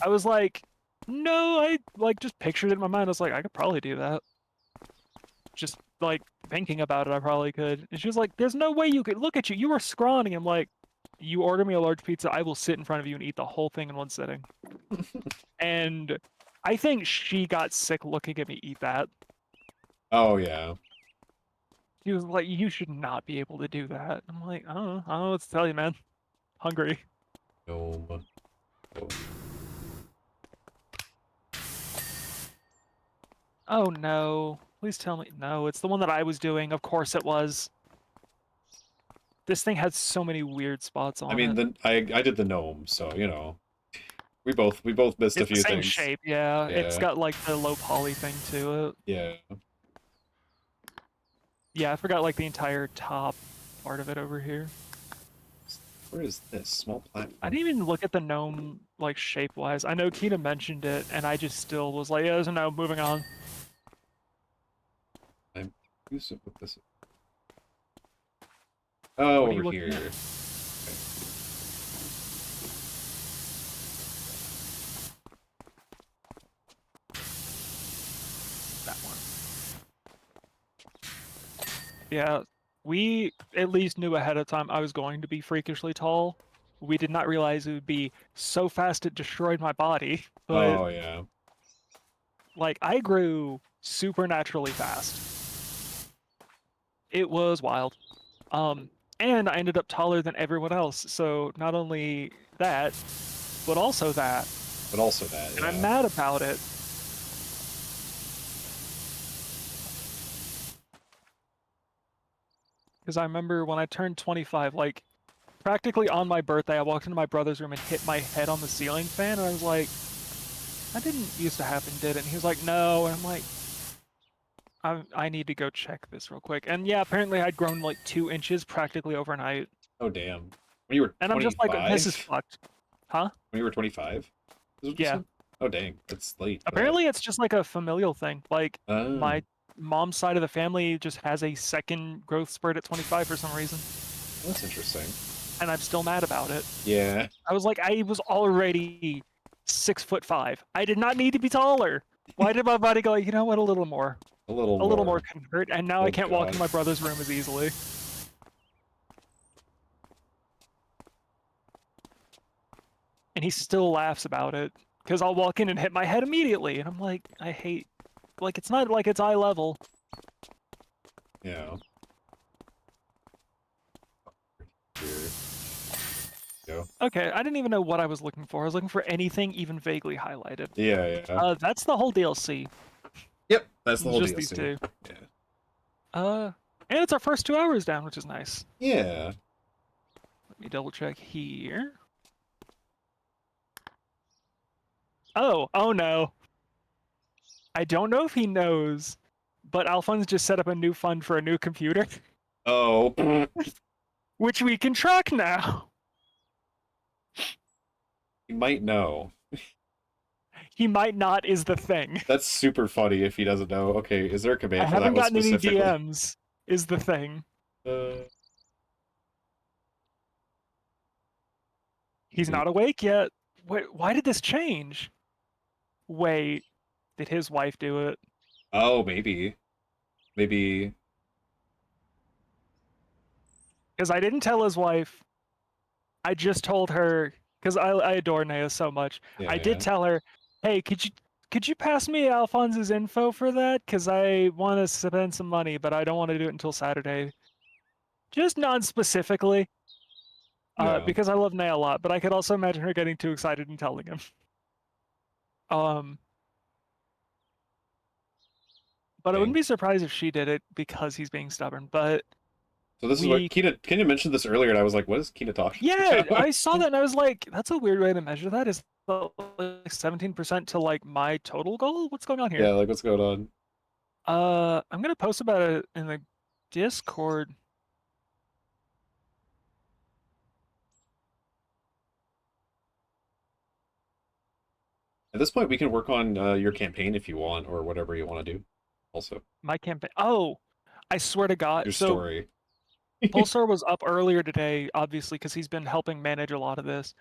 I was like, no, I like just pictured it in my mind. I was like, I could probably do that. Just like thinking about it, I probably could. And she was like, there's no way you could. Look at you. You are scrawny. I'm like, you order me a large pizza, I will sit in front of you and eat the whole thing in one sitting. And I think she got sick looking at me eat that. Oh yeah. She was like, you should not be able to do that. I'm like, I don't know what to tell you, man. Hungry. No. Oh. Oh no. Please tell me. No, it's the one that I was doing. Of course it was. This thing had so many weird spots I on mean, it. I did the gnome, so you know, we both missed a It's the few same things. shape, yeah. It's Yeah. got like the low poly thing to it. Yeah. Yeah, I forgot like the entire top part of it over here. Where is this small I platform? didn't even look at the gnome like shape wise. I know Keena mentioned it, and I just still was like, yeah, there's a gnome. Moving on. I'm used to put this. Oh, What are over you looking here. at? Okay. That one. Yeah, we at least knew ahead of time I was going to be freakishly tall. We did not realize it would be so fast it destroyed my body, but Oh yeah. like I grew supernaturally fast. It was wild. And I ended up taller than everyone else. So not only that, but also that. But also that, And I'm yeah. mad about it. Because I remember when I turned 25, like practically on my birthday, I walked into my brother's room and hit my head on the ceiling fan. And I was like, that didn't used to happen, did it? And he was like, no. And I'm like, I need to go check this real quick. And yeah, apparently I'd grown like 2 inches practically overnight. Oh damn. When you were And I'm just like, this is 25? fucked. Huh? When you were 25? Is what you Yeah. said? Oh dang, that's late for that. Apparently it's just like a familial thing. Like Oh, my mom's side of the family just has a second growth spurt at 25 for some reason. that's interesting. And I'm still mad about it. Yeah. I was like, I was already 6'5". I did not need to be taller. Why did my body go, you know what, a little more? A little A little more more. can hurt, and now Oh I can't walk into god. my brother's room as easily. And he still laughs about it. Because I'll walk in and hit my head immediately. And I'm like, I hate, like, it's not like it's eye level. Yeah. Here. Go. Okay, I didn't even know what I was looking for. I was looking for anything even vaguely highlighted. Yeah. That's the whole DLC. Yep, that's the It's whole just these DLC. two. Yeah. And it's our first 2 hours down, which is nice. Yeah. Let me double check here. Oh no. I don't know if he knows, but Alphonse just set up a new fund for a new computer, Oh. which we can track now. You might know. He might not is the thing. That's super funny if he doesn't know. Okay, is there a I command for that haven't one gotten any specifically? DMs is the thing. Uh, He's not awake yet. Wait, why did this change? Wait, did his wife do it? oh, maybe. Maybe. Because I didn't tell his wife. I just told her because I adore Naya so much. Yeah, I did yeah. tell her, hey, could you pass me Alphonse's info for that? Because I want to spend some money, but I don't want to do it until Saturday. Just non-specifically, Yeah. because I love Naya a lot. But I could also imagine her getting too excited and telling him. Um, but I wouldn't Dang. be surprised if she did it because he's being stubborn. But So this is what we, Kina mentioned this earlier, and I was like, what is Kina talking yeah, about? I saw that and I was like, that's a weird way to measure that. Is like 17% to like my total goal? What's going on Yeah, here? like what's going on? I'm gonna post about it in the Discord. At this point, we can work on your campaign if you want, or whatever you want to do. Also, My campaign. Oh, I swear to God. your So story. Pulsar was up earlier today, obviously, because he's been helping manage a lot of this.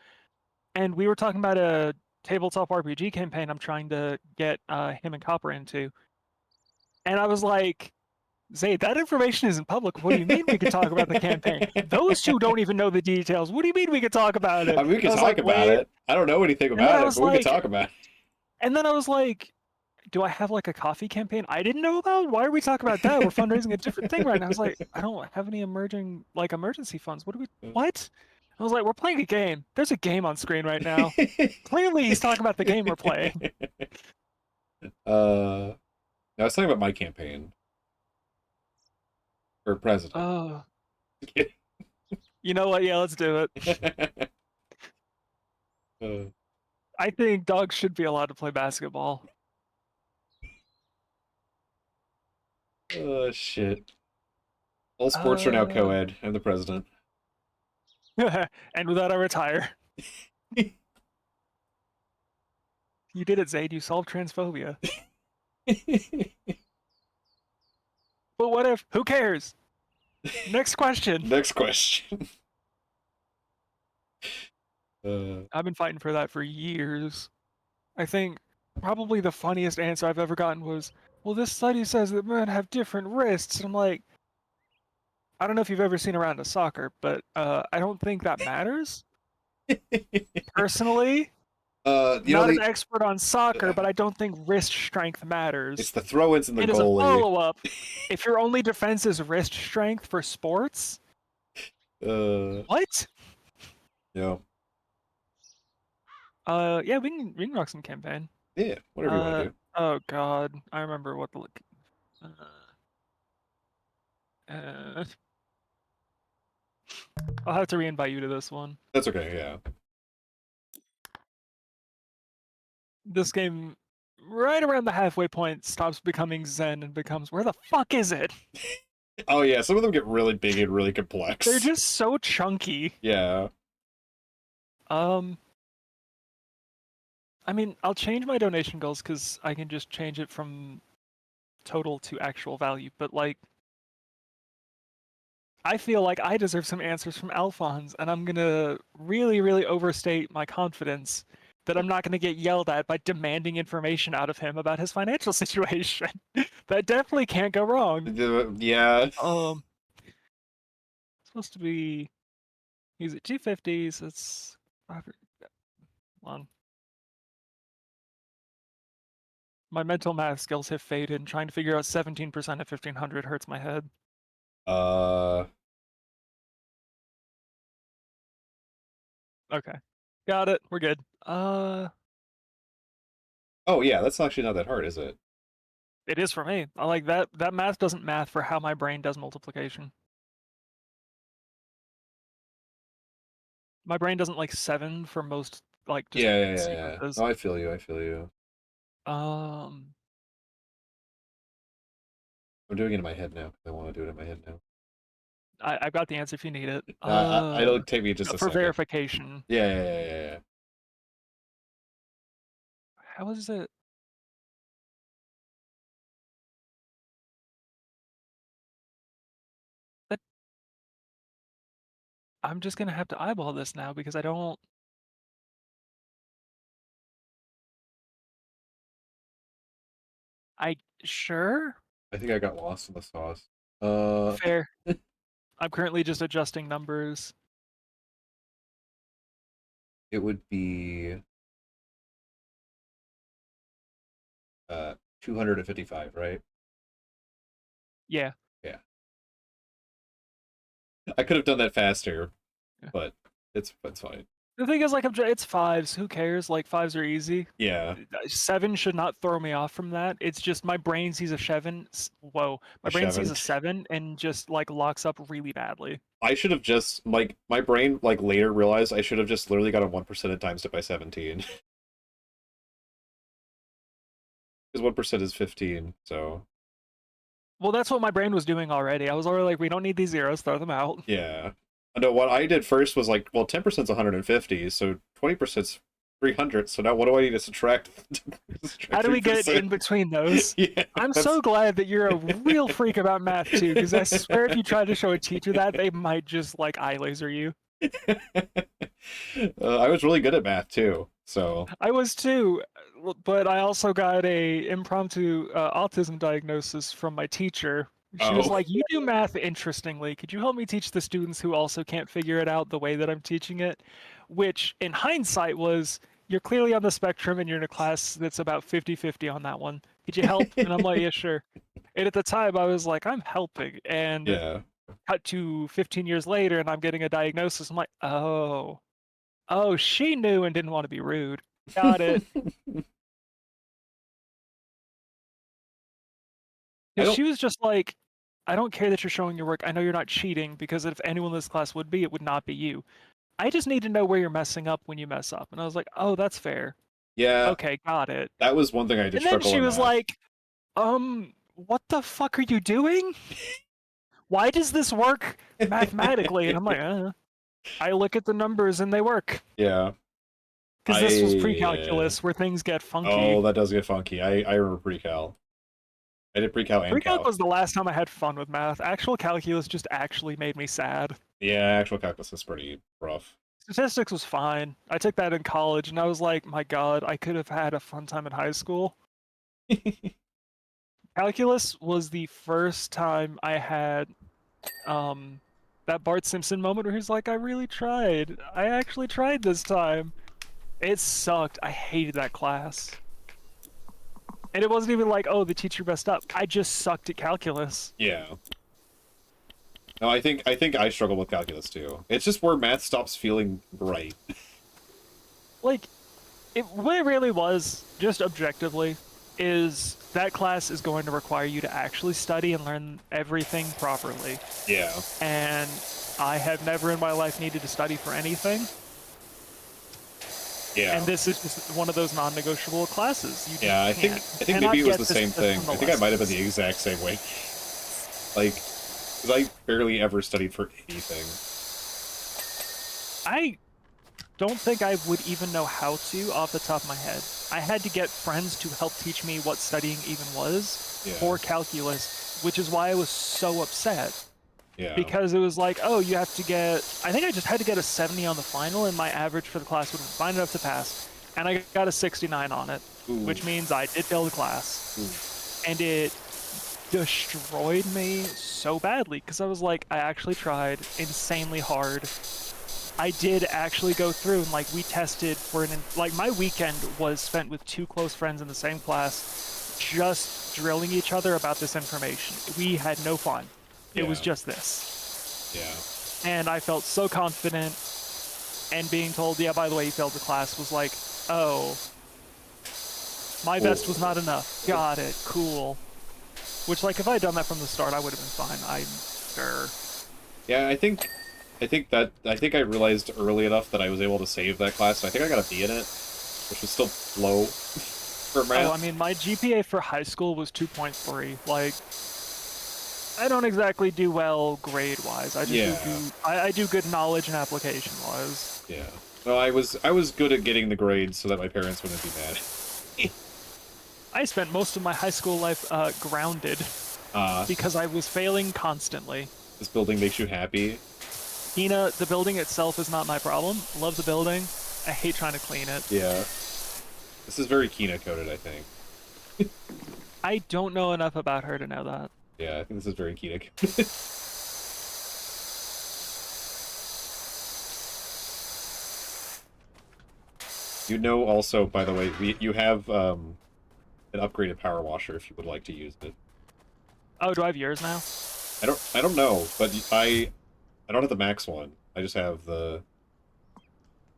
And we were talking about a tabletop RPG campaign I'm trying to get him and Copper into. And I was like, Zayd, that information isn't public. What do you mean we could talk about the campaign? Those two don't even know the details. What do you mean we could talk about it? I mean, we I could was like, talk about wait. it. I don't know anything And then about I it, was but we could like, talk about do I have like a coffee campaign I didn't know about? Why are we talking about that? We're fundraising a different thing right now. I was like, I don't have any emergency funds. What do we, it. what? I was like, we're playing a game. There's a game on screen right now. Clearly he's talking about the game we're playing. uh, I was talking about my campaign for president. Oh, you know what? Yeah, let's do it. uh, I think dogs should be allowed to play basketball. shit. All sports are now Uh, co-ed. I'm the president. and with that, I retire. You did it, Zayd. You solved transphobia. But what if? Who cares? Next question. Next question. I've been fighting for that for years. I think probably the funniest answer I've ever gotten was, well, this study says that men have different wrists. And I'm like, I don't know if you've ever seen a round of soccer, but I don't think that matters. Personally, you know not an the expert on soccer, but I don't think wrist strength it's matters. the throw-ins and the And as a goalie. follow-up, if your only defense is wrist strength for sports, Uh, what? no. Yeah, we can rock some campaign. Yeah, whatever you want to do. Oh God, I remember what the uh, uh, I'll have to re-invite you to this one. That's okay. Yeah. This game, right around the halfway point, stops becoming zen and becomes, where the fuck is it? Oh yeah, some of them get really big and really They're complex. just so chunky. Yeah. Um, I mean, I'll change my donation goals because I can just change it from total to actual value, but like, I feel like I deserve some answers from Alphonse, and I'm gonna really, really overstate my confidence that I'm not gonna get yelled at by demanding information out of him about his financial situation. That definitely can't go wrong. Yeah. It's supposed to be he's at 250, so it's on. My mental math skills have faded, and trying to figure out 17% of 1500 hurts my head. Uh. Okay. Got it. We're good. Oh yeah, that's actually not that hard, is it? It is for me. I like that. That math doesn't math for how my brain does multiplication. My brain doesn't like 7 for most like just Yeah. sequences. No, I feel you. I feel you. Um, I'm doing it in my head now. I want to do it in my head now. I've got the answer if you need it. It'll take me just a For second. verification. Yeah. How is it? That I'm just gonna have to eyeball this now because I don't. I sure I think I got lost in the sauce. Uh, fair. I'm currently just adjusting numbers. it would be 255, right? Yeah. Yeah. I could have done that faster, Yeah. but it's fine. The thing is, like, it's fives. Who cares? Like, fives are easy. Yeah, Seven should not throw me off from that. It's just my brain sees a seven. Whoa, a my brain sees seven. a seven and just like locks up really badly. I should have just like my brain like later realized I should have just literally got a 1% and times it by 17. Because 1% is 15, so Well, that's what my brain was doing already. I was already like, we don't need these zeros. Throw them out. yeah. No, what I did first was like, well, 10% is 150, so 20% is 300. So now what do I need to subtract? How Subtract do we get 3%? in between those? Yeah, I'm that's so glad that you're a real freak about math too, because I swear if you try to show a teacher that, they might just like eye laser you. I was really good at math too, so I was too, but I also got a impromptu autism diagnosis from my teacher. She was oh like, "You do math interestingly. Could you help me teach the students who also can't figure it out the way that I'm teaching it?" Which, in hindsight, was you're clearly on the spectrum and you're in a class that's about 50-50 on that one. Could you help? And I'm like, "Yeah, sure." And at the time, I was like, "I'm helping." And yeah. cut to 15 years later, and I'm getting a diagnosis. I'm like, "Oh." Oh, she knew and didn't want to be rude. Got it. I Because don't. she was just like, I don't care that you're showing your work. I know you're not cheating because if anyone in this class would be, it would not be you. I just need to know where you're messing up when you mess up. And I was like, oh, that's fair. Yeah, Okay, got it. that was one thing I did And then struggle she in was math. like, what the fuck are you doing? Why does this work mathematically? And I'm like, I look at the numbers and they work. Yeah, Because this was I. pre-calculus where things get funky. Oh, that does get funky. I remember pre-cal. I did pre-cal and Pre-calc cal. was the last time I had fun with math. Actual calculus just actually made me sad. Yeah, actual calculus is pretty rough. Statistics was fine. I took that in college and I was like, my God, I could have had a fun time in high school. Calculus was the first time I had um that Bart Simpson moment where he's like, I really tried. I actually tried this time. It sucked. I hated that class. And it wasn't even like, oh, the teacher messed up. I just sucked at calculus. Yeah. No, I think I struggle with calculus too. It's just where math stops feeling right. Like, what it really was, just objectively, is that class is going to require you to actually study and learn everything properly. Yeah. And I have never in my life needed to study for anything. Yeah. And this is just one of those non-negotiable classes. You Yeah, just can't. I think Cannot maybe it was get the this same thing. from the I think I might have been lessons. the exact same way. Like, because I barely ever studied for anything. I don't think I would even know how to off the top of my head. I had to get friends to help teach me what studying even was Yeah. for calculus, which is why I was so upset. Yeah. Because it was like, oh, you have to get, I think I just had to get a 70 on the final, and my average for the class would have been fine enough to pass. And I got a 69 on it, Ooh. which means I did fail the class. Ooh. And it destroyed me so badly because I was like, I actually tried insanely hard. I did actually go through and like we tested for like my weekend was spent with two close friends in the same class, just drilling each other about this information. We had no fun. It was Yeah. just this. Yeah. And I felt so confident, and being told, yeah, by the way, you failed the class was like, oh, my best was not enough. Got it. Cool. Which, like, if I had done that from the start, I would have been fine. I'm sure. Yeah, I think I realized early enough that I was able to save that class. I think I got a B in it, which was still low for math. Oh, I mean, my GPA for high school was 2.3. Like, I don't exactly do well grade-wise. I just I do good knowledge and application-wise. Yeah. No, I was good at getting the grades so that my parents wouldn't be mad. I spent most of my high school life grounded because I was failing constantly. This building makes you happy. Kina, the building itself is not my problem. Love the building. I hate trying to clean it. Yeah. This is very Kina coded, I think. I don't know enough about her to know that. Yeah, I think this is very Kina coded. You know, also, by the way, you have an upgraded power washer if you would like to use it. Oh, do I have yours now? I don't know, but I don't have the max one. I just have the...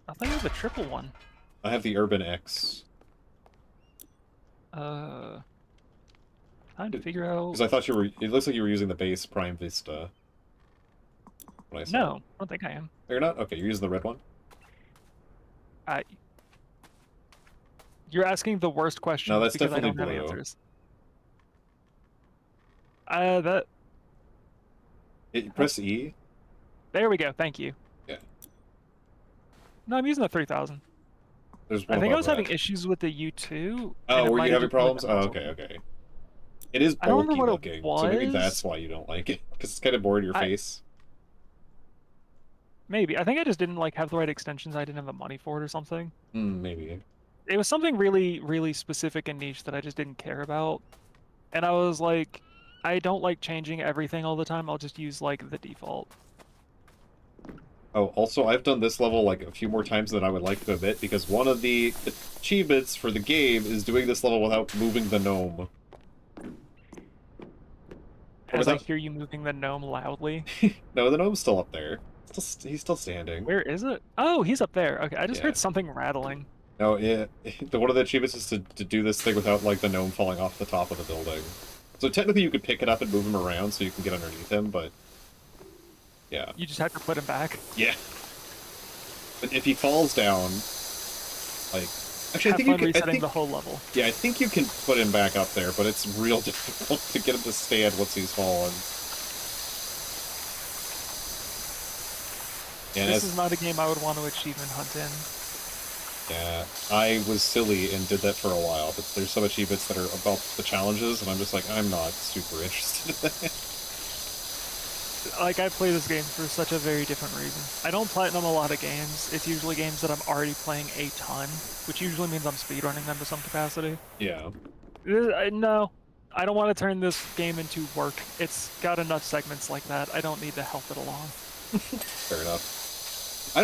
I thought you had the triple one. I have the Urban X. Time to figure out... Because I thought you were... It looks like you were using the base Prime Vista. When I saw No, it. I don't think I am. You're not? Okay, you're using the red one? You're asking the worst question No, that's because I definitely don't have blue. answers. Press E? There we go, thank you. Yeah. No, I'm using the 3000. There's one I think I above was that. having issues with the U2. Oh, were you having problems? Oh, okay, okay. It is I don't bulky remember what looking, it so maybe was. that's why you don't like it. Because it's kind of more in your face. Maybe. I think I just didn't like have the right extensions. I didn't have the money for it or something. Maybe. It was something really, really specific and niche that I just didn't care about. And I was like, I don't like changing everything all the time. I'll just use like the default. Oh, also, I've done this level like a few more times than I would like to admit, because one of the achievements for the game is doing this level without moving the gnome. As I hear you moving the gnome loudly. No, the gnome's still up there. He's still standing. Where is it? Oh, he's up there. Okay, I just heard something rattling. No, yeah. One of the achievements is to do this thing without, like, the gnome falling off the top of the building. So technically you could pick it up and move him around so you can get underneath him, but... Yeah. You just have to put him back. Yeah. But if he falls down, like... Actually, I think you can... resetting the whole level. Yeah, I think you can put him back up there, but it's real difficult to get him to stand once he's fallen. Yeah, this is not a game I would want to achievement hunt in. Yeah, I was silly and did that for a while, but there's some achievements that are about the challenges, and I'm just like, I'm not super interested in that. Like, I play this game for such a very different reason. I don't platinum a lot of games. It's usually games that I'm already playing a ton, which usually means I'm speedrunning them to some capacity. Yeah. No, I don't want to turn this game into work. It's got enough segments like that. I don't need to help it along. Fair enough. I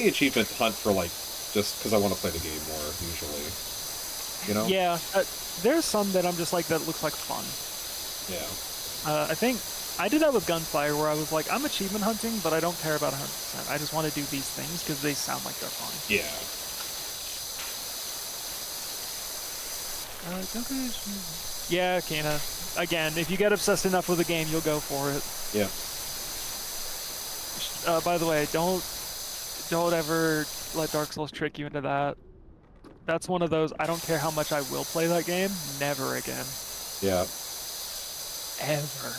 achievement hunt for, like, just because I want to play the game more, usually. You know? Yeah, there's some that I'm just like, that looks like fun. Yeah. I think I did that with Gunfire, where I was like, I'm achievement hunting, but I don't care about 100%. I just want to do these things because they sound like they're fun. Yeah. Yeah, Kena. Again, if you get obsessed enough with a game, you'll go for it. Yeah. By the way, don't ever let Dark Souls trick you into that. That's one of those, I don't care how much I will play that game, never again. Yeah. Ever.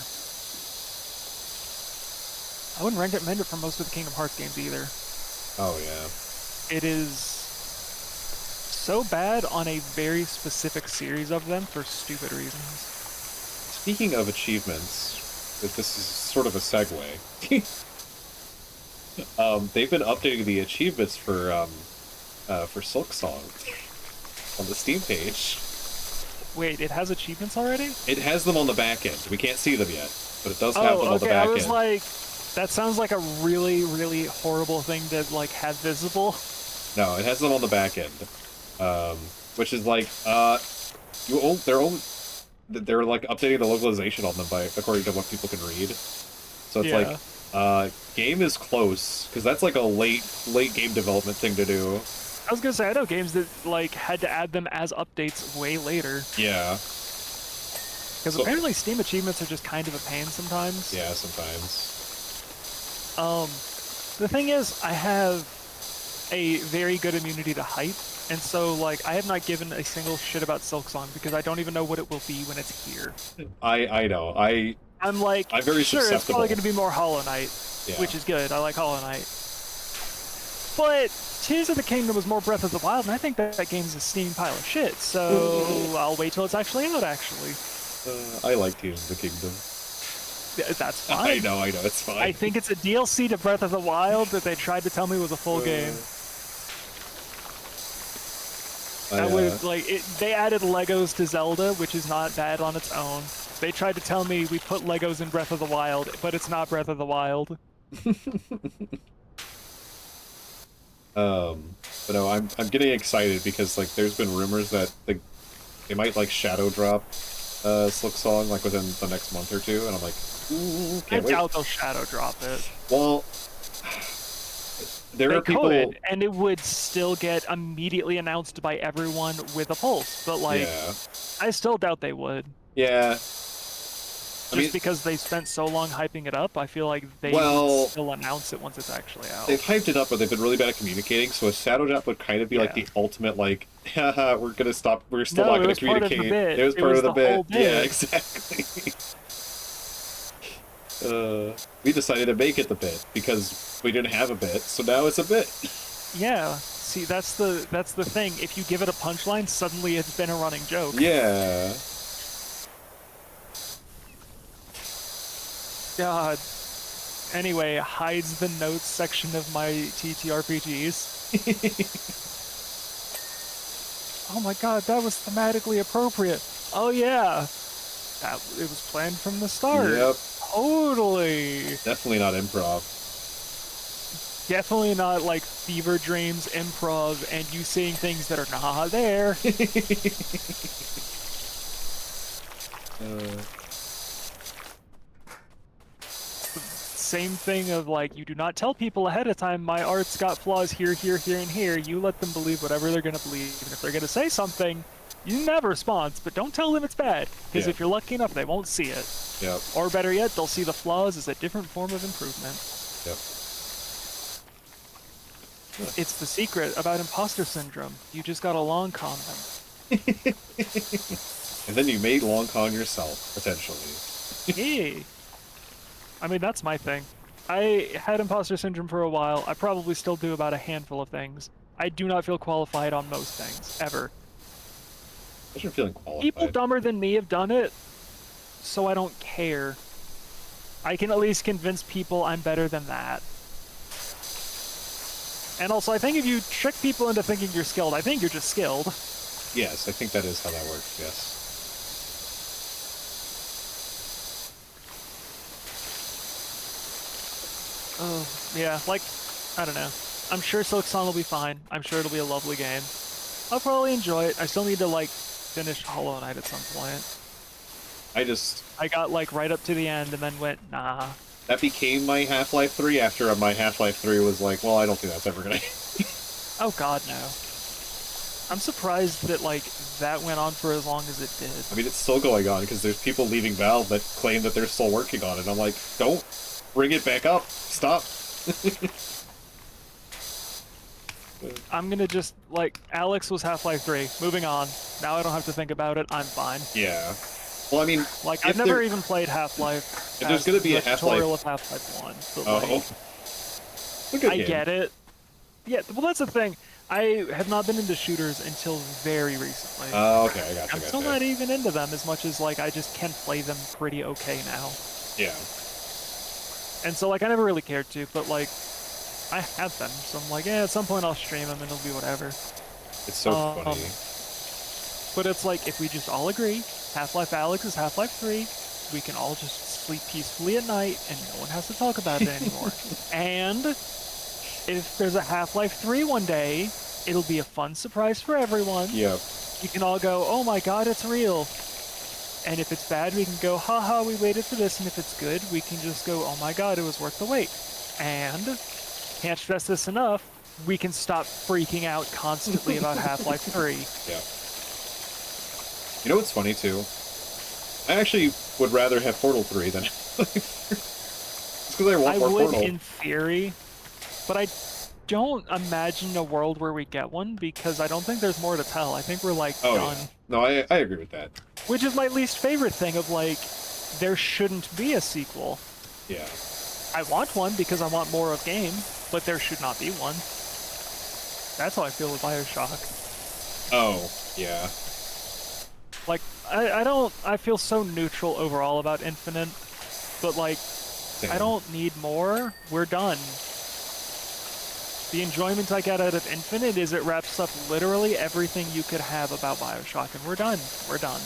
I wouldn't recommend it for most of the Kingdom Hearts games either. Oh, yeah. It is so bad on a very specific series of them for stupid reasons. Speaking of achievements, this is sort of a segue. They've been updating the achievements for Silk Song on the Steam page. Wait, it has achievements already? It has them on the back end. We can't see them yet, but it does have them on the back end. I was like, that sounds like a really, really horrible thing to like have visible. No, it has them on the back end, which is like they're like updating the localization on them according to what people can read. So it's like game is close, because that's like a late game development thing to do. I was gonna say, I know games that like had to add them as updates way later. Yeah. Because apparently Steam achievements are just kind of a pain sometimes. Yeah, sometimes. The thing is, I have a very good immunity to hype, and so like I have not given a single shit about Silksong because I don't even know what it will be when it's here. I know. I'm like, I'm very sure, susceptible. it's probably going to be more Hollow Knight, Yeah. which is good. I like Hollow Knight. But Tears of the Kingdom was more Breath of the Wild, and I think that game's a steaming pile of shit. So I'll wait till it's actually out. Actually, I like Tears of the Kingdom. That's fine. I know, it's fine. I think it's a DLC to Breath of the Wild that they tried to tell me was a full game. They added Legos to Zelda, which is not bad on its own. They tried to tell me we put Legos in Breath of the Wild, but it's not Breath of the Wild. But no, I'm getting excited because like there's been rumors that they might like shadow drop Slick Song like within the next month or two, and I'm like, I doubt they'll shadow drop it. Well, there are people, and it would still get immediately announced by everyone with a pulse. But like, I still doubt they would. Yeah. Just because they spent so long hyping it up, I feel like they would still announce it once it's actually out. They've hyped it up, but they've been really bad at communicating. So a shadow drop would kind of be like the ultimate, like, haha, we're gonna stop. We're still not gonna communicate. It was part of the bit. Yeah, exactly. We decided to make it the bit because we didn't have a bit, so now it's a bit. Yeah. See, that's the thing. If you give it a punchline, suddenly it's been a running joke. Yeah. God. Anyway, hides the notes section of my TTRPGs. Oh my god, that was thematically appropriate. Oh yeah. It was planned from the start. Yep. Totally. Definitely not improv. Definitely not like fever dreams improv and you seeing things that are not there. Same thing of like, you do not tell people ahead of time, my art's got flaws here, here, here, and here. You let them believe whatever they're going to believe. And if they're going to say something, you can have a response, but don't tell them it's bad. Because if you're lucky enough, they won't see it. Yep. Or better yet, they'll see the flaws as a different form of improvement. Yep. It's the secret about imposter syndrome. You just gotta long con them. And then you may long con yourself, potentially. Hey. I mean, that's my thing. I had imposter syndrome for a while. I probably still do about a handful of things. I do not feel qualified on most things, ever. Imagine feeling qualified. People dumber than me have done it, so I don't care. I can at least convince people I'm better than that. And also, I think if you trick people into thinking you're skilled, I think you're just skilled. Yes, I think that is how that works, yes. Oh, yeah, like, I don't know. I'm sure Silk Song will be fine. I'm sure it'll be a lovely game. I'll probably enjoy it. I still need to, like, finish Hollow Knight at some point. I got, like, right up to the end and then went, nah. That became my Half-Life 3 after my Half-Life 3 was like, well, I don't think that's ever gonna... Oh god, no. I'm surprised that, like, that went on for as long as it did. I mean, it's still going on, because there's people leaving Valve that claim that they're still working on it. I'm like, don't bring it back up. Stop. I'm gonna just, like, Alex was Half-Life 3. Moving on. Now I don't have to think about it. I'm fine. Yeah. Well, I mean... Like, I've never even played Half-Life. If there's gonna be a Half-Life... tutorial of Half-Life 1. But, like, I get it. Yeah, well, that's the thing. I have not been into shooters until very recently. Oh, okay, I gotcha. I'm still not even into them as much as, like, I just can play them pretty okay now. Yeah. And so, like, I never really cared to, but, like, I have them. So I'm like, yeah, at some point I'll stream them and it'll be whatever. It's so funny. But it's like, if we just all agree, Half-Life Alyx is Half-Life 3, we can all just sleep peacefully at night and no one has to talk about it anymore. And if there's a Half-Life 3 one day, it'll be a fun surprise for everyone. Yep. You can all go, oh my god, it's real. And if it's bad, we can go, haha, we waited for this. And if it's good, we can just go, oh my god, it was worth the wait. And, can't stress this enough, we can stop freaking out constantly about Half-Life 3. Yeah. You know what's funny, too? I actually would rather have Portal 3 than Half-Life 3. It's because I want more Portal. I would in theory, but I don't imagine a world where we get one because I don't think there's more to tell. I think we're, like, done. Yeah. No, I agree with that. Which is my least favorite thing of, like, there shouldn't be a sequel. Yeah. I want one because I want more of game, but there should not be one. That's how I feel with Bioshock. Oh, yeah. Like, I feel so neutral overall about Infinite, but like, I Same. don't need more. We're done. The enjoyment I get out of Infinite is it wraps up literally everything you could have about Bioshock, and we're done. We're done.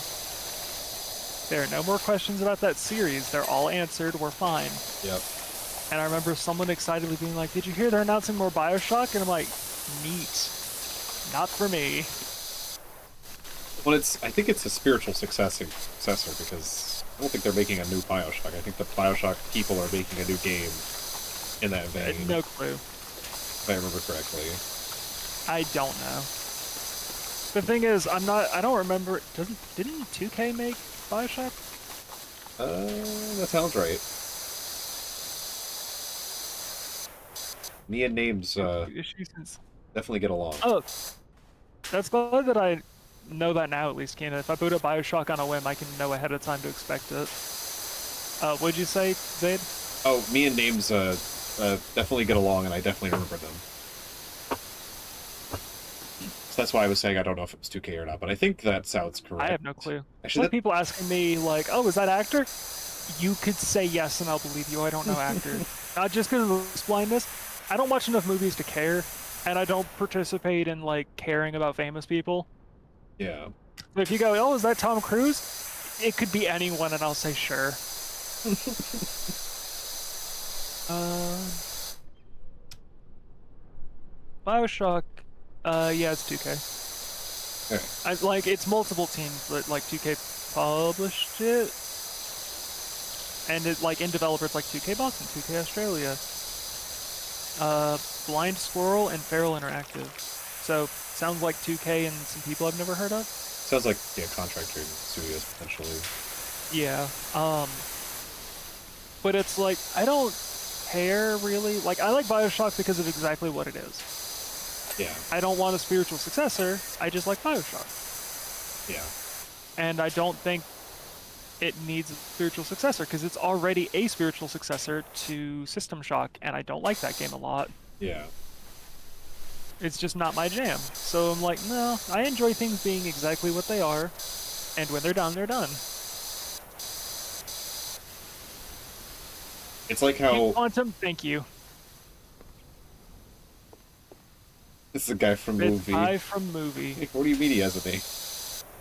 There are no more questions about that series. They're all answered. We're fine. Yep. And I remember someone excitedly being like, "Did you hear they're announcing more Bioshock?" And I'm like, "Neat. Not for me." Well, I think it's a spiritual successor because I don't think they're making a new Bioshock. I think the Bioshock people are making a new game in that vein. No clue. If I remember correctly. I don't know. The thing is, I don't remember. Didn't 2K make Bioshock? That sounds right. Me and names definitely get along. Oh, that's glad that I know that now, at least, Keenan. If I boot up Bioshock on a whim, I can know ahead of time to expect it. What'd you say, Zaid? Oh, me and names definitely get along, and I definitely remember them. So that's why I was saying I don't know if it was 2K or not, but I think that sounds correct. I have no clue. Actually, Like people asking me, like, "Oh, is that actor?" You could say yes, and I'll believe you. I don't know actor. Not just because of blindness. I don't watch enough movies to care, and I don't participate in like caring about famous people. yeah. But if you go, "Oh, is that Tom Cruise?" It could be anyone, and I'll say sure. Bioshock. Yeah, it's 2K. Okay. Like it's multiple teams, but like 2K published it, and it like in developer it's like 2K Boston, 2K Australia, Blind Squirrel, and Feral Interactive. So sounds like 2K and some people I've never heard of. Sounds like, yeah, contractor studios potentially. Yeah. But it's like I don't care really. Like I like Bioshock because of exactly what it is. Yeah. I don't want a spiritual successor. I just like Bioshock. Yeah. And I don't think it needs a spiritual successor because it's already a spiritual successor to System Shock, and I don't like that game a lot. Yeah. It's just not my jam. So I'm like, no, I enjoy things being exactly what they are, and when they're done, they're done. It's like how Quantum, thank you. this is a guy from movie. Guy from movie. What do you mean he has a name?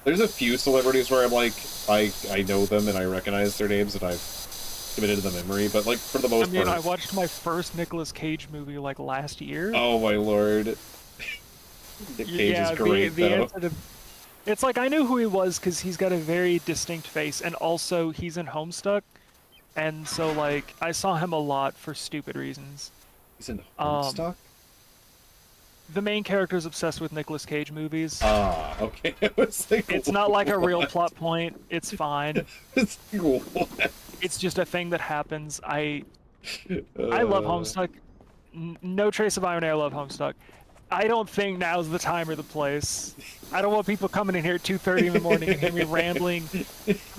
There's a few celebrities where I'm like, I know them and I recognize their names and I've committed to the memory, but like for the most part. I watched my first Nicolas Cage movie like last year. Oh my lord. Nick Cage is great though. It's like I knew who he was because he's got a very distinct face, and also he's in Homestuck, and so like I saw him a lot for stupid reasons. He's in Homestuck? The main character is obsessed with Nicolas Cage movies. Ah, okay. I was like, it's not like a real plot point. It's fine. It's like, what? It's just a thing that happens. I love Homestuck. No trace of irony. I love Homestuck. I don't think now's the time or the place. I don't want people coming in here at 2:30 in the morning and hear me rambling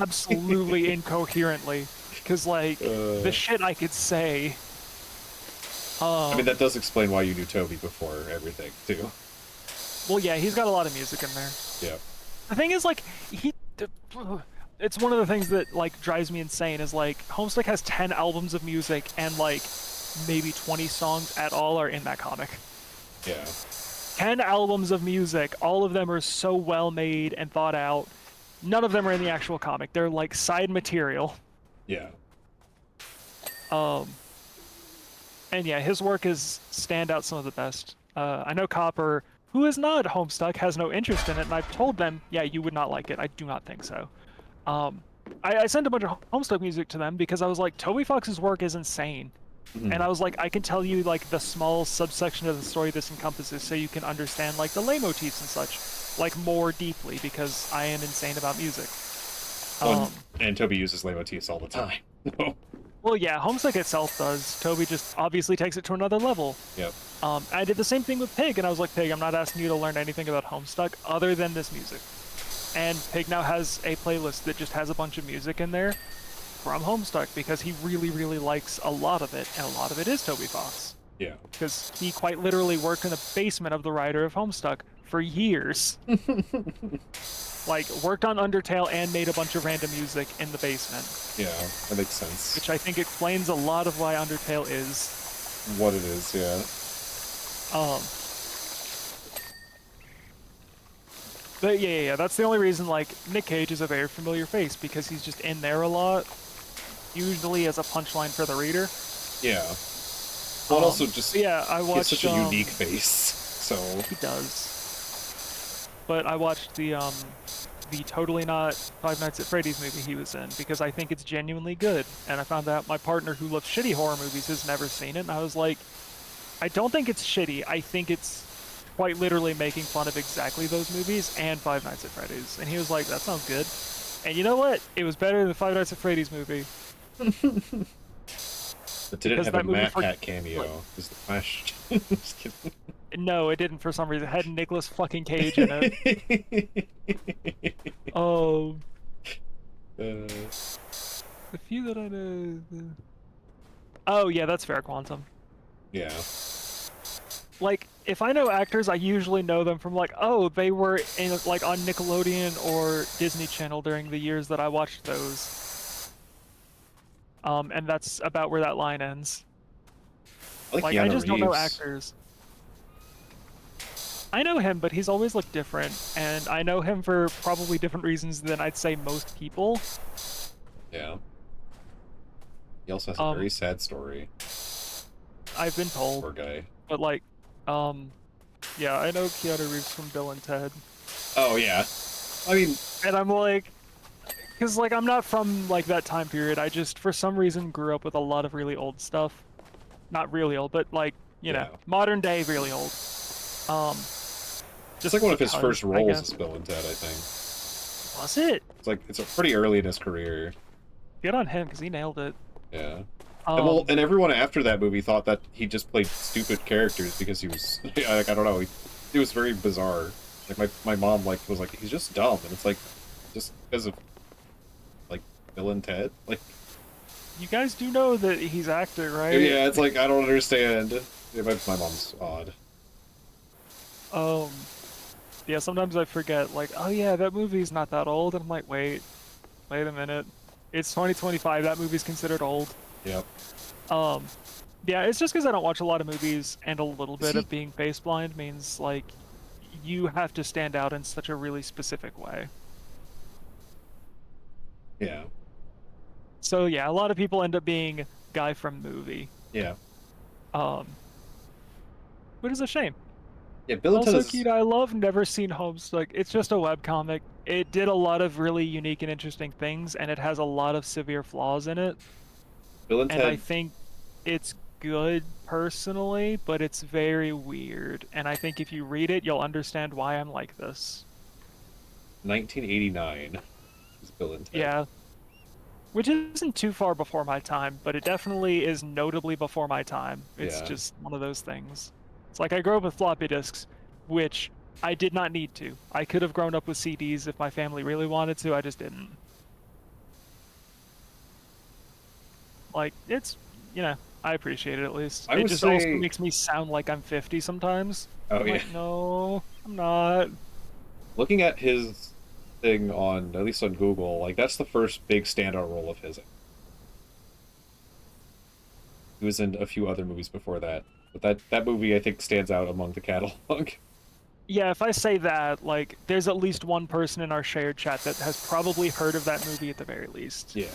absolutely incoherently. Because, like, the shit I could say. I mean, that does explain why you knew Toby before everything, too. Well, yeah, he's got a lot of music in there. Yeah. The thing is, like, it's one of the things that, like, drives me insane is, like, Homestuck has 10 albums of music and, like, maybe 20 songs at all are in that comic. Yeah. 10 albums of music, all of them are so well made and thought out. None of them are in the actual comic. They're, like, side material. Yeah. And yeah, his work is stand out some of the best. I know Copper, who is not Homestuck, has no interest in it, and I've told them, yeah, you would not like it. I do not think so. I sent a bunch of Homestuck music to them because I was like, Toby Fox's work is insane. Mm-hmm. And I was like, I can tell you like the small subsection of the story this encompasses so you can understand like the leitmotifs and such, like more deeply because I am insane about music. And Toby uses leitmotifs all the time. Well, yeah, Homestuck itself does. Toby just obviously takes it to another level. Yep. I did the same thing with Pig, and I was like, Pig, I'm not asking you to learn anything about Homestuck other than this music. And Pig now has a playlist that just has a bunch of music in there from Homestuck because he really, really likes a lot of it, and a lot of it is Toby Fox. Yeah. because he quite literally worked in the basement of the writer of Homestuck for years. Like, worked on Undertale and made a bunch of random music in the basement. Yeah, that makes sense. Which I think explains a lot of why Undertale is what it is, yeah. But yeah, that's the only reason, like, Nick Cage is a very familiar face, because he's just in there a lot, usually as a punchline for the reader. Yeah. Well, also just, yeah, I watched, he has such a unique face, so... He does. But I watched the Totally Not Five Nights at Freddy's movie he was in, because I think it's genuinely good, and I found out my partner who loves shitty horror movies has never seen it, and I was like, I don't think it's shitty, I think it's quite literally making fun of exactly those movies and Five Nights at Freddy's. And he was like, that sounds good. And you know what? It was better than the Five Nights at Freddy's movie. But did it have a Matt Cat cameo? Is the question. Just kidding. No, it didn't for some reason. It had Nicolas fucking Cage in it. Oh. The few that I know... Oh, yeah, that's fair, Quantum. Yeah. Like, if I know actors, I usually know them from, like, oh, they were in, like, on Nickelodeon or Disney Channel during the years that I watched those. And that's about where that line ends. Like I just don't know actors. I know him, but he's always looked different, and I know him for probably different reasons than I'd say most people. Yeah. He also has a very sad story. I've been told. Poor guy. But, like, yeah, I know Keanu Reeves from Bill and Ted. Oh, yeah. I mean... And I'm like... Because, like, I'm not from, like, that time period. I just, for some reason, grew up with a lot of really old stuff. Not really old, but, like, you know, modern day really old. It's like one of his first roles as Bill and Ted, I think. Was it? It's like, it's pretty early in his career. Good on him, because he nailed it. Yeah. And everyone after that movie thought that he just played stupid characters because he was, like, I don't know, it was very bizarre. Like, my mom, like, was like, he's just dumb, and it's like, just because of, like, Bill and Ted? Like... You guys do know that he's acting, right? Yeah, it's like, I don't understand. Yeah, my mom's odd. Yeah, sometimes I forget, like, oh yeah, that movie's not that old, and I'm like, wait a minute. It's 2025, that movie's considered old. Yep. Yeah, it's just because I don't watch a lot of movies, and a little bit of being face blind means, like, you have to stand out in such a really specific way. Yeah. So yeah, a lot of people end up being guy from movie. Yeah. Which is a shame. Yeah, Bill and Ted Also, Keita, I love Never Seen Homestuck. It's just a webcomic. It did a lot of really unique and interesting things, and it has a lot of severe flaws in it. Bill and Ted... I think it's good personally, but it's very weird. And I think if you read it, you'll understand why I'm like this. 1989 is Bill and Ted. Yeah. Which isn't too far before my time, but it definitely is notably before my time. It's just one of those things. It's like I grew up with floppy disks, which I did not need to. I could have grown up with CDs if my family really wanted to, I just didn't. Like, it's, you know, I appreciate it at least. It just also makes me sound like I'm 50 sometimes. Oh, I'm like, no, I'm not. Looking at his thing on, at least on Google, like, that's the first big standout role of his. He was in a few other movies before that. But that movie, I think, stands out among the catalog. Yeah, if I say that, like, there's at least one person in our shared chat that has probably heard of that movie at the very least. Yeah.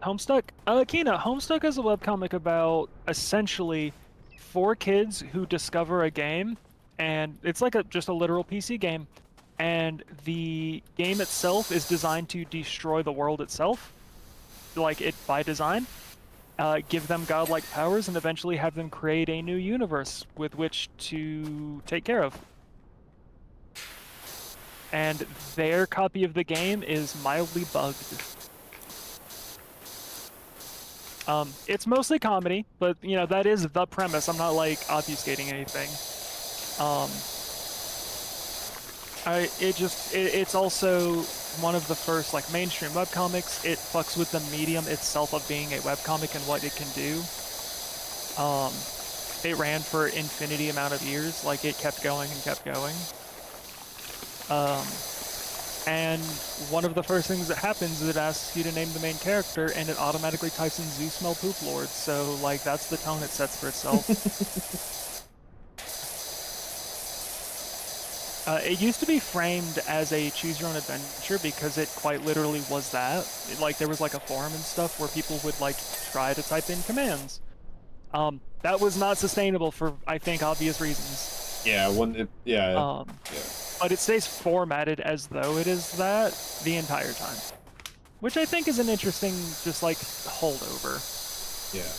Homestuck? Kina, Homestuck is a webcomic about, essentially, 4 kids who discover a game, and it's like just a literal PC game, and the game itself is designed to destroy the world itself. Like it by design, give them godlike powers, and eventually have them create a new universe with which to take care of. And their copy of the game is mildly bugged. It's mostly comedy, but you know, that is the premise. I'm not like obfuscating anything. It's also one of the first like mainstream webcomics. It fucks with the medium itself of being a webcomic and what it can do. It ran for infinity amount of years, like it kept going and kept going. And one of the first things that happens is it asks you to name the main character, and it automatically types in Zoo Smell Poop Lord. So like that's the tone it sets for itself. It used to be framed as a choose your own adventure because it quite literally was that. Like there was like a forum and stuff where people would like try to type in commands. That was not sustainable for I think obvious reasons. Yeah, Yeah. But it stays formatted as though it is that the entire time, which I think is an interesting just like holdover. Yeah.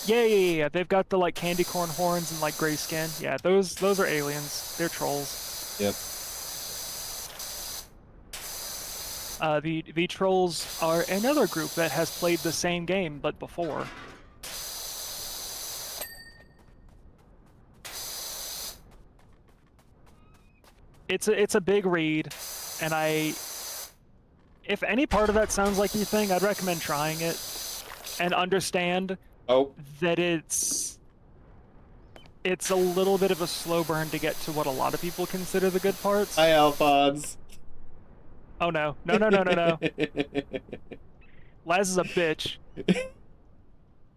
Yeah. They've got the like candy corn horns and like gray skin. Yeah, those are aliens. They're trolls. Yep. The trolls are another group that has played the same game but before. It's a big read, and if any part of that sounds like your thing, I'd recommend trying it and understand that it's a little bit of a slow burn to get to what a lot of people consider the good parts. Hi, Alphonse. Oh no. Laz is a bitch.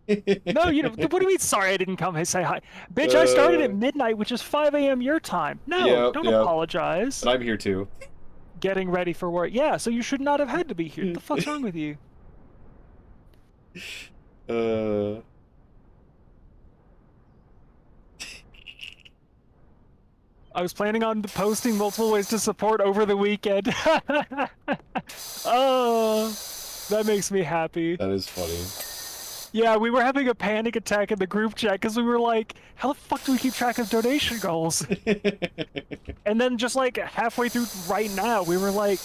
No, what do you mean? Sorry, I didn't come say hi. Bitch, I started at midnight, which is 5 a.m. your time. No, don't apologize. And I'm here too. Getting ready for work. Yeah, so you should not have had to be here. What the fuck's wrong with you? I was planning on posting multiple ways to support over the weekend. Oh, that makes me happy. That is funny. Yeah, we were having a panic attack in the group chat because we were like, how the fuck do we keep track of donation goals? And then just like halfway through right now, we were like,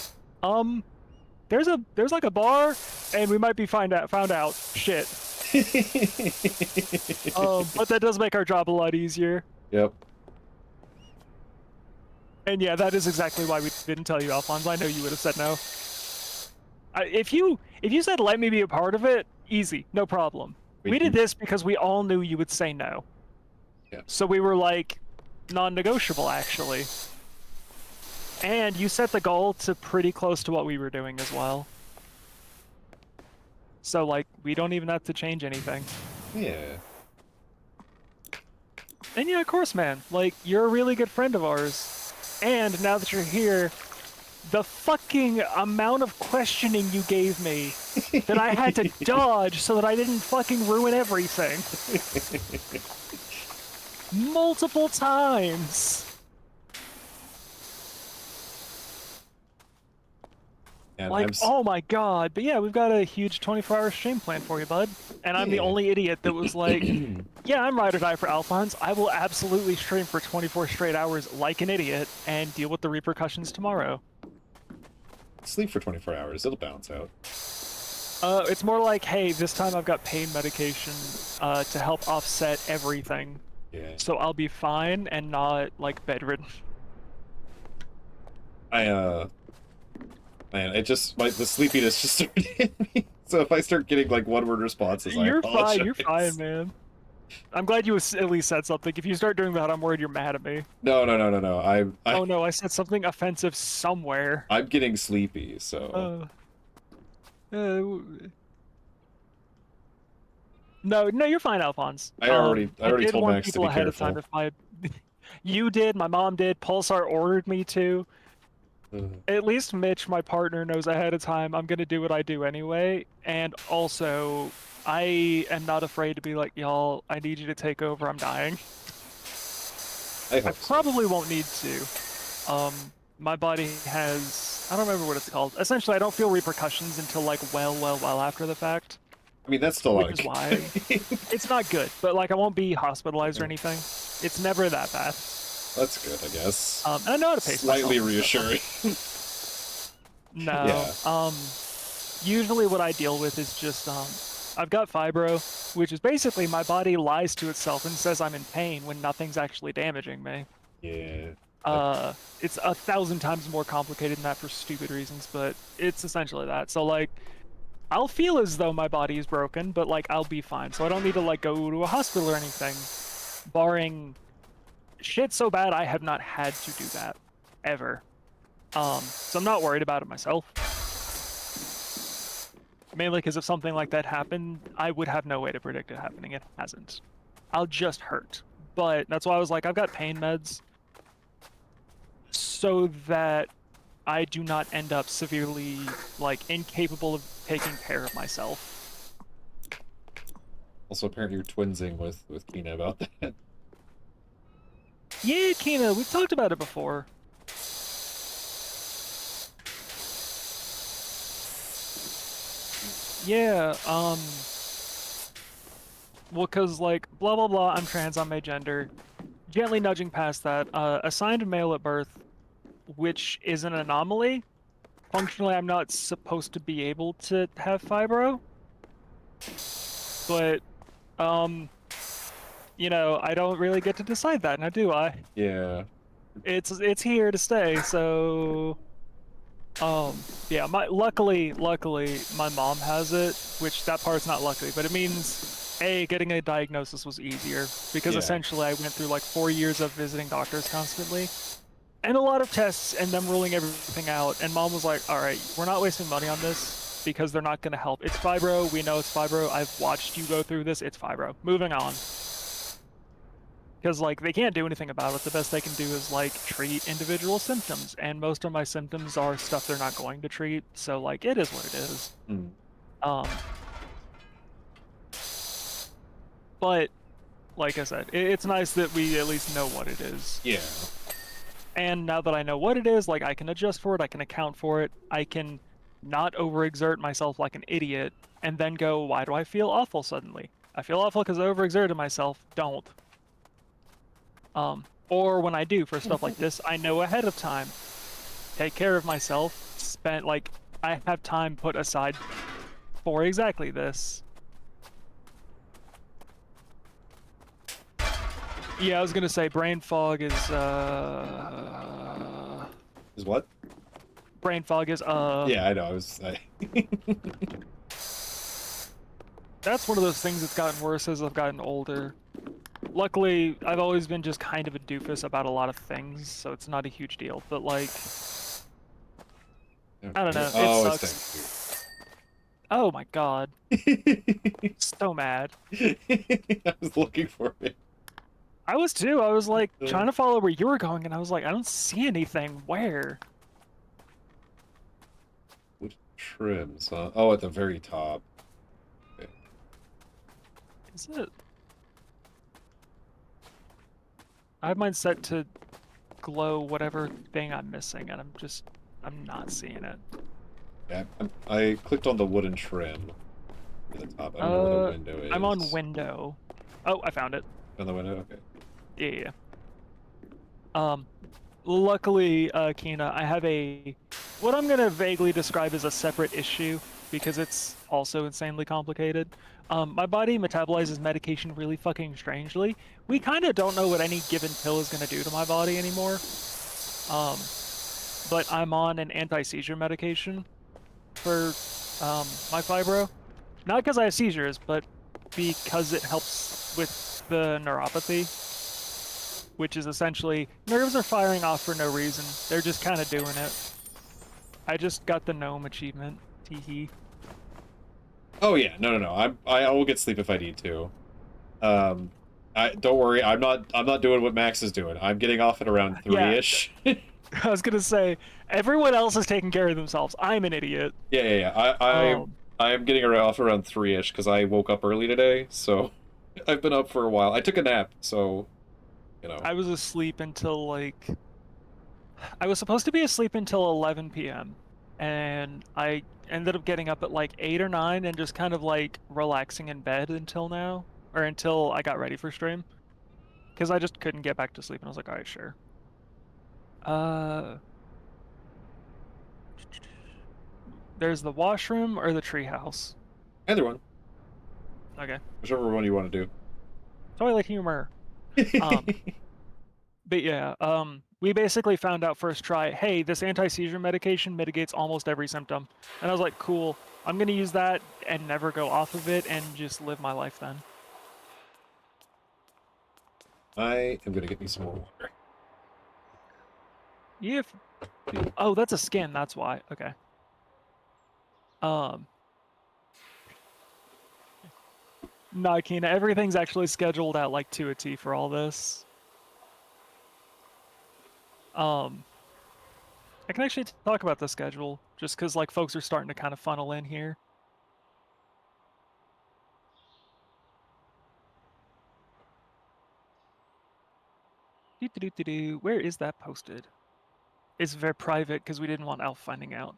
there's like a bar and we might be found out. Shit. But that does make our job a lot easier. Yep. And yeah, that is exactly why we didn't tell you, Alphonse. I know you would have said no. If you said let me be a part of it, easy, no problem. We did this because we all knew you would say no. Yeah. So we were like, non-negotiable actually. And you set the goal to pretty close to what we were doing as well. So like, we don't even have to change anything. Yeah. And yeah, of course, man. Like, you're a really good friend of ours. And now that you're here, the fucking amount of questioning you gave me that I had to dodge so that I didn't fucking ruin everything. Multiple times. And like, oh my god. But yeah, we've got a huge 24-hour stream plan for you, bud. And I'm the only idiot that was like, yeah, I'm ride or die for Alphonse. I will absolutely stream for 24 straight hours like an idiot and deal with the repercussions tomorrow. Sleep for 24 hours. It'll balance out. It's more like, hey, this time I've got pain medication to help offset everything. Yeah. So I'll be fine and not, like, bedridden. Man, the sleepiness just started hitting me. So if I start getting, like, one-word responses, I apologize. You're fine, man. I'm glad you at least said something. If you start doing that, I'm worried you're mad at me. No. Oh no, I said something offensive somewhere. I'm getting sleepy, so... No, you're fine, Alphonse. I already told Max to be careful. You did, my mom did, Pulsar ordered me to. At least Mitch, my partner, knows ahead of time I'm gonna do what I do anyway, and also, I am not afraid to be like, y'all, I need you to take over, I'm dying. I probably won't need to. My body has, I don't remember what it's called. Essentially, I don't feel repercussions until like well after the fact. I mean, that's still which is why it's not good, but like I won't be hospitalized or anything. It's never that bad. That's good, I guess. And I know how to pace Slightly myself. reassuring. No. Yeah. Usually what I deal with is just I've got fibro, which is basically my body lies to itself and says I'm in pain when nothing's actually damaging me. Yeah. It's 1,000 times more complicated than that for stupid reasons, but it's essentially that. So like, I'll feel as though my body is broken, but like I'll be fine. So I don't need to like go to a hospital or anything, barring shit so bad I have not had to do that ever. So I'm not worried about it myself. Mainly because if something like that happened, I would have no way to predict it happening. It hasn't. I'll just hurt. But that's why I was like, I've got pain meds so that I do not end up severely, like, incapable of taking care of myself. Also, apparently you're twinsing with Kina about that. Yeah, Kina, we've talked about it before. Yeah, well, cause like, blah blah blah, I'm trans, I'm agender. Gently nudging past that, assigned male at birth, which is an anomaly. Functionally, I'm not supposed to be able to have fibro, but, you know, I don't really get to decide that, now do I? Yeah. It's here to stay, so, yeah, luckily, my mom has it, which that part's not luckily, but it means, A, getting a diagnosis was easier, because Yeah. essentially I went through like 4 years of visiting doctors constantly, and a lot of tests, and them ruling everything out, and mom was like, alright, we're not wasting money on this, because they're not gonna help. It's fibro, we know it's fibro, I've watched you go through this, it's fibro. Moving on. Because, like, they can't do anything about it. The best they can do is, like, treat individual symptoms. And most of my symptoms are stuff they're not going to treat. So, like, it is what it is. Mm. Um, but, like I said, it's nice that we at least know what it is. Yeah. And now that I know what it is, like, I can adjust for it, I can account for it, I can not overexert myself like an idiot, and then go, why do I feel awful suddenly? I feel awful because I overexerted myself. Don't. Or when I do for stuff like this, I know ahead of time. Take care of myself. Like, I have time put aside for exactly this. Yeah, I was gonna say brain fog is, Is what? brain fog is, Yeah, I know. That's one of those things that's gotten worse as I've gotten older. Luckily, I've always been just kind of a doofus about a lot of things, so it's not a huge deal. But, like, I don't know, it Oh, sucks. it's Oh my god. thank So mad. I was looking for it. I was too. I was, like, trying to follow where you were going, and I was like, I don't see anything. Where? Which trims, huh? Oh, at the very top. Okay. Is it? I have mine set to glow whatever thing I'm missing, and I'm not seeing it. Yeah, I clicked on the wooden trim at the top. I don't know where the window is. I'm on window. Oh, I found it. On the window? Okay. Yeah. Luckily, Kina, I have what I'm gonna vaguely describe as a separate issue, because it's also insanely complicated. My body metabolizes medication really fucking strangely. We kind of don't know what any given pill is gonna do to my body anymore. But I'm on an anti-seizure medication for, my fibro. Not because I have seizures, but because it helps with the neuropathy. Which is essentially, nerves are firing off for no reason. They're just kind of doing it. I just got the gnome achievement. Teehee. Oh yeah, no. I will get sleep if I need to. Don't worry. I'm not doing what Max is doing. I'm getting off at around 3-ish. Yeah. I was gonna say, everyone else is taking care of themselves. I'm an idiot. Yeah. I am getting off around 3-ish because I woke up early today, so I've been up for a while. I took a nap, so you know. I was asleep until like, I was supposed to be asleep until 11 p.m. and I ended up getting up at like 8 or 9 and just kind of like relaxing in bed until now, or until I got ready for stream, because I just couldn't get back to sleep, and I was like, all right, sure. There's the washroom or the treehouse. Either one. Okay. Whichever one you want to do. Toilet humor. But yeah, we basically found out first try, hey, this anti-seizure medication mitigates almost every symptom. And I was like, cool, I'm gonna use that and never go off of it and just live my life then. I am gonna get me some more water. If, oh, that's a skin, that's why, okay. Um, nah, Kina, everything's actually scheduled out like to a T for all this. Um, I can actually talk about the schedule, just because like folks are starting to kind of funnel in here. Where is that posted? It's very private because we didn't want Alf finding out.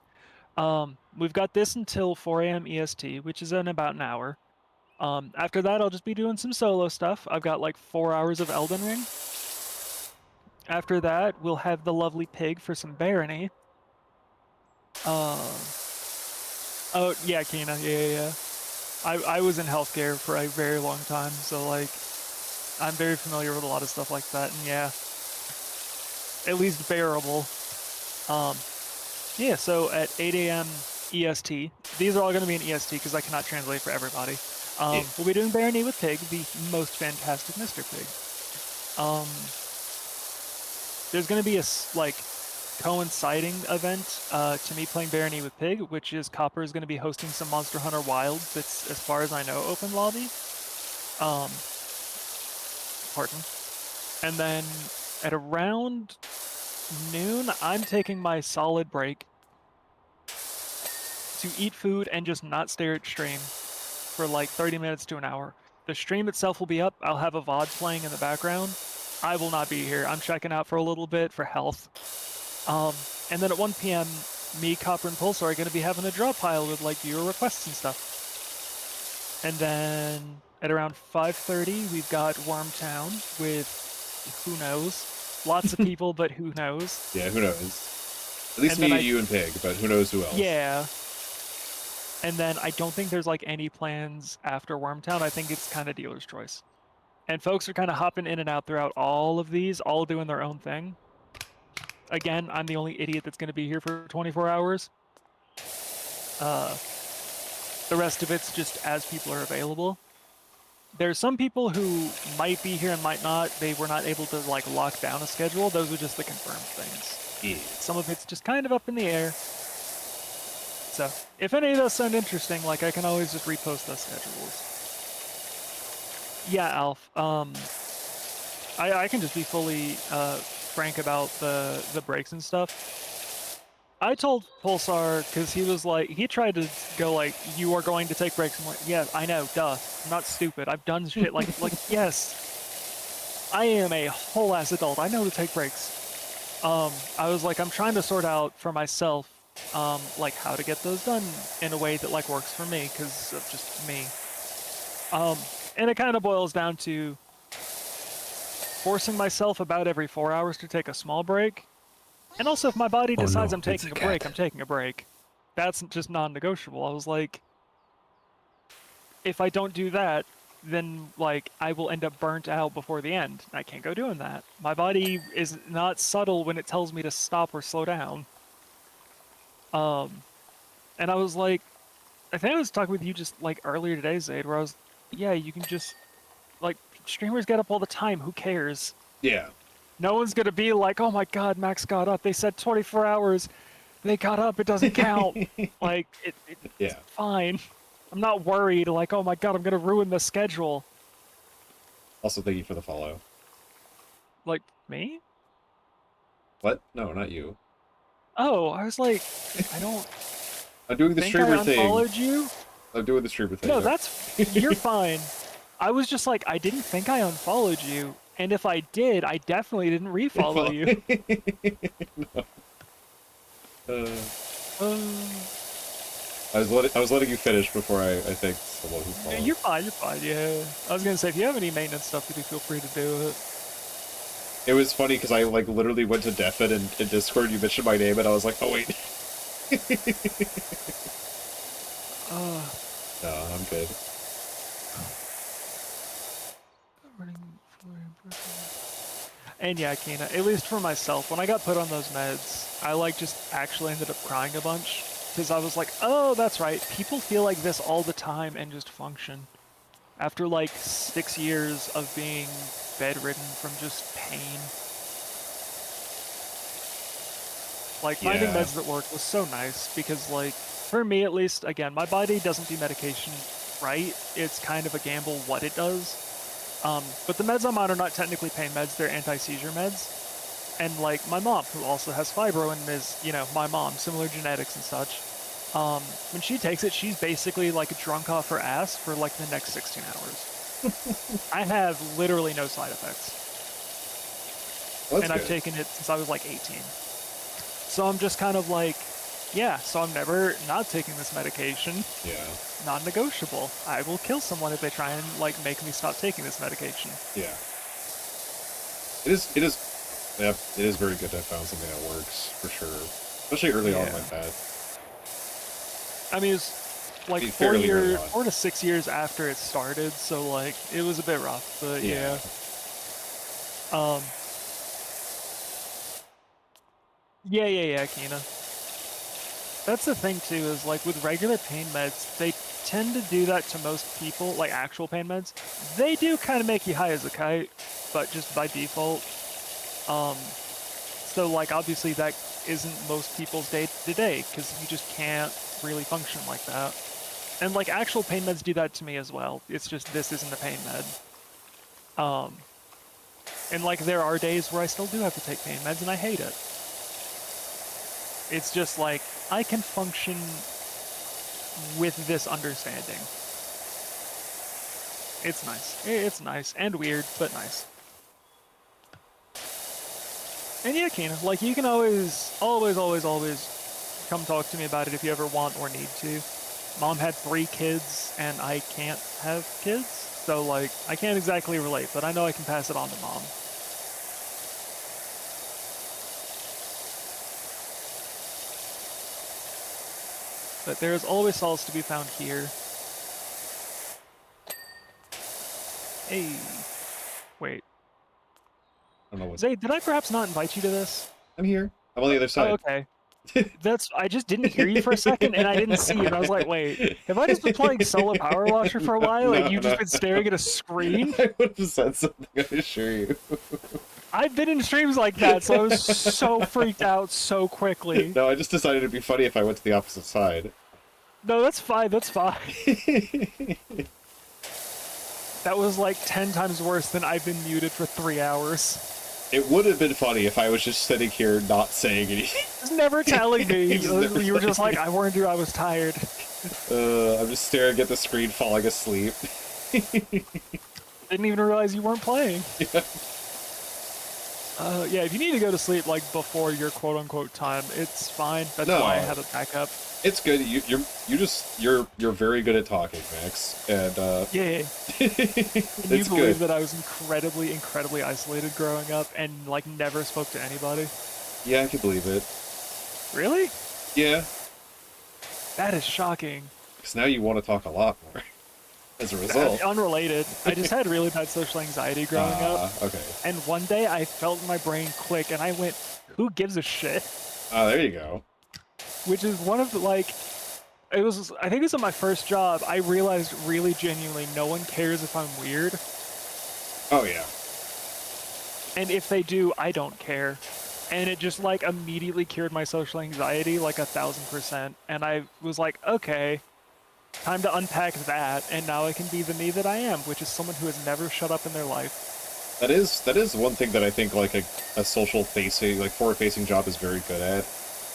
We've got this until 4 a.m. EST, which is in about an hour. After that, I'll just be doing some solo stuff. I've got like 4 hours of Elden Ring. After that, we'll have the lovely pig for some barony. Uh, oh, yeah, Kina, yeah. I was in healthcare for a very long time, so like, I'm very familiar with a lot of stuff like that, and yeah, at least bearable. Um, yeah, so at 8 a.m. EST, these are all going to be in EST because I cannot translate for everybody. Yeah. We'll be doing Barony with Pig, the most fantastic Mr. Pig. There's going to be a like coinciding event to me playing Barony with Pig, which is Copper is going to be hosting some Monster Hunter Wilds. That's, as far as I know, open lobby. Pardon. And then at around noon, I'm taking my solid break to eat food and just not stare at stream for like 30 minutes to an hour. The stream itself will be up. I'll have a VOD playing in the background. I will not be here. I'm checking out for a little bit for health. And then at 1 p.m., me, Copper, and Pulsar are going to be having a draw pile with like viewer requests and stuff. And then at around 5:30, we've got Wormtown with who knows. Lots of people, but who knows. Yeah, who knows? At least And me, you, and Pig, but who knows who else? Yeah. And then I don't think there's like any plans after Wormtown. I think it's kind of dealer's choice. And folks are kind of hopping in and out throughout all of these, all doing their own thing. Again, I'm the only idiot that's going to be here for 24 hours. The rest of it's just as people are available. There's some people who might be here and might not. They were not able to like lock down a schedule. Those are just the confirmed things. Yeah. Some of it's just kind of up in the air. So if any of those sound interesting, like I can always just repost those schedules. Yeah, Alf. I can just be fully frank about the breaks and stuff. I told Pulsar because he was like, he tried to go like, you are going to take breaks. I'm like, yeah, I know, duh. I'm not stupid. I've done shit like yes. I am a whole ass adult. I know to take breaks. I was like, I'm trying to sort out for myself, like how to get those done in a way that like works for me because of just me. And it kind of boils down to forcing myself about every 4 hours to take a small break. And also, if my body decides I'm taking a break, I'm taking a break. That's just non-negotiable. I was like, if I don't do that, then like I will end up burnt out before the end. I can't go doing that. My body is not subtle when it tells me to stop or slow down. And I was like, I think I was talking with you just like earlier today, Zaid, where I was, yeah, you can just like streamers get up all the time. Who cares? Yeah. No one's gonna be like, oh my god, Max got up. They said 24 hours. They got up. It doesn't count. Like, it's fine. I'm not worried. Like, oh my god, I'm gonna ruin the schedule. Also, thank you for the follow. Like, me? What? No, not you. Oh, I was like, I don't I'm doing the think streamer I thing. unfollowed you. I'm doing the streamer thing. No, that's you're fine. I was just like, I didn't think I unfollowed you, and if I did, I definitely didn't refollow you. No. I was letting you finish before I thanked someone who followed. You're fine. You're fine. Yeah. I was gonna say, if you have any maintenance stuff to do, feel free to do it. It was funny because I like literally went to Defin and in Discord you mentioned my name and I was like, oh wait. No, I'm good. And yeah, Kina, at least for myself, when I got put on those meds, I like just actually ended up crying a bunch because I was like, oh, that's right. People feel like this all the time and just function. After like 6 years of being bedridden from just pain. Like finding Yeah. meds that work was so nice because like, for me at least, again, my body doesn't do medication right. It's kind of a gamble what it does. But the meds I'm on are not technically pain meds, they're anti-seizure meds. And like my mom, who also has fibro and is, you know, my mom, similar genetics and such, when she takes it, she's basically like drunk off her ass for like the next 16 hours. I have literally no side effects. Well, And I've taken it since I was like 18. So I'm just kind of like, yeah, so I'm never not taking this medication. Yeah. Non-negotiable. I will kill someone if they try and like make me stop taking this medication. Yeah. It is, yeah, it is very good to have found something that works, for sure. Especially early on like that. I mean, it's like 4 to 6 years after it started, so like, it was a bit rough, but yeah. Yeah, Kina. That's the thing too, is like with regular pain meds, they tend to do that to most people, like actual pain meds. They do kind of make you high as a kite, but just by default. So like obviously that isn't most people's day to day, because you just can't really function like that. And like actual pain meds do that to me as well. It's just this isn't a pain med. And like there are days where I still do have to take pain meds and I hate it. It's just like, I can function with this understanding. It's nice. It's nice and weird, but nice. And yeah, Kina, like you can always come talk to me about it if you ever want or need to. Mom had 3 kids and I can't have kids, so like I can't exactly relate, but I know I can pass it on to Mom. But there is always solace to be found here. Hey. Wait. I don't know what... Zay, did I perhaps not invite you to this? I'm here. I'm on the other side. Oh, okay. I just didn't hear you for a second, and I didn't see you, and I was like, wait, have I just been playing solo Power Washer for a while, and you've just been staring at a screen? I would have said something, I assure you. I've been in streams like that, so I was so freaked out so quickly. No, I just decided it'd be funny if I went to the opposite side. No, that's fine, that's fine. That was like 10 times worse than I've been muted for 3 hours. It would have been funny if I was just sitting here not saying anything. Just never telling me. You were just like, I warned you I was tired. I'm just staring at the screen, falling asleep. Didn't even realize you weren't playing. Yeah. Yeah, if you need to go to sleep like before your quote-unquote time, it's fine. That's why I have a backup. It's good. You're very good at talking, Max. And yeah. Can you believe that I was incredibly isolated growing up and like never spoke to anybody? Yeah, I can believe it. Really? Yeah. That is shocking. Because now you want to talk a lot more. As a result. Unrelated. I just had really bad social anxiety growing up. Okay. And one day I felt my brain click and I went, who gives a shit? There you go. Which is one of the, like, I think it was at my first job, I realized really genuinely no one cares if I'm weird. Oh, yeah. And if they do, I don't care. And it just, like, immediately cured my social anxiety, like 1000%. And I was like, okay, time to unpack that, and now I can be the me that I am, which is someone who has never shut up in their life. That is one thing that I think, like, a social-facing, like, forward-facing job is very good at,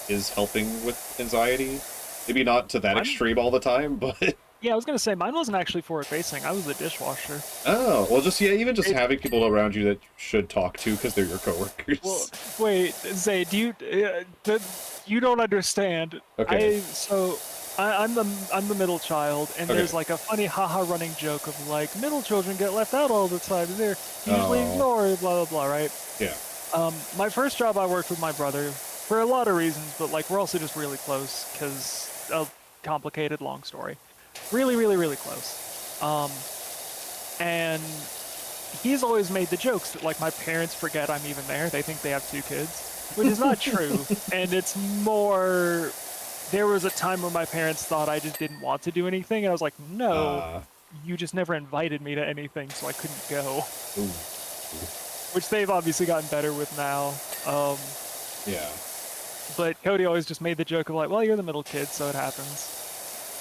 is helping with anxiety. Maybe not to that extreme all the time, but... Yeah, I was gonna say, mine wasn't actually forward-facing. I was the dishwasher. Oh, well, even just having people around you that you should talk to because they're your coworkers. Well, wait, Zay, you don't understand. Okay. I'm the middle child, and there's like a funny haha running joke of like, middle children get left out all the time. They're usually ignored, blah, blah, blah, right? Yeah. My first job I worked with my brother for a lot of reasons, but like we're also just really close because a complicated long story. Really close. And he's always made the jokes that like my parents forget I'm even there. They think they have 2 kids, which is not true. And it's more, there was a time where my parents thought I just didn't want to do anything. And I was like, no, Uh, you just never invited me to anything, so I couldn't go. ooh, Which they've obviously gotten better with now. yeah. But Cody always just made the joke of like, well, you're the middle kid, so it happens.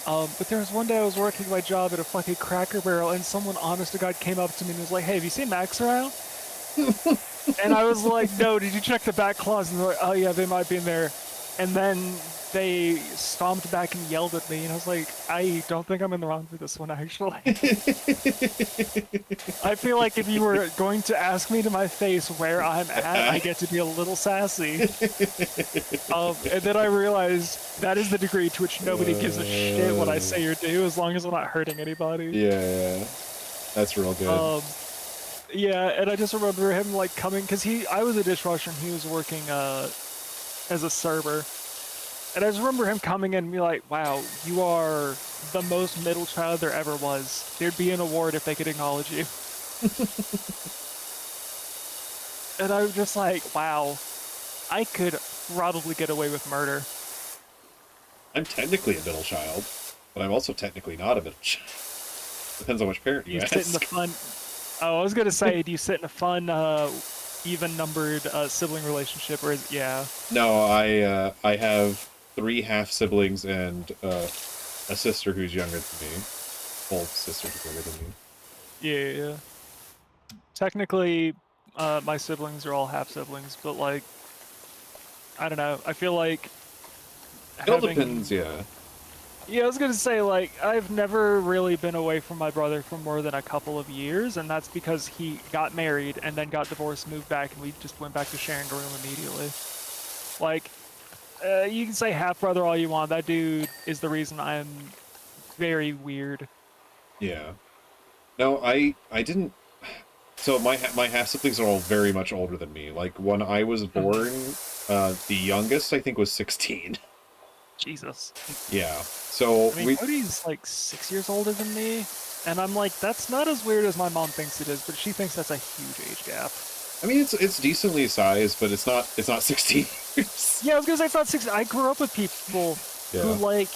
But there was one day I was working my job at a fucking Cracker Barrel, and someone, honest to God, came up to me and was like, hey, have you seen Max around? And I was like, no, did you check the back closet? And they're like, oh yeah, they might be in there. And then they stomped back and yelled at me, and I was like, I don't think I'm in the wrong for this one, actually. I feel like if you were going to ask me to my face where I'm at, I get to be a little sassy. And then I realized that is the degree to which nobody gives a shit what I say or do, as long as I'm not hurting anybody. Yeah. That's real good. Yeah, and I just remember him like coming, because I was a dishwasher and he was working as a server. And I just remember him coming in and be like, wow, you are the most middle child there ever was. There'd be an award if they could acknowledge you. And I was just like, wow, I could probably get away with murder. I'm technically a middle child, but I'm also technically not a middle child. Depends on which parent you ask. Sit in the fun. Oh, I was gonna say, do you sit in a fun, even-numbered sibling relationship, or is it, yeah? No, I have 3 half siblings and a sister who's younger than me. Both sisters are younger than me. Yeah. Technically, my siblings are all half siblings, but like, I don't know. I feel like It all depends, yeah. Yeah, I was gonna say, like, I've never really been away from my brother for more than a couple of years, and that's because he got married and then got divorced, moved back, and we just went back to sharing a room immediately. Like, you can say half brother all you want. That dude is the reason I'm very weird. Yeah. No, I didn't. So my half siblings are all very much older than me. Like when I was born, the youngest I think was 16. Jesus. Yeah. So I mean, Cody's like 6 years older than me, and I'm like, that's not as weird as my mom thinks it is, but she thinks that's a huge age gap. I mean, it's decently sized, but it's not 16 years. Yeah, I was gonna say it's not 6. I grew up with people who like.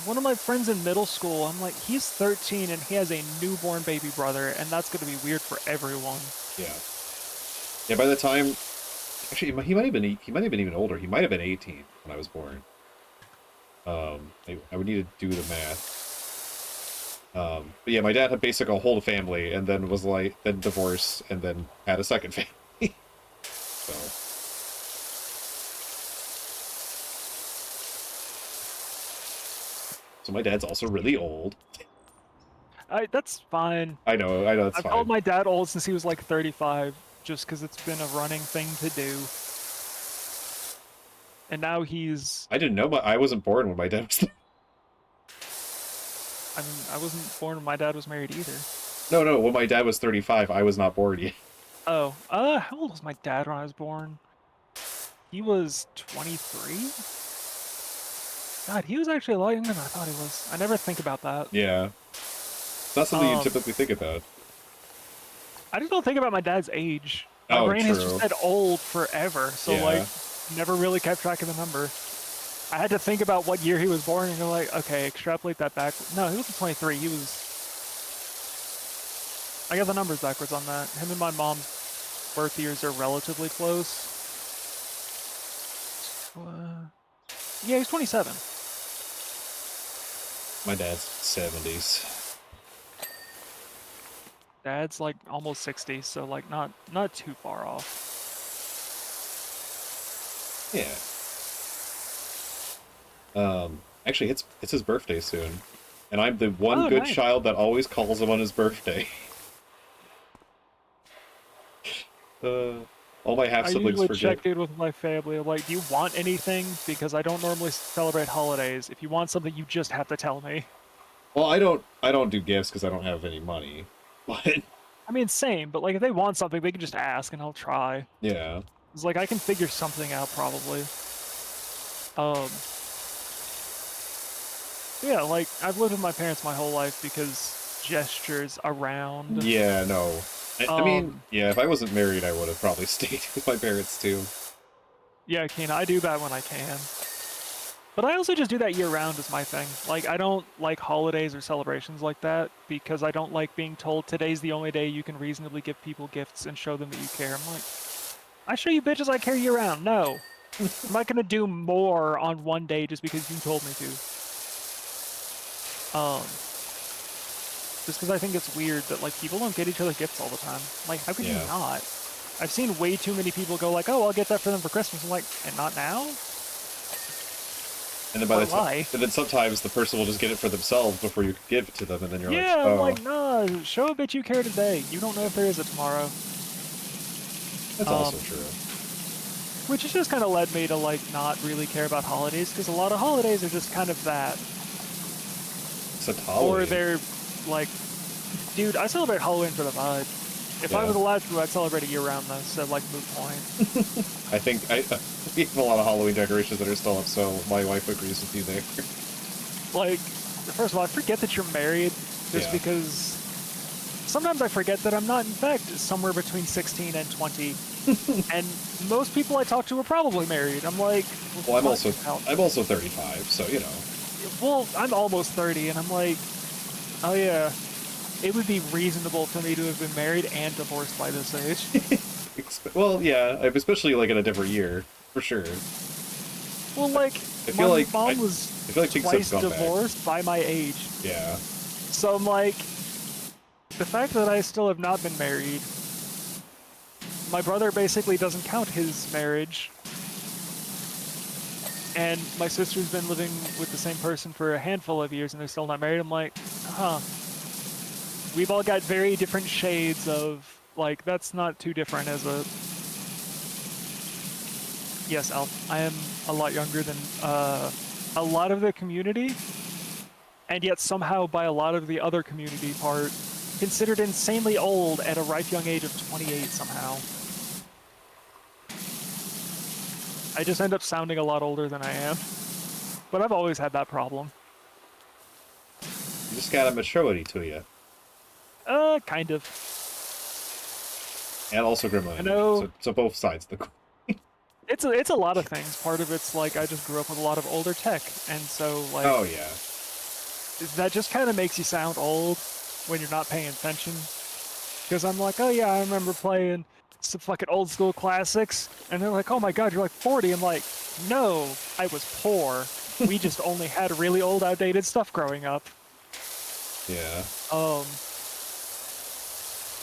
One of my friends in middle school, I'm like, he's 13 and he has a newborn baby brother, and that's gonna be weird for everyone. Yeah. Yeah. By the time, actually, he might have been even older. He might have been 18 when I was born. I would need to do the math. But yeah, my dad had basically a whole family, and then was like, then divorced, and then had a second family. So. So my dad's also really old. That's fine. I know, that's fine. I've called my dad old since he was like 35, just because it's been a running thing to do. And now he's... I didn't know, I wasn't born when my dad was... I mean, I wasn't born when my dad was married either. No, when my dad was 35, I was not born yet. Oh, how old was my dad when I was born? He was 23? God, he was actually a lot younger than I thought he was. I never think about that. Yeah. It's not something you typically think about. I just don't think about my dad's age. My brain has just said old forever, so like, never really kept track of the number. I had to think about what year he was born, and you're like, okay, extrapolate that back. No, he wasn't 23. He was... I got the numbers backwards on that. Him and my mom's birth years are relatively close. Yeah, he's 27. My dad's 70s. Dad's like almost 60, so like not too far off. Yeah. Actually, it's his birthday soon, and I'm the one good child that always calls him on his birthday. All my half siblings forget. I usually check in with my family. I'm like, do you want anything? Because I don't normally celebrate holidays. If you want something, you just have to tell me. Well, I don't do gifts because I don't have any money. But I mean, same. But like, if they want something, they can just ask, and I'll try. Yeah. It's like I can figure something out probably. Yeah, like I've lived with my parents my whole life because gestures around. Yeah, no. I mean, yeah, if I wasn't married, I would have probably stayed with my parents too. Yeah, Keen, I do that when I can. But I also just do that year round is my thing. Like, I don't like holidays or celebrations like that because I don't like being told today's the only day you can reasonably give people gifts and show them that you care. I'm like, I show you bitches I care year round. No. I'm not gonna do more on one day just because you told me to. Just because I think it's weird that, like, people don't get each other gifts all the time. Like, how could you Yeah. not? I've seen way too many people go like, oh, I'll get that for them for Christmas. I'm like, and not now? And then by the time, Why? and then sometimes the person will just get it for themselves before you give it to them, and then you're like, Yeah, I'm oh, like, nah, show a bitch you care today. You don't know if there is a tomorrow. that's also true. Which has just kind of led me to, like, not really care about holidays, because a lot of holidays are just kind of that. Except Halloween. Or they're, like, dude, I celebrate Halloween for the vibe. If I was allowed to, I'd celebrate it year-round, though, so, like, moot point. I think we have a lot of Halloween decorations that are still up, so my wife agrees with you there. Like, first of all, I forget that you're married, just because sometimes I forget that I'm not, in fact, somewhere between 16 and 20. And most people I talk to are probably married. I'm like, well, I'm also 35, so you know. Well, I'm almost 30, and I'm like, oh yeah, it would be reasonable for me to have been married and divorced by this age. Well, yeah, especially like in a different year, for sure. Well, like, I feel my like mom was I feel like things twice have gone divorced by my age. Yeah. So I'm like, the fact that I still have not been married, my brother basically doesn't count his marriage. And my sister's been living with the same person for a handful of years and they're still not married. I'm like, huh. We've all got very different shades of, like, that's not too different as a... Yes, Alf, I am a lot younger than a lot of the community, and yet somehow by a lot of the other community part, considered insanely old at a ripe young age of 28 somehow. I just end up sounding a lot older than I am. But I've always had that problem. You just got a maturity to you. Kind of. And also grandma. I know. So both sides of the coin. It's a lot of things. Part of it's like I just grew up with a lot of older tech, and so like. Oh yeah. That just kind of makes you sound old when you're not paying attention. Because I'm like, oh yeah, I remember playing some fucking old school classics, and they're like, oh my god, you're like 40. I'm like, no, I was poor. We just only had really old, outdated stuff growing up. Yeah.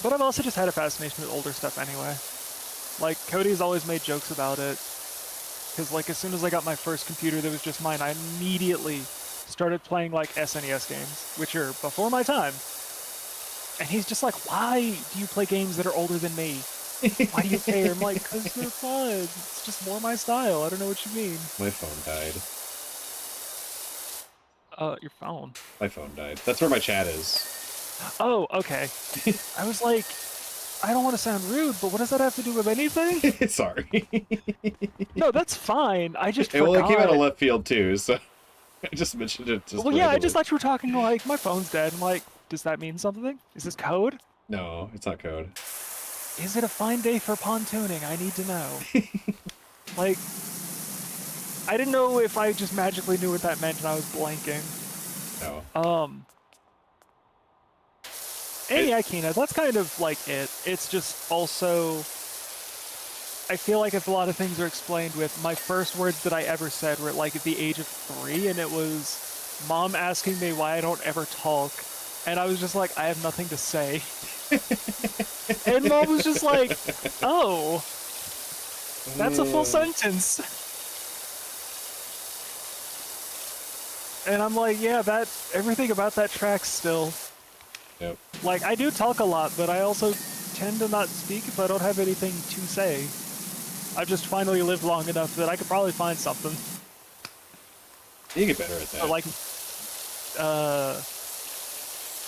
But I've also just had a fascination with older stuff anyway. Like, Cody's always made jokes about it. Because, like, as soon as I got my first computer that was just mine, I immediately started playing, like, SNES games, which are before my time. And he's just like, why do you play games that are older than me? Why do you care? I'm like, because they're fun. It's just more my style. I don't know what you mean. My phone died. Your phone? My phone died. That's where my chat is. Oh, okay. I was like, I don't want to sound rude, but what does that have to do with anything? Sorry. No, that's fine. I just forgot. Well, it came out of left field too, so I just mentioned it. Just well, yeah, I randomly. just thought you were talking like, my phone's dead. I'm like, does that mean something? Is this code? No, it's not code. Is it a fine day for pontooning? I need to know. Like, I didn't know if I just magically knew what that meant and I was blanking. No. And yeah, Kina, that's kind of like it. It's just also, I feel like if a lot of things are explained with, my first words that I ever said were like at the age of 3, and it was Mom asking me why I don't ever talk. And I was just like, I have nothing to say. And Mom was just like, oh, that's a full sentence. And I'm like, yeah, everything about that tracks still. Yep. Like, I do talk a lot, but I also tend to not speak if I don't have anything to say. I've just finally lived long enough that I could probably find something. You get better at that.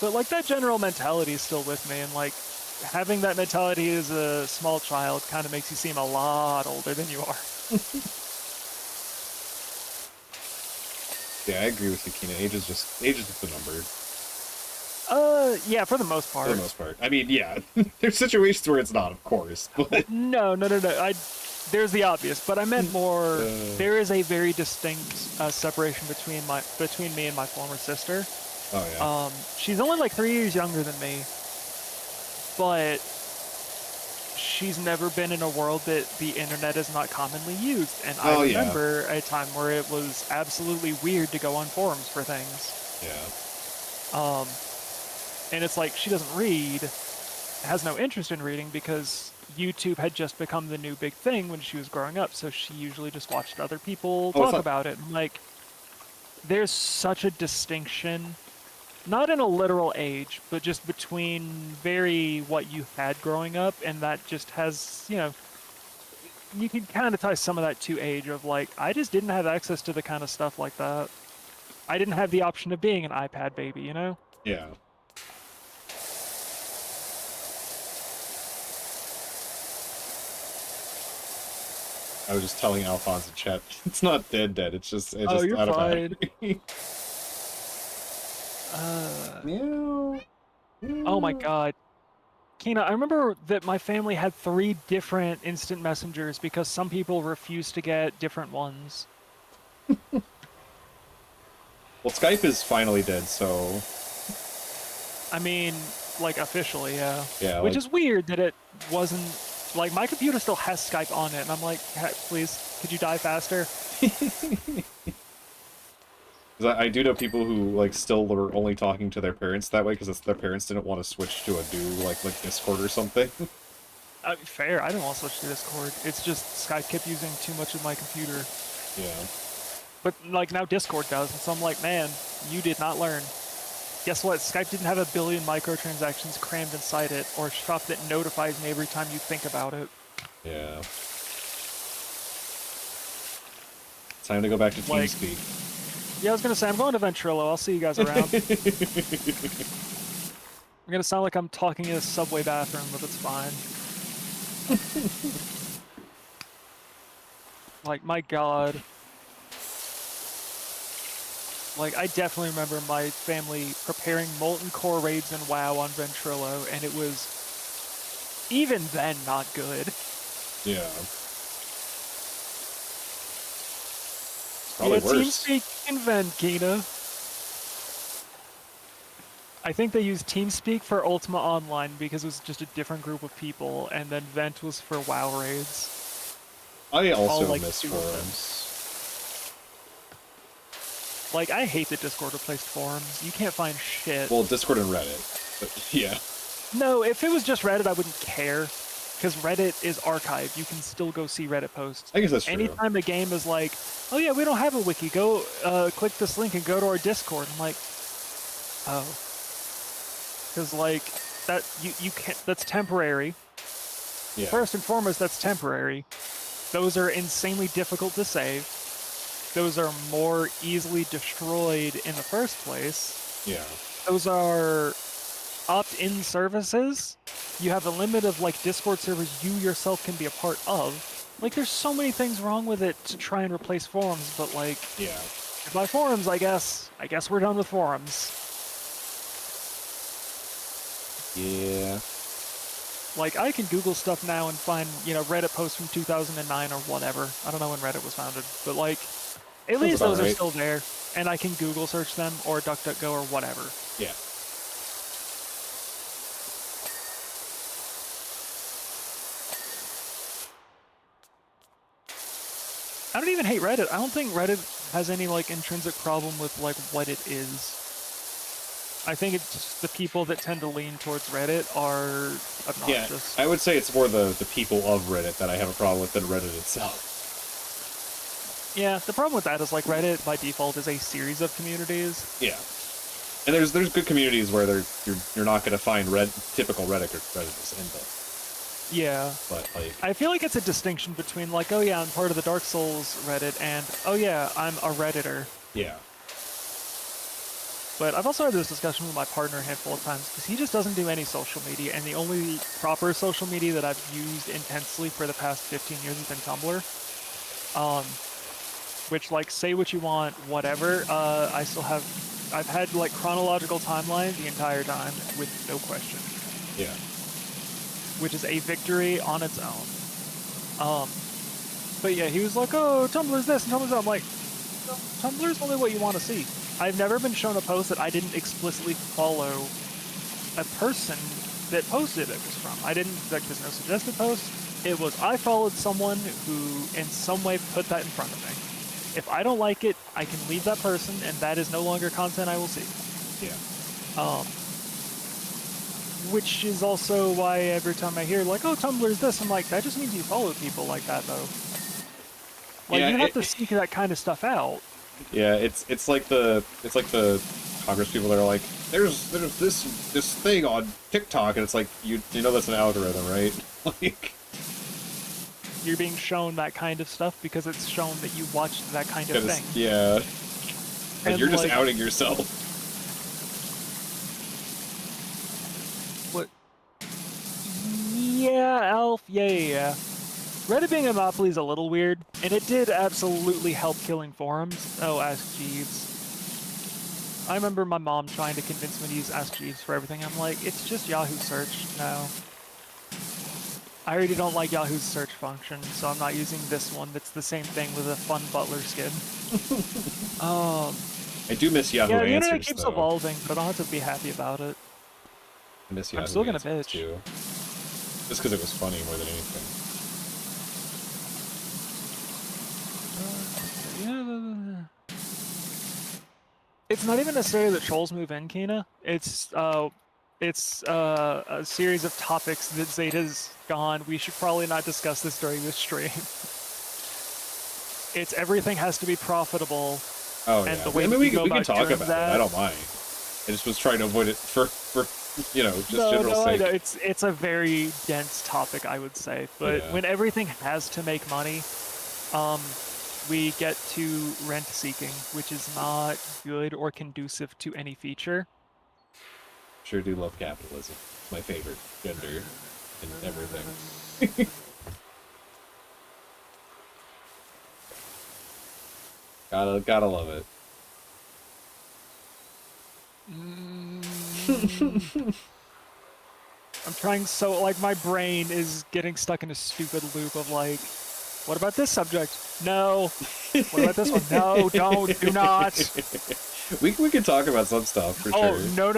But like that general mentality is still with me, and like having that mentality as a small child kind of makes you seem a lot older than you are. Yeah, I agree with you, Kina. Age is just a number. Yeah, for the most For the part. most part. I mean, yeah, there's situations where it's not, of course, but No, no, no, no. There's the obvious, but I meant more. uh, There is a very distinct separation between me and my former sister. oh yeah, She's only like 3 years younger than me, but she's never been in a world that the internet is not commonly used. And I oh yeah, remember a time where it was absolutely weird to go on forums for things. yeah. Um, and it's like she doesn't read, has no interest in reading because YouTube had just become the new big thing when she was growing up. So she usually just watched other people Oh, it's talk not. about it. And like, there's such a distinction, not in a literal age, but just between very what you had growing up, and that just has, you can kind of tie some of that to age of like, I just didn't have access to the kind of stuff like that. I didn't have the option of being an iPad baby, you know? Yeah. I was just telling Alphonse in chat, it's not dead. It's Oh, just you're out of fine. battery. Uh, Meow. oh my Meow. God. Kina, I remember that my family had 3 different instant messengers because some people refused to get different ones. Well, Skype is finally dead, so I mean, like officially, yeah. yeah, Which like is weird that it wasn't like my computer still has Skype on it, and I'm like, please, could you die faster? 'cause I do know people who like still were only talking to their parents that way because their parents didn't want to switch to a new like Discord or something. Fair, I didn't want to switch to Discord. It's just Skype kept using too much of my computer. Yeah. But like now Discord does, and so I'm like, man, you did not learn. Guess what? Skype didn't have 1 billion microtransactions crammed inside it, or stuff that notifies me every time you think about it. Yeah. Time to go back to Like, TeamSpeak. yeah, I was gonna say I'm going to Ventrilo. I'll see you guys around. I'm gonna sound like I'm talking in a subway bathroom, but it's fine. Like, my God. Like, I definitely remember my family preparing Molten Core raids and WoW on Ventrilo, and it was, even then, not good. Yeah. Yeah, Probably worse. TeamSpeak and Vent, Kina. I think they used TeamSpeak for Ultima Online because it was just a different group of people, and then Vent was for WoW raids. I All also like miss 2 of them. forums. Like, I hate that Discord replaced forums. You can't find shit. Well, Discord and Reddit. But yeah. No, if it was just Reddit, I wouldn't care. Because Reddit is archived. You can still go see Reddit posts. I guess that's true. Anytime a game is like, oh yeah, we don't have a wiki, go click this link and go to our Discord. I'm like, oh. Because like, that, you can't, that's temporary. Yeah. First and foremost, that's temporary. Those are insanely difficult to save. Those are more easily destroyed in the first place. Yeah. Those are opt-in services. You have a limit of like Discord servers you yourself can be a part of. Like, there's so many things wrong with it to try and replace forums, but like, Yeah. by forums, I guess we're done with forums. Yeah. Like, I can Google stuff now and find, Reddit posts from 2009 or whatever. I don't know when Reddit was founded, but like, at least those are still there, and I can Google search them or DuckDuckGo or whatever. Yeah. I don't even hate Reddit. I don't think Reddit has any like intrinsic problem with like what it is. I think it's just the people that tend to lean towards Reddit are obnoxious. Yeah, I would say it's more the people of Reddit that I have a problem with than Reddit itself. Yeah, the problem with that is like Reddit by default is a series of communities. Yeah. And there's good communities where you're not gonna find typical Redditors in them. Yeah. But like, I feel like it's a distinction between like, oh yeah, I'm part of the Dark Souls Reddit, and oh yeah, I'm a Redditor. yeah. But I've also had this discussion with my partner a handful of times because he just doesn't do any social media, and the only proper social media that I've used intensely for the past 15 years has been Tumblr. Which, like, say what you want, whatever. I still have I've had like chronological timeline the entire time with no question, Yeah. which is a victory on its own. But yeah, he was like, "Oh, Tumblr's this and Tumblr's that." I'm like, no, Tumblr's only what you want to see. I've never been shown a post that I didn't explicitly follow a person that posted it was from. I didn't, like, there's no suggested post. It was, I followed someone who in some way put that in front of me. If I don't like it, I can leave that person, and that is no longer content I will see. Yeah. Which is also why every time I hear, like, oh, Tumblr's this, I'm like, that just means you follow people like that, though. Like, Yeah, you have to seek that kind of stuff out. Yeah, it's like the Congress people that are like, there's this thing on TikTok, and it's like, you know that's an algorithm, right? Like, You're being shown that kind of stuff because it's shown that you watched that kind of thing. yeah, and you're just like, outing yourself. What? Yeah, Alf. Yeah. Reddit being a monopoly is a little weird, and it did absolutely help killing forums. Oh, Ask Jeeves. I remember my mom trying to convince me to use Ask Jeeves for everything. I'm like, it's just Yahoo search. No. I already don't like Yahoo's search function, so I'm not using this one that's the same thing with a fun butler skin. I do miss Yahoo yeah, the Answers, internet keeps though. evolving, but I don't have to be happy about it. I miss Yahoo I'm still gonna Answers, bitch. too. Just because it was funny more than anything. It's not even necessarily that trolls move in, Kina. It's a series of topics that Zeta's gone. We should probably not discuss this during this stream. It's everything has to be profitable. Oh, and yeah. the way I mean, we can talk doing about that, it. I don't mind. I just was trying to avoid it for you know, just general sake. I know. It's a very dense topic, I would say. But Yeah. when everything has to make money, we get to rent seeking, which is not good or conducive to any feature. Sure do love capitalism. It's my favorite gender and everything. gotta love it. I'm trying so, like, my brain is getting stuck in a stupid loop of, like, what about this subject? No. What about this one? No, do not. We can talk about some stuff, for sure. No.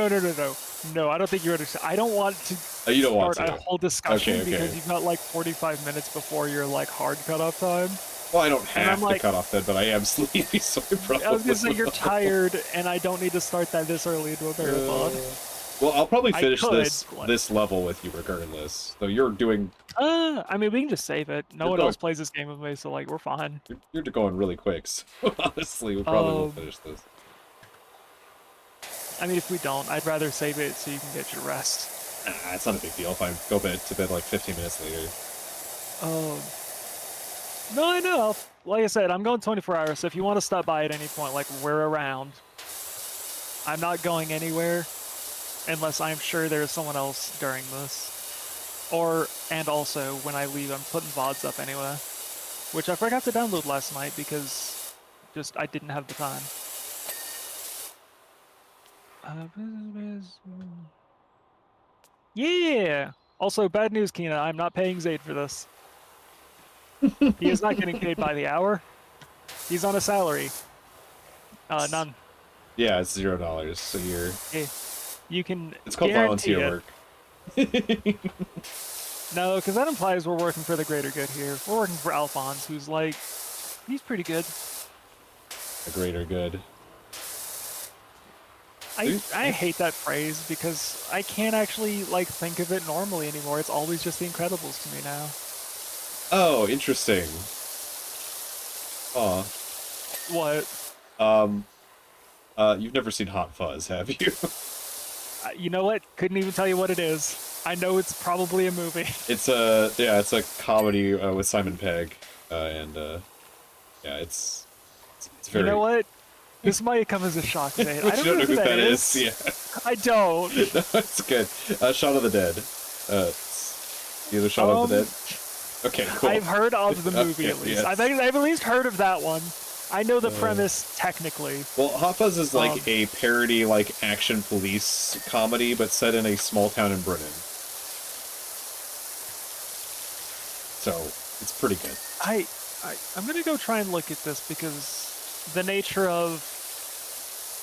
No, I don't think you understand. I don't want to you don't start want to. a whole discussion Okay. because you've got, like, 45 minutes before your, like, hard cutoff time. Well, I don't have to like, cut off then, but I am sleepy, so I probably I was gonna say will. you're tired, and I don't need to start that this early into a marathon. Well, I'll probably finish could, this level with you regardless. Though you're doing... I mean, we can just save it. No one else plays this game with me, so, like, we're fine. You're going really quick, so honestly, we probably will finish this. I mean, if we don't, I'd rather save it so you can get your rest. Nah, it's not a big deal if I go to bed like 15 minutes later. No, I know. Like I said, I'm going 24 hours, so if you want to stop by at any point, like, we're around. I'm not going anywhere unless I'm sure there's someone else during this. And also, when I leave, I'm putting VODs up anyway. Which I forgot to download last night because I didn't have the time. Yeah! Also, bad news, Kina. I'm not paying Zayd for this. He is not getting paid by the hour. He's on a salary. None. Yeah, it's $0, so you're... Yeah. You can It's called volunteer work. No, because that implies we're working for the greater good here. We're working for Alphonse, who's like... He's pretty good. A greater good. I hate that phrase because I can't actually, like, think of it normally anymore. It's always just The Incredibles to me now. Oh, interesting. Aw. What? You've never seen Hot Fuzz, have you? You know what? Couldn't even tell you what it is. I know it's probably a movie. It's a comedy with Simon Pegg, yeah, it's very... You know what? This might come as a shock today. I don't know who that is. Yeah. I don't. No, it's good. Shaun of the Dead. It's either Shaun of the Dead. Okay, cool. I've heard of the movie at least. Yes. I think I've at least heard of that one. I know the premise technically. Well, Hot Fuzz is like Um, a parody, like action police comedy, but set in a small town in Britain. So it's pretty good. I'm gonna go try and look at this because the nature of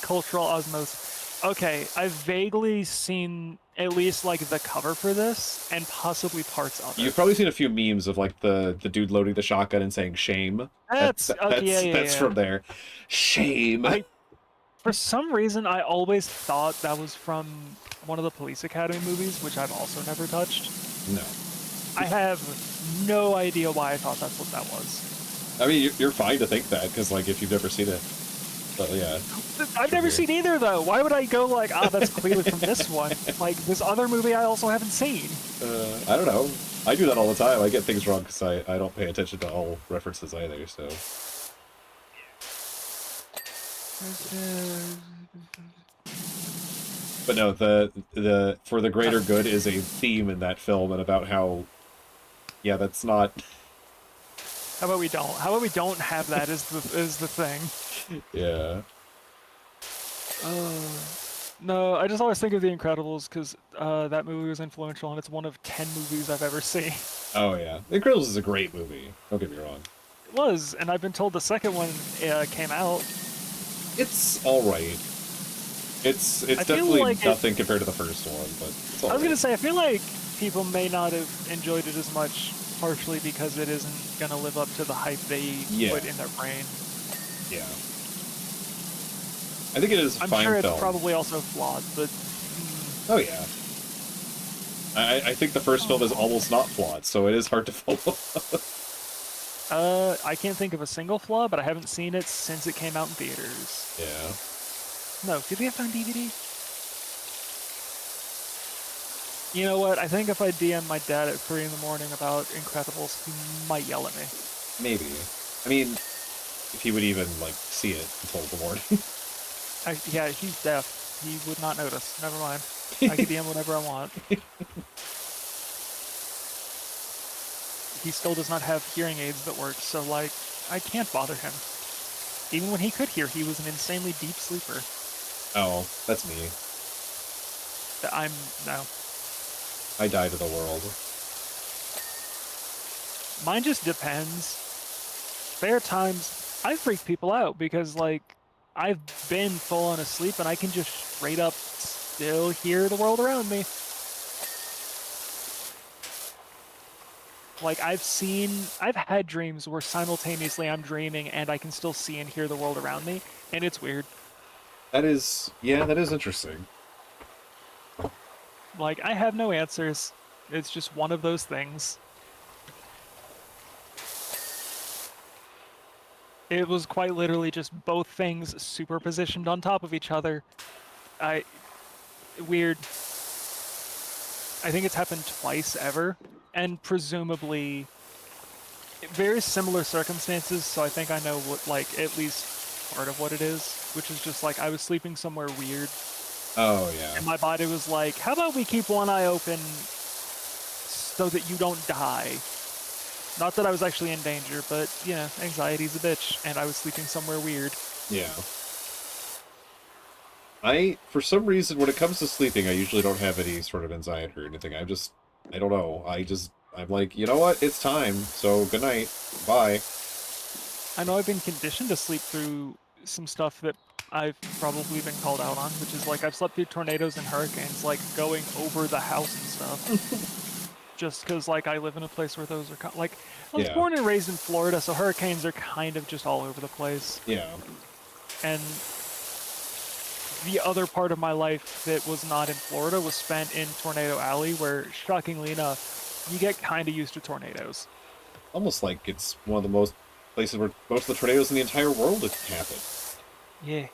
cultural osmosis. Okay, I've vaguely seen at least like the cover for this and possibly parts of it. You've probably seen a few memes of like the dude loading the shotgun and saying "shame." That's okay. That's Yeah. from there. Shame. For some reason, I always thought that was from one of the Police Academy movies, which I've also never touched. No. I have no idea why I thought that's what that was. I mean, you're fine to think that because like if you've never seen it. But yeah. I've never seen either though. Why would I go like, ah, that's clearly from this one? Like this other movie I also haven't seen. I don't know. I do that all the time. I get things wrong because I don't pay attention to all references either. So. But no, the for the greater good is a theme in that film and about how, yeah, that's not. How about we don't? How about we don't have that as the thing? Yeah. No, I just always think of The Incredibles because that movie was influential, and it's one of 10 movies I've ever seen. Oh yeah, The Incredibles is a great movie. Don't get me wrong. It was, and I've been told the second one came out. It's all right. It's definitely like nothing compared to the first one, but it's all right. I was gonna say I feel like people may not have enjoyed it as much, partially because it isn't gonna live up to the hype they put in their brain. Yeah. I think it is a fine film. I'm sure it's probably also flawed, but... Oh, yeah. I think the first film is almost not flawed, so it is hard to follow. I can't think of a single flaw, but I haven't seen it since it came out in theaters. Yeah. No, did we have it on DVD? You know what? I think if I DM my dad at 3 in the morning about Incredibles, he might yell at me. Maybe. I mean, if he would even, like, see it until the morning. Yeah, he's deaf. He would not notice. Never mind. I can DM whatever I want. He still does not have hearing aids that work, so, like, I can't bother him. Even when he could hear, he was an insanely deep sleeper. Oh, that's me. No. I die to the world. Mine just depends. There are times I freak people out because, like, I've been full on asleep and I can just straight up still hear the world around me. Like, I've had dreams where simultaneously I'm dreaming and I can still see and hear the world around me, and it's weird. That is interesting. Like, I have no answers. It's just one of those things. It was quite literally just both things superpositioned on top of each other. Weird. I think it's happened twice ever, and presumably very similar circumstances, so I think I know what, like, at least part of what it is, which is just like I was sleeping somewhere weird. Oh, yeah. And my body was like, how about we keep one eye open so that you don't die? Not that I was actually in danger, but, you know, anxiety's a bitch, and I was sleeping somewhere weird. Yeah. For some reason, when it comes to sleeping, I usually don't have any sort of anxiety or anything. I don't know. I'm like, you know what? It's time, so good night. Bye. I know I've been conditioned to sleep through some stuff that I've probably been called out on, which is like I've slept through tornadoes and hurricanes, like going over the house and stuff. Just because, like, I live in a place where those are like, I was born and raised in Florida, so hurricanes are kind of just all over the place. Yeah. And the other part of my life that was not in Florida was spent in Tornado Alley, where, shockingly enough, you get kind of used to tornadoes. Almost like it's one of the most places where most of the tornadoes in the entire world happen. Yeah.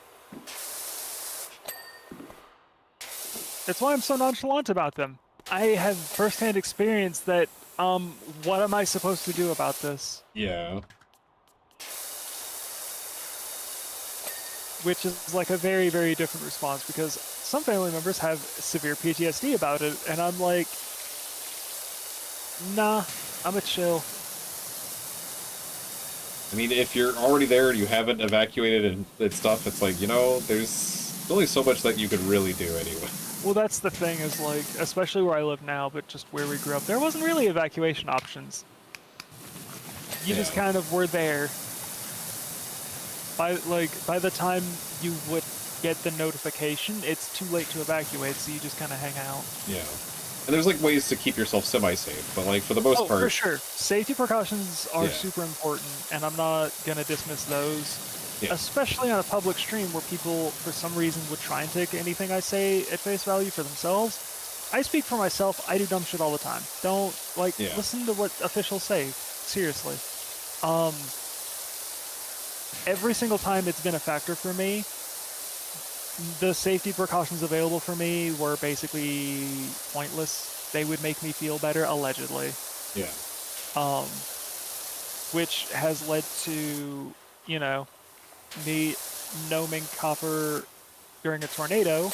That's why I'm so nonchalant about them. I have first-hand experience that, what am I supposed to do about this? Yeah. Which is like a very, very different response, because some family members have severe PTSD about it, and I'm like, nah, I'm a chill. I mean, if you're already there and you haven't evacuated and stuff, it's like, you know, there's only so much that you could really do anyway. Well, that's the thing is like, especially where I live now, but just where we grew up, there wasn't really evacuation options. You just kind of were there. By the time you would get the notification, it's too late to evacuate, so you just kind of hang out. Yeah. And there's like ways to keep yourself semi-safe, but like for the most part... for sure. Safety precautions are super important, and I'm not gonna dismiss those. Yeah. Especially on a public stream where people, for some reason, would try and take anything I say at face value for themselves. I speak for myself. I do dumb shit all the time. Don't, listen to what officials say. Seriously. Every single time it's been a factor for me, the safety precautions available for me were basically pointless. They would make me feel better, allegedly. Yeah. Which has led to, you know, me gnoming copper during a tornado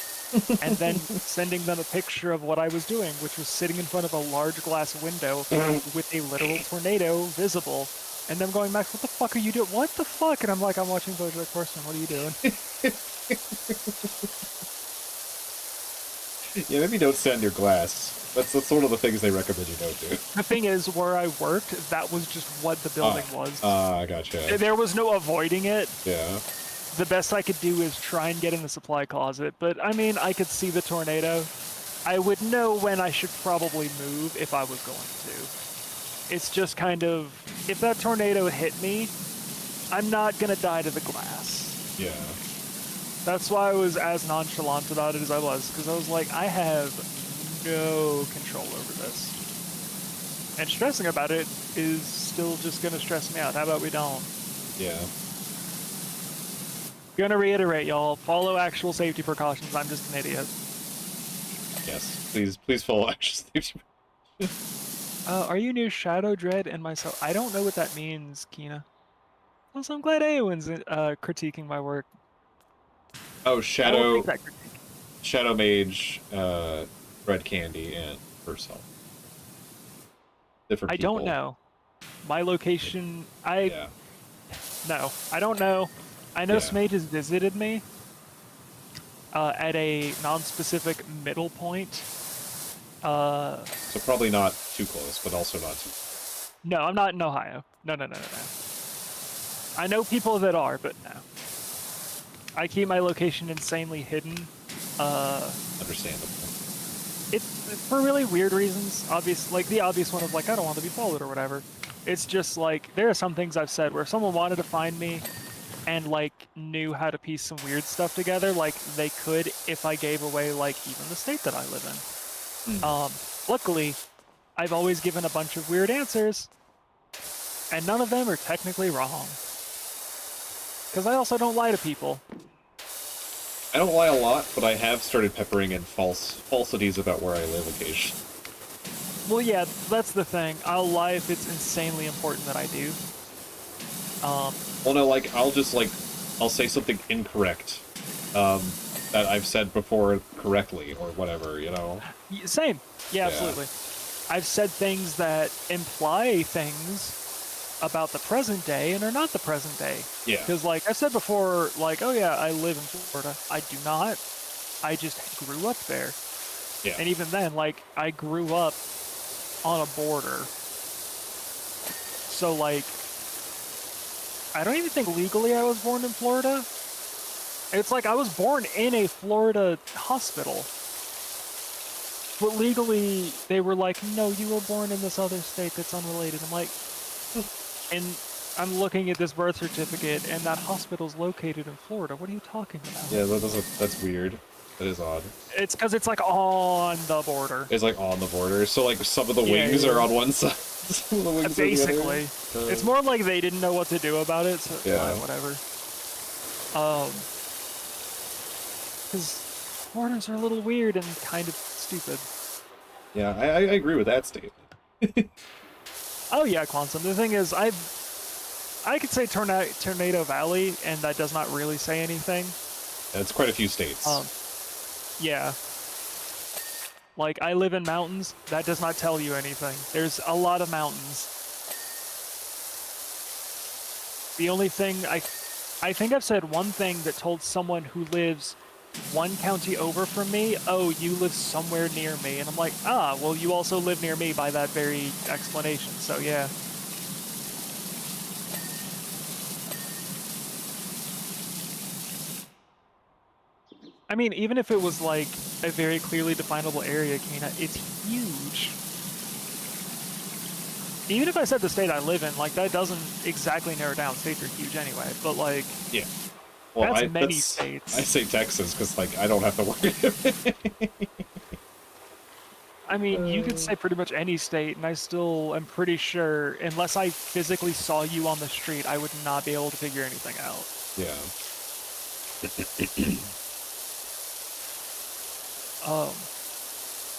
and then sending them a picture of what I was doing, which was sitting in front of a large glass window with a literal tornado visible, and them going back, what the fuck are you doing? What the fuck? And I'm like, I'm watching BoJack Horseman, what are you doing? Yeah, maybe don't stand your glass. That's one of the things they recommend you don't do. The thing is, where I worked, that was just what the building was. Gotcha. There was no avoiding it. Yeah. The best I could do is try and get in the supply closet, but I mean, I could see the tornado. I would know when I should probably move if I was going to. It's just kind of, if that tornado hit me, I'm not gonna die to the glass. Yeah. That's why I was as nonchalant about it as I was, because I was like, I have no control over this. And stressing about it is still just gonna stress me out. How about we don't? Yeah. Gonna reiterate, y'all, follow actual safety precautions. I'm just an idiot. Yes, please follow actual safety precautions. Are you new Shadow Dread and myself? I don't know what that means, Kina. Also, I'm glad Aowen's critiquing my work. Oh, Shadow Mage, Red Candy, and herself. Different people. I don't know. My location, No, I don't know. I know Smage has visited me at a non-specific middle point. So probably not too close, but also not too... No, I'm not in Ohio. No. I know people that are, but no. I keep my location insanely hidden. Understandable. It's for really weird reasons. The obvious one of like, I don't want to be followed or whatever. It's just like, there are some things I've said where if someone wanted to find me and like knew how to piece some weird stuff together, like they could if I gave away like even the state that I live in. Luckily, I've always given a bunch of weird answers, and none of them are technically wrong. Because I also don't lie to people. I don't lie a lot, but I have started peppering in falsities about where I live occasionally. Well, yeah, that's the thing. I'll lie if it's insanely important that I do. Well, no, like, I'll say something incorrect, that I've said before correctly, or whatever, you know? Same. Yeah, absolutely. I've said things that imply things about the present day and are not the present day. Yeah. Because, like, I said before, like, oh yeah, I live in Florida. I do not. I just grew up there. Yeah. And even then, like, I grew up on a border. So, like, I don't even think legally I was born in Florida. It's like I was born in a Florida hospital. But legally, they were like, no, you were born in this other state that's unrelated. I'm like, and I'm looking at this birth certificate, and that hospital's located in Florida. What are you talking about? Yeah, that's weird. That is odd. It's because it's like on the border. It's like on the border. So like some of the wings are on one side. Some of the wings basically. are the other. It's more like they didn't know what to do about it, so whatever. Because borders are a little weird and kind of stupid. Yeah, I agree with that statement. Oh yeah, Quantum. The thing is, I could say Tornado Valley, and that does not really say anything. That's quite a few states. Yeah. Like, I live in mountains. That does not tell you anything. There's a lot of mountains. The only thing I think I've said one thing that told someone who lives one county over from me, oh, you live somewhere near me. And I'm like, ah, well, you also live near me by that very explanation. So, yeah. I mean, even if it was like a very clearly definable area, Kena, it's huge. Even if I said the state I live in, like, that doesn't exactly narrow down. States are huge anyway, but, like, Yeah. Well, that's I many states. say Texas because like I don't have to worry. I mean, you could say pretty much any state, and I still am pretty sure, unless I physically saw you on the street, I would not be able to figure anything out. Yeah.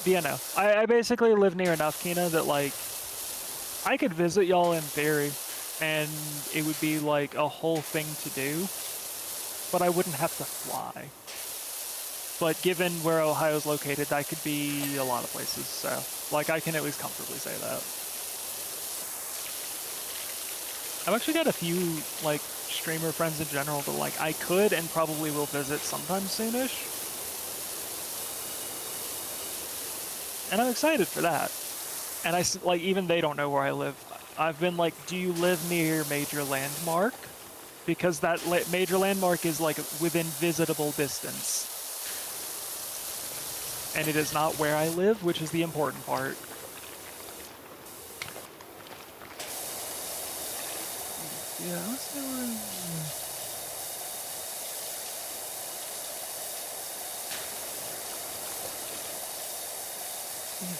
But yeah, no. I basically live near enough, Kena, that, like, I could visit y'all in theory, and it would be, like, a whole thing to do, but I wouldn't have to fly. But given where Ohio's located, that could be a lot of places, so, like, I can at least comfortably say that. I've actually got a few, like, streamer friends in general that, like, I could and probably will visit sometime soonish. And I'm excited for that. And like, even they don't know where I live. I've been like, do you live near major landmark? Because that major landmark is, like, within visitable distance. And it is not where I live, which is the important part. Yeah, let's see where...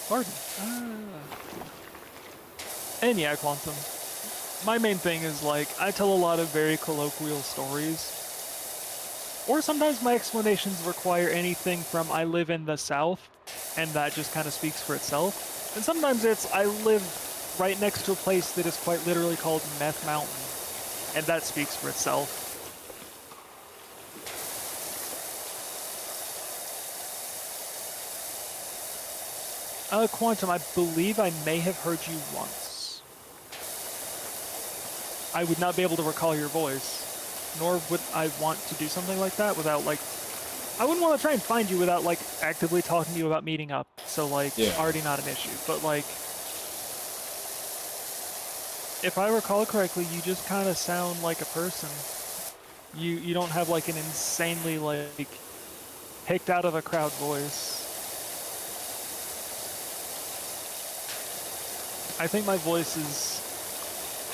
Pardon. And yeah, Quantum. My main thing is, like, I tell a lot of very colloquial stories. Or sometimes my explanations require anything from I live in the South, and that just kind of speaks for itself. And sometimes it's I live right next to a place that is quite literally called Meth Mountain, and that speaks for itself. Quantum, I believe I may have heard you once. I would not be able to recall your voice, nor would I want to do something like that without, like, I wouldn't want to try and find you without, like, actively talking to you about meeting up. So, like, Yeah. already not an issue. But, like, if I recall correctly, you just kind of sound like a person. You don't have, like, an insanely, like, picked out of a crowd voice. I think my voice is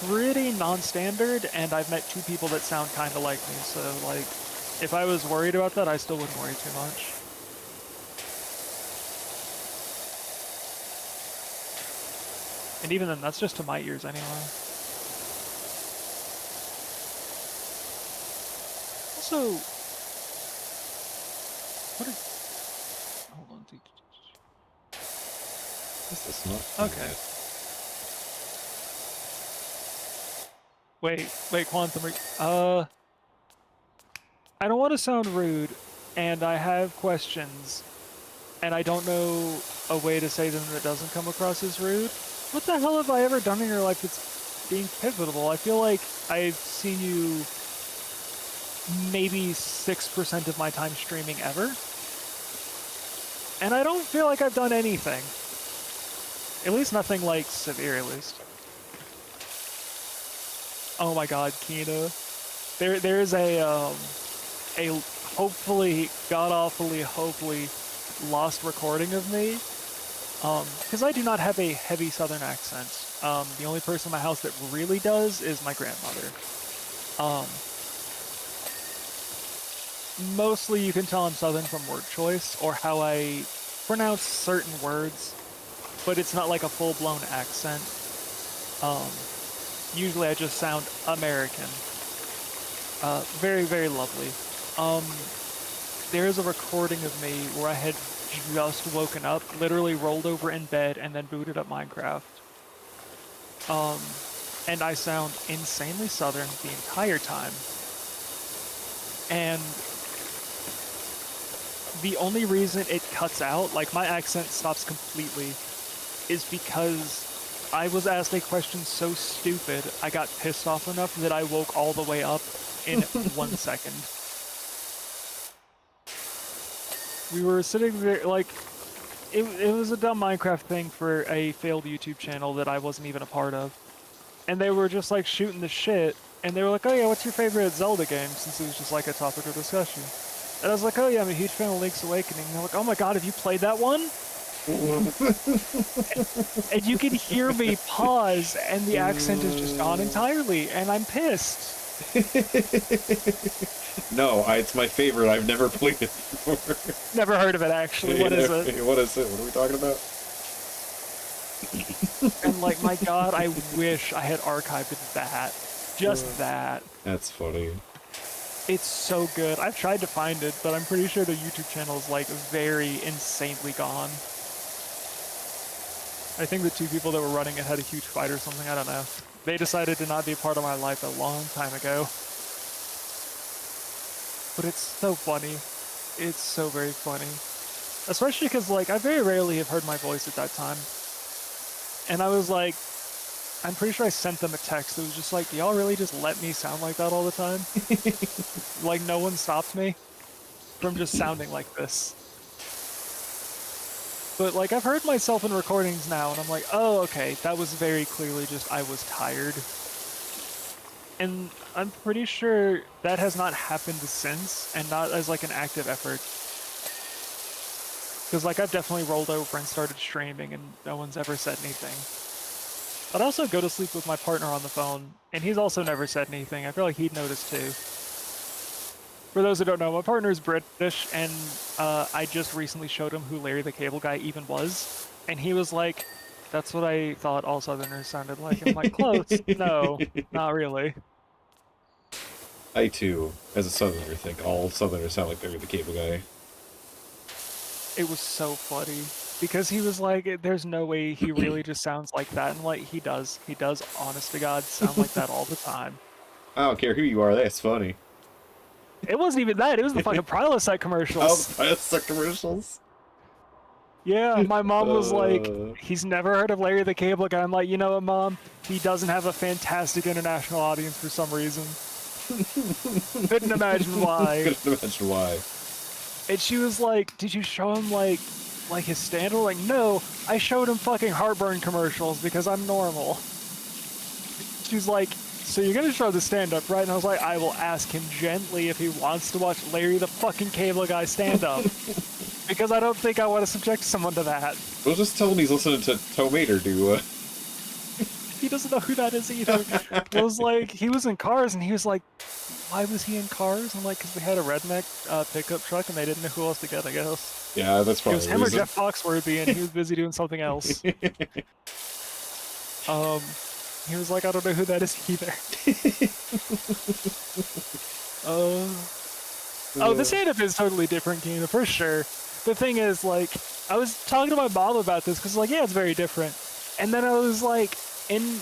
pretty non-standard, and I've met two people that sound kind of like me, so, like, if I was worried about that, I still wouldn't worry too much. And even then, that's just to my ears anyway. Also, what is... Hold on. This is not okay. Wait, Quantum. I don't want to sound rude, and I have questions, and I don't know a way to say them that doesn't come across as rude. What the hell have I ever done in your life that's being pivotal? I feel like I've seen you maybe 6% of my time streaming ever, and I don't feel like I've done anything. At least nothing, like, severe, at least. Oh my god, Kina. There is a hopefully, god-awfully, hopefully lost recording of me. Because I do not have a heavy southern accent. The only person in my house that really does is my grandmother. Mostly you can tell I'm southern from word choice or how I pronounce certain words, but it's not like a full-blown accent. Usually I just sound American. Very, very lovely. There is a recording of me where I had just woken up, literally rolled over in bed, and then booted up Minecraft. And I sound insanely southern the entire time. And the only reason it cuts out, like my accent stops completely, is because I was asked a question so stupid, I got pissed off enough that I woke all the way up in 1 second. We were sitting there, like, it was a dumb Minecraft thing for a failed YouTube channel that I wasn't even a part of. And they were just, like, shooting the shit, and they were like, oh yeah, what's your favorite Zelda game? Since it was just, like, a topic of discussion. And I was like, oh yeah, I'm a huge fan of Link's Awakening. And they're like, oh my god, have you played that one? And you can hear me pause, and the accent is just gone entirely, and I'm pissed. No, it's my favorite. I've never played it before. Never heard of it, actually. What is it? What is it? What are we talking about? And, like, my god, I wish I had archived that. Just that. That's funny. It's so good. I've tried to find it, but I'm pretty sure the YouTube channel is, like, very insanely gone. I think the two people that were running it had a huge fight or something, I don't know. They decided to not be a part of my life a long time ago. But it's so funny. It's so very funny. Especially because, like, I very rarely have heard my voice at that time. And I was like, I'm pretty sure I sent them a text that was just like, do y'all really just let me sound like that all the time? Like, no one stopped me from just sounding like this. But, like, I've heard myself in recordings now, and I'm like, oh, okay, that was very clearly just I was tired. And I'm pretty sure that has not happened since, and not as, like, an active effort. Because, like, I've definitely rolled over and started streaming, and no one's ever said anything. But I also go to sleep with my partner on the phone, and he's also never said anything. I feel like he'd notice, too. For those who don't know, my partner is British, and I just recently showed him who Larry the Cable Guy even was, and he was like, that's what I thought all Southerners sounded like. And I'm like, close. No, not really. I, too, as a Southerner, think all Southerners sound like Larry the Cable Guy. It was so funny, because he was like, there's no way he really just sounds like that, and, like, he does. He does, honest to God, sound like that all the time. I don't care who you are, that's funny. It wasn't even that. It was the fucking Prilosec commercials. Oh, Prilosec commercials? Yeah, my mom was like, he's never heard of Larry the Cable Guy. I'm like, you know what, Mom? He doesn't have a fantastic international audience for some reason. Couldn't imagine why. Couldn't imagine why. And she was like, did you show him, like his stand? Like, no, I showed him fucking heartburn commercials because I'm normal. She was like, so you're gonna show the stand-up, right? And I was like, I will ask him gently if he wants to watch Larry the fucking Cable Guy stand-up. Because I don't think I want to subject someone to that. We'll just tell him he's listening to Tomater do, He doesn't know who that is either. It was like, he was in Cars, and he was like, why was he in Cars? I'm like, because we had a redneck pickup truck, and they didn't know who else to get, I guess. Yeah, that's probably It was him or Jeff Foxworthy, and he was busy doing something else. He was like, I don't know who that is either. Oh, the stand-up is totally different, Kina, for sure. The thing is, like, I was talking to my mom about this, because, like, yeah, it's very different. And then I was like, in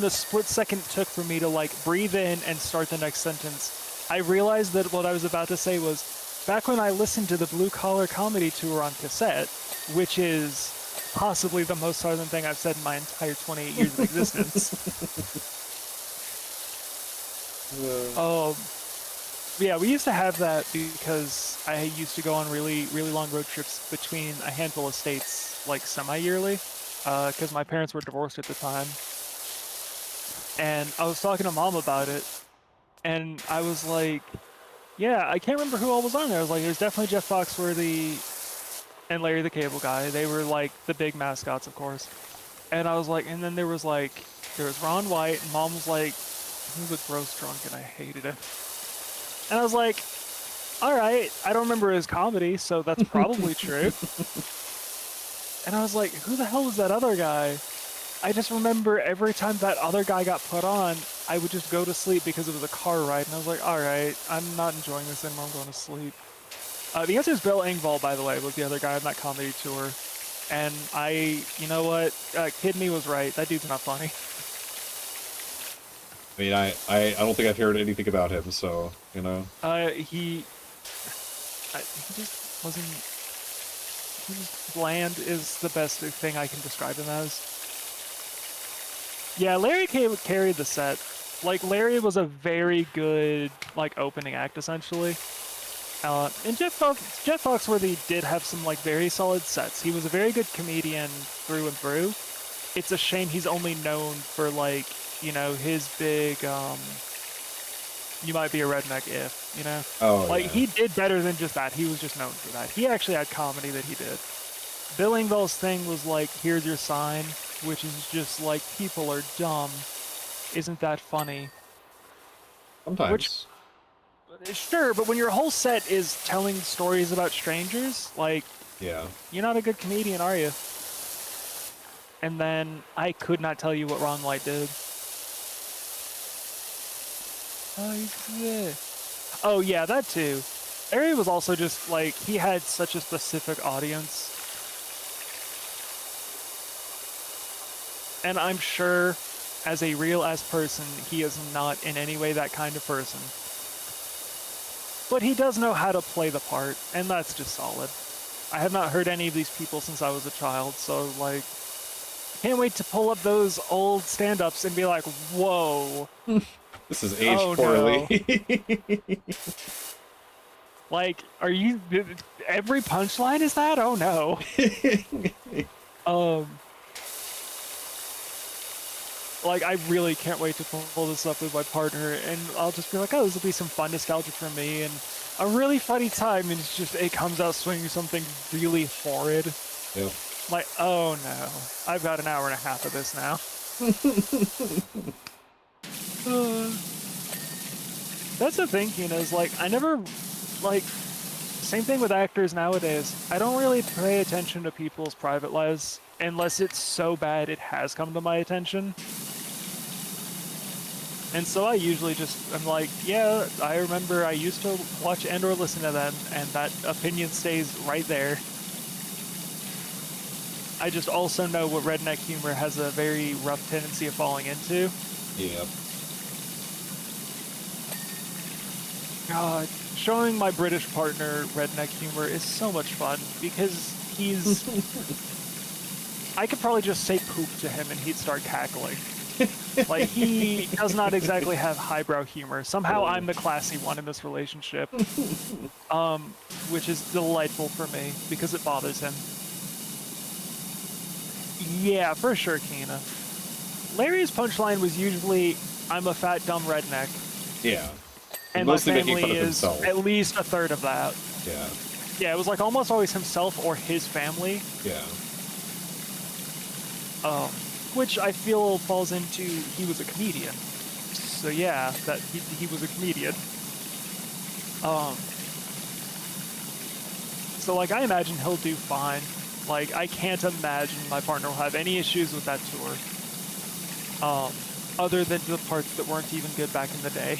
the split second it took for me to, like, breathe in and start the next sentence, I realized that what I was about to say was, back when I listened to the Blue Collar Comedy Tour on cassette, which is possibly the most Southern thing I've said in my entire 28 years of existence. Yeah, we used to have that because I used to go on really, really long road trips between a handful of states, like semi-yearly, because my parents were divorced at the time. And I was talking to Mom about it, and I was like, yeah, I can't remember who all was on there. I was like, there's definitely Jeff Foxworthy and Larry the Cable Guy. They were, like, the big mascots, of course. And I was like, and then there was Ron White, and Mom was like, he was a gross drunk, and I hated him. And I was like, all right, I don't remember his comedy, so that's probably true. And I was like, who the hell is that other guy? I just remember every time that other guy got put on, I would just go to sleep because it was a car ride. And I was like, all right, I'm not enjoying this anymore, I'm going to sleep. The answer is Bill Engvall, by the way, was the other guy on that comedy tour. And you know what? Kid Me was right. That dude's not funny. I mean, I don't think I've heard anything about him, so, you know. He just wasn't... He just bland is the best thing I can describe him as. Yeah, Larry carried the set. Like, Larry was a very good, like, opening act, essentially. And Jeff Foxworthy did have some, like, very solid sets. He was a very good comedian through and through. It's a shame he's only known for, like, you know, his big, you might be a redneck if, you know? Oh, Like, yeah. he did better than just that. He was just known for that. He actually had comedy that he did. Bill Engvall's thing was like, here's your sign, which is just like, people are dumb. Isn't that funny? Which, Sometimes. sure, but when your whole set is telling stories about strangers, like, Yeah. you're not a good comedian, are you? And then I could not tell you what Ron White did. Oh, he's there. Oh, yeah, that too. Larry was also just like, he had such a specific audience. And I'm sure, as a real-ass person, he is not in any way that kind of person. But he does know how to play the part, and that's just solid. I have not heard any of these people since I was a child, so, like, can't wait to pull up those old stand-ups and be like, whoa. This is aged Oh, poorly. no. Like, are you... Every punchline is that? Oh, no. Like, I really can't wait to pull this up with my partner, and I'll just be like, oh, this will be some fun nostalgia for me, and a really funny time, and it's just, it comes out swinging something really horrid. Yep. Like, oh no, I've got an hour and a half of this now. That's the thing, Kina, is like, I never, like, same thing with actors nowadays. I don't really pay attention to people's private lives unless it's so bad it has come to my attention. And so I usually just, I'm like, yeah, I remember I used to watch and or listen to them, and that opinion stays right there. I just also know what redneck humor has a very rough tendency of falling into. Yep. God, showing my British partner redneck humor is so much fun because he's... I could probably just say poop to him and he'd start cackling. Like, he does not exactly have highbrow humor. Somehow I'm the classy one in this relationship. Which is delightful for me because it bothers him. Yeah, for sure, Kina. Larry's punchline was usually, I'm a fat, dumb redneck. Yeah. And my Mostly making family fun of is himself. at least a third of that. Yeah. Yeah, it was like almost always himself or his family. Yeah. Which I feel falls into he was a comedian. So yeah, that he was a comedian. So like I imagine he'll do fine. Like I can't imagine my partner will have any issues with that tour. Other than the parts that weren't even good back in the day.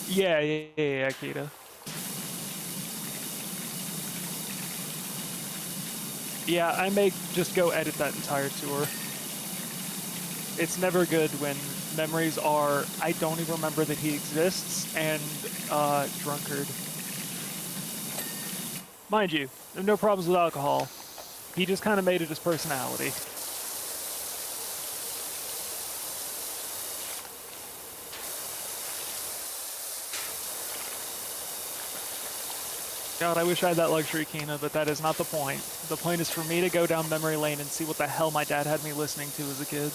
Yeah, Akita. Yeah, I may just go edit that entire tour. It's never good when memories are, I don't even remember that he exists, and drunkard. Mind you, I have no problems with alcohol. He just kind of made it his personality. God, I wish I had that luxury, Kina, but that is not the point. The point is for me to go down memory lane and see what the hell my dad had me listening to as a kid.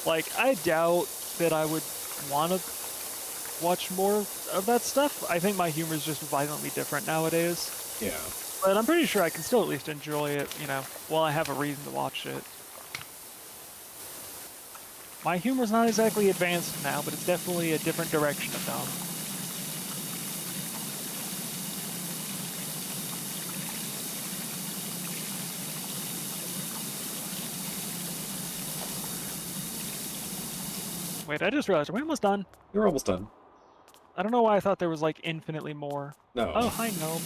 Like, I doubt that I would want to watch more of that stuff. I think my humor is just violently different nowadays. Yeah. But I'm pretty sure I can still at least enjoy it, you know, while I have a reason to watch it. My humor's not exactly advanced now, but it's definitely a different direction of dumb. Wait, I just realized, are we almost done? You're almost done. I don't know why I thought there was, like, infinitely more. No. Oh, hi, Gnome.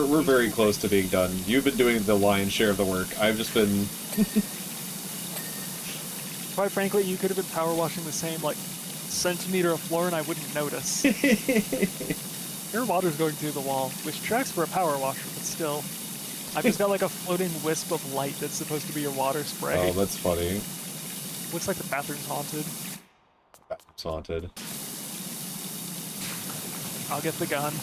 We're very close to being done. You've been doing the lion's share of the work. I've just been Quite frankly, you could have been power washing the same like centimeter of floor and I wouldn't notice. Your water's going through the wall, which tracks for a power washer, but still. I've just got like a floating wisp of light that's supposed to be your water spray. Oh, that's funny. Looks like the bathroom's haunted. Bathroom's haunted. I'll get the gun.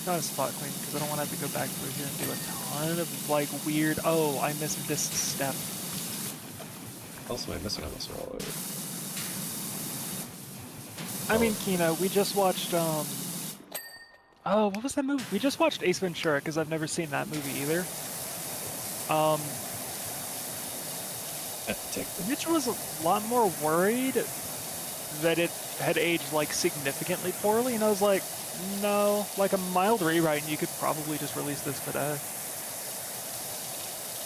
Gotta spot clean because I don't want to have to go back through here and do a ton of like weird. Oh, I missed this step. What else am I missing on this wall? I mean, Kina, we just watched. Oh, what was that movie? We just watched Ace Ventura because I've never seen that movie either. Mitch was a lot more worried that it had aged like significantly poorly, and I was like, no, like a mild rewrite, and you could probably just release this today.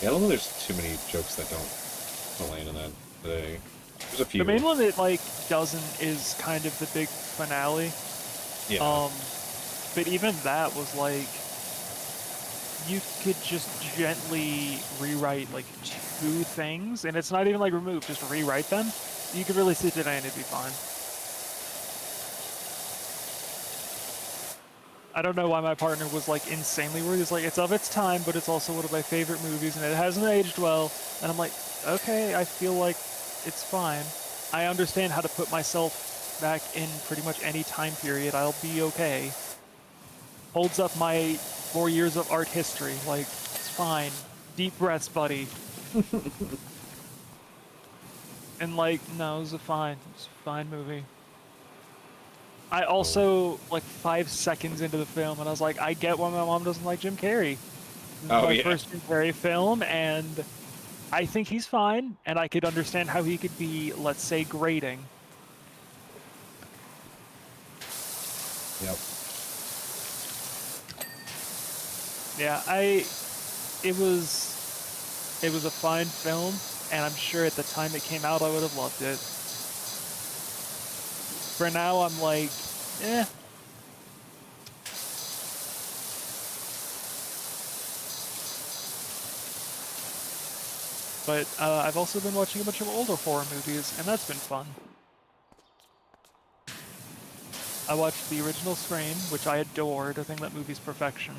Yeah, I don't know. There's too many jokes that don't land in that today. There's a few. The main one that like doesn't is kind of the big finale. Yeah. But even that was like, you could just gently rewrite like 2 things, and it's not even like remove, just rewrite them. You could release it today and it'd be fine. I don't know why my partner was like insanely worried. It's like, it's of its time, but it's also one of my favorite movies and it hasn't aged well. And I'm like, okay, I feel like it's fine. I understand how to put myself back in pretty much any time period. I'll be okay. Holds up my 4 years of art history. Like, it's fine. Deep breaths, buddy. And like, no, it was a fine movie. I also, like 5 seconds into the film, and I was like, I get why my mom doesn't like Jim Carrey. This is my first Jim Carrey film, and I think he's fine, and I could understand how he could be, let's say, grating. Yep. Yeah, it was a fine film, and I'm sure at the time it came out I would have loved it. For now, I'm like, eh. But I've also been watching a bunch of older horror movies, and that's been fun. I watched the original Scream, which I adored. I think that movie's perfection.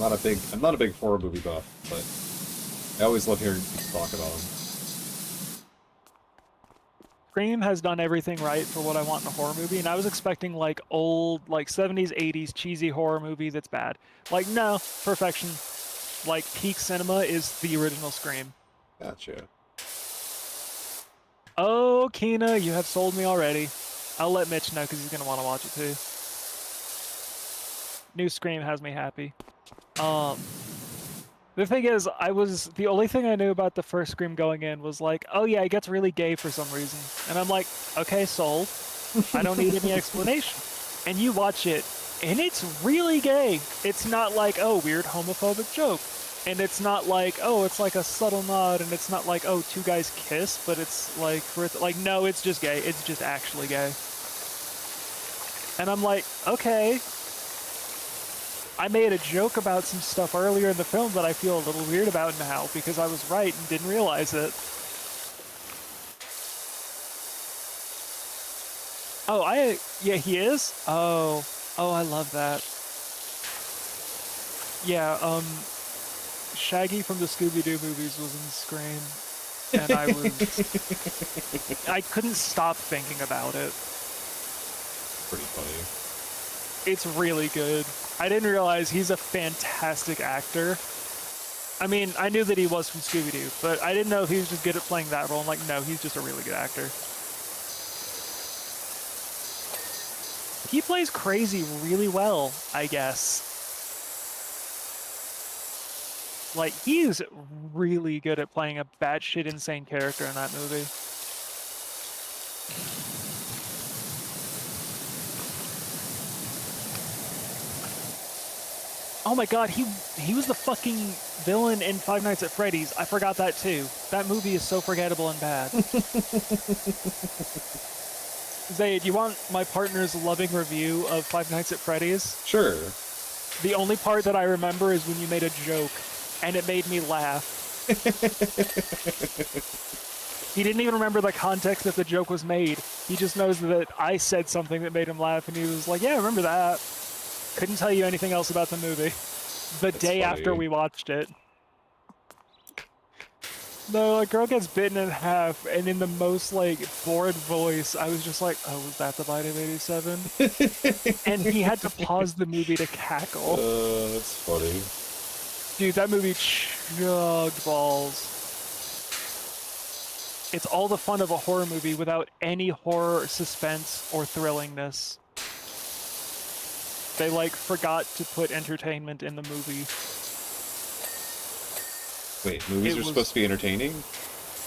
I'm not a big horror movie buff, but I always love hearing people talk about them. Scream has done everything right for what I want in a horror movie, and I was expecting like old, like 70s, 80s cheesy horror movie that's bad. Like, no, perfection. Like, peak cinema is the original Scream. Gotcha. Oh, Kina, you have sold me already. I'll let Mitch know because he's going to want to watch it too. New Scream has me happy. The thing is, the only thing I knew about the first Scream going in was like, oh yeah, it gets really gay for some reason. And I'm like, okay, sold. I don't need any explanation. And you watch it, and it's really gay. It's not like, oh, weird homophobic joke. And it's not like, oh, it's like a subtle nod, and it's not like, oh, 2 guys kiss, but it's like, no, it's just gay. It's just actually gay. And I'm like, okay. I made a joke about some stuff earlier in the film that I feel a little weird about now because I was right and didn't realize it. Oh, yeah, he is? Oh, I love that. Yeah, Shaggy from the Scooby-Doo movies was in Scream, and I couldn't stop thinking about it. Pretty funny. It's really good. I didn't realize he's a fantastic actor. I mean, I knew that he was from Scooby-Doo, but I didn't know if he was just good at playing that role. I'm like, no, he's just a really good actor. He plays crazy really well, I guess. Like, he's really good at playing a batshit insane character in that movie. Oh my god, he was the fucking villain in Five Nights at Freddy's. I forgot that too. That movie is so forgettable and bad. Zay, do you want my partner's loving review of Five Nights at Freddy's? Sure. The only part that I remember is when you made a joke, and it made me laugh. He didn't even remember the context that the joke was made. He just knows that I said something that made him laugh, and he was like, yeah, I remember that. Couldn't tell you anything else about the movie. The day after we watched it. No, a girl gets bitten in half, and in the most, like, bored voice, I was just like, oh, was that the Bite of 87? And he had to pause the movie to cackle. That's funny. Dude, that movie chugged balls. It's all the fun of a horror movie without any horror, suspense, or thrillingness. They, like, forgot to put entertainment in the movie. Wait, movies are supposed to be entertaining?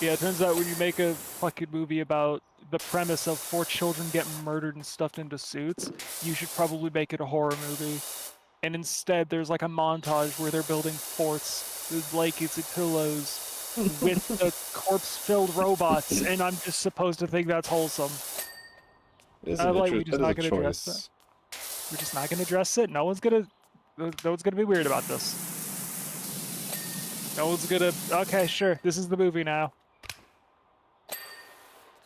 Yeah, it turns out when you make a fucking movie about the premise of 4 children get murdered and stuffed into suits, you should probably make it a horror movie. And instead, there's like a montage where they're building forts with blankets and pillows with the corpse-filled robots, and I'm just supposed to think that's wholesome. We're just not gonna address that. We're just not gonna address it. No one's gonna be weird about this. No one's gonna. Okay, sure. This is the movie now.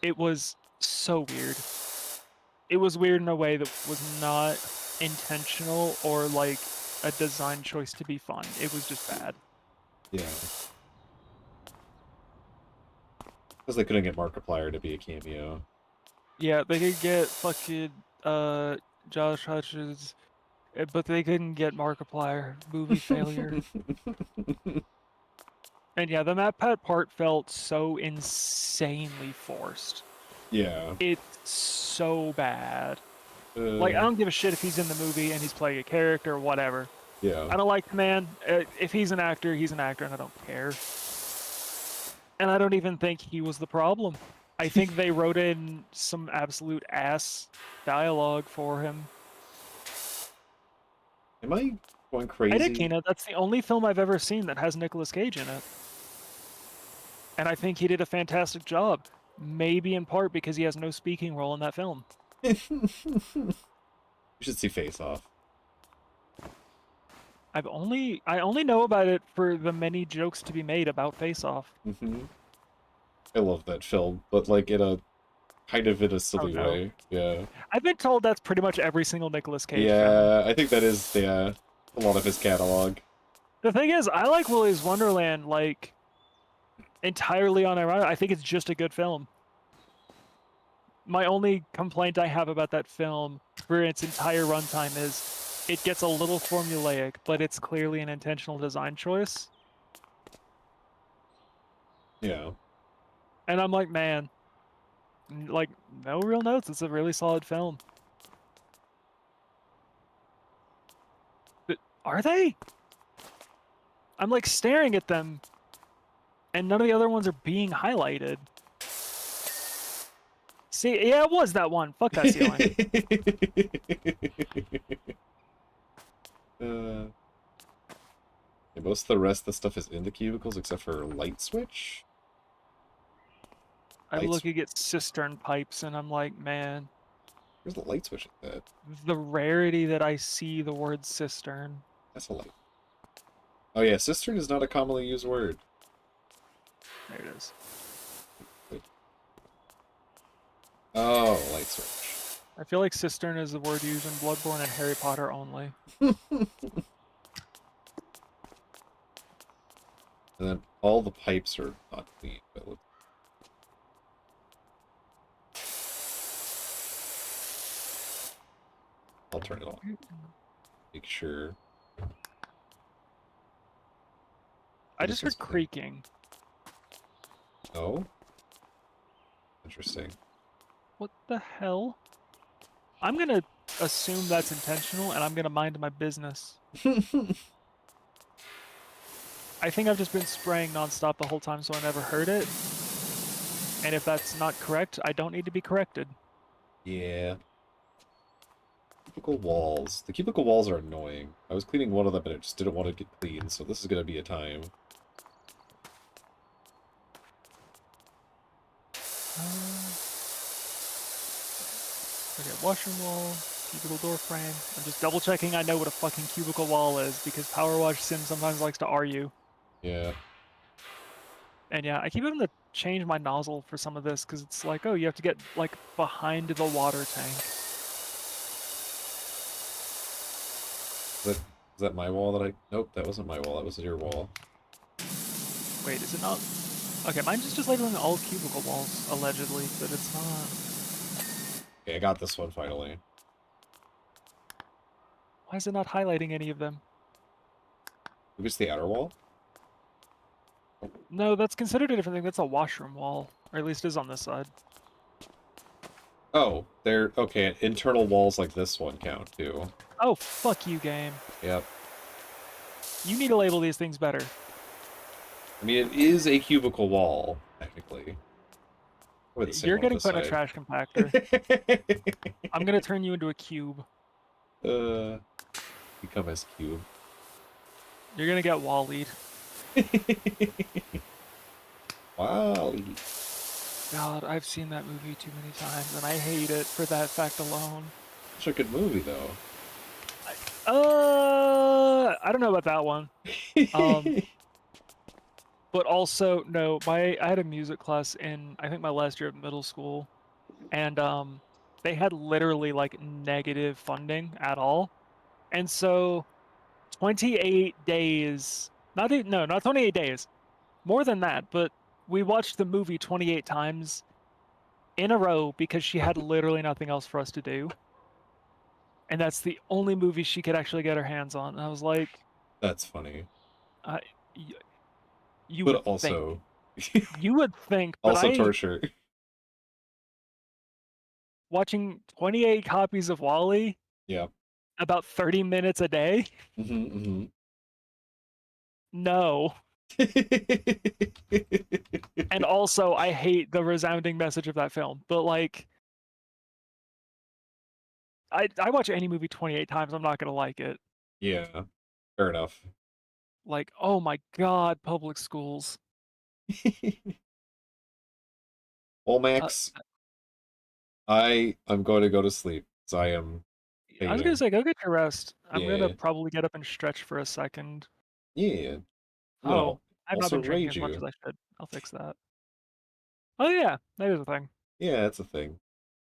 It was so weird. It was weird in a way that was not intentional or like a design choice to be fun. It was just bad. Yeah. Because they couldn't get Markiplier to be a cameo. Yeah, they could get fucking Josh Hutchins, but they couldn't get Markiplier. Movie failure. And yeah, the MatPat part felt so insanely forced. Yeah. It's so bad. Like, I don't give a shit if he's in the movie and he's playing a character or whatever. Yeah. I don't like the man. If he's an actor, and I don't care. And I don't even think he was the problem. I think they wrote in some absolute ass dialogue for him. Am I going crazy? I did, Kina. That's the only film I've ever seen that has Nicolas Cage in it. And I think he did a fantastic job. Maybe in part because he has no speaking role in that film. You should see Face Off. I only know about it for the many jokes to be made about Face Off. I love that film, but like in a kind of in a silly way. Yeah. I've been told that's pretty much every single Nicolas Cage film. Yeah, I think that is a lot of his catalog. The thing is, I like Willy's Wonderland like entirely unironic. I think it's just a good film. My only complaint I have about that film for its entire runtime is it gets a little formulaic, but it's clearly an intentional design choice. Yeah. And I'm like, man, like, no real notes. It's a really solid film. But are they? I'm like staring at them, and none of the other ones are being highlighted. See, yeah, it was that one. Fuck that ceiling. Yeah, most of the rest of the stuff is in the cubicles except for light switch. I'm looking at cistern pipes, and I'm like, man. Where's the light switch at that? The rarity that I see the word cistern. That's a light. Oh yeah, cistern is not a commonly used word. There it is. Oh, light switch. I feel like cistern is the word used in Bloodborne and Harry Potter only. And then all the pipes are not clean, but look. I'll turn it on. Make sure. I just heard creaking. Oh? Interesting. What the hell? I'm gonna assume that's intentional, and I'm gonna mind my business. I think I've just been spraying nonstop the whole time, so I never heard it. And if that's not correct, I don't need to be corrected. Yeah. Cubicle walls. The cubicle walls are annoying. I was cleaning one of them, and it just didn't want to get clean, so this is gonna be a time. Okay, washroom wall, cubicle door frame. I'm just double checking I know what a fucking cubicle wall is because Power Wash Sim sometimes likes to argue. Yeah. And yeah, I keep having to change my nozzle for some of this because it's like, oh, you have to get like behind the water tank. Is that my wall that I... Nope, that wasn't my wall. That was your wall. Wait, is it not? Okay, mine's just labeling all cubicle walls, allegedly, but it's not. Okay, I got this one finally. Why is it not highlighting any of them? Maybe it's the outer wall? No, that's considered a different thing. That's a washroom wall, or at least is on this side. Oh, they're... Okay, internal walls like this one count, too. Oh, fuck you, game. Yep. You need to label these things better. I mean, it is a cubicle wall, technically. We're the same You're one on getting this put in a side. trash compactor. I'm gonna turn you into a cube. Become as cube. You're gonna get wall-eyed. Wow. God, I've seen that movie too many times, and I hate it for that fact alone. Such a good movie, though. I don't know about that one. But also, no, I had a music class in, I think my last year of middle school, and they had literally like negative funding at all. And so 28 days, no, not 28 days, more than that, but we watched the movie 28 times in a row because she had literally nothing else for us to do. And that's the only movie she could actually get her hands on. And I was like, That's funny. uh, you But would think. also... You would think, but also I torture. watching 28 copies of Wally Yeah. about 30 minutes a day? No. And also, I hate the resounding message of that film. But like, I watch any movie 28 times. I'm not gonna like it. Yeah. Fair enough. Like, oh my god, public schools. Well, Uh, Max, I'm going to go to sleep, so I am I was gonna fading. say, go get your rest. I'm gonna Yeah. probably get up and stretch for a second. Yeah. Oh, No. I've not Also been drinking as rage much you. as I should. I'll fix that. Oh yeah, that is a thing. Yeah, that's a thing.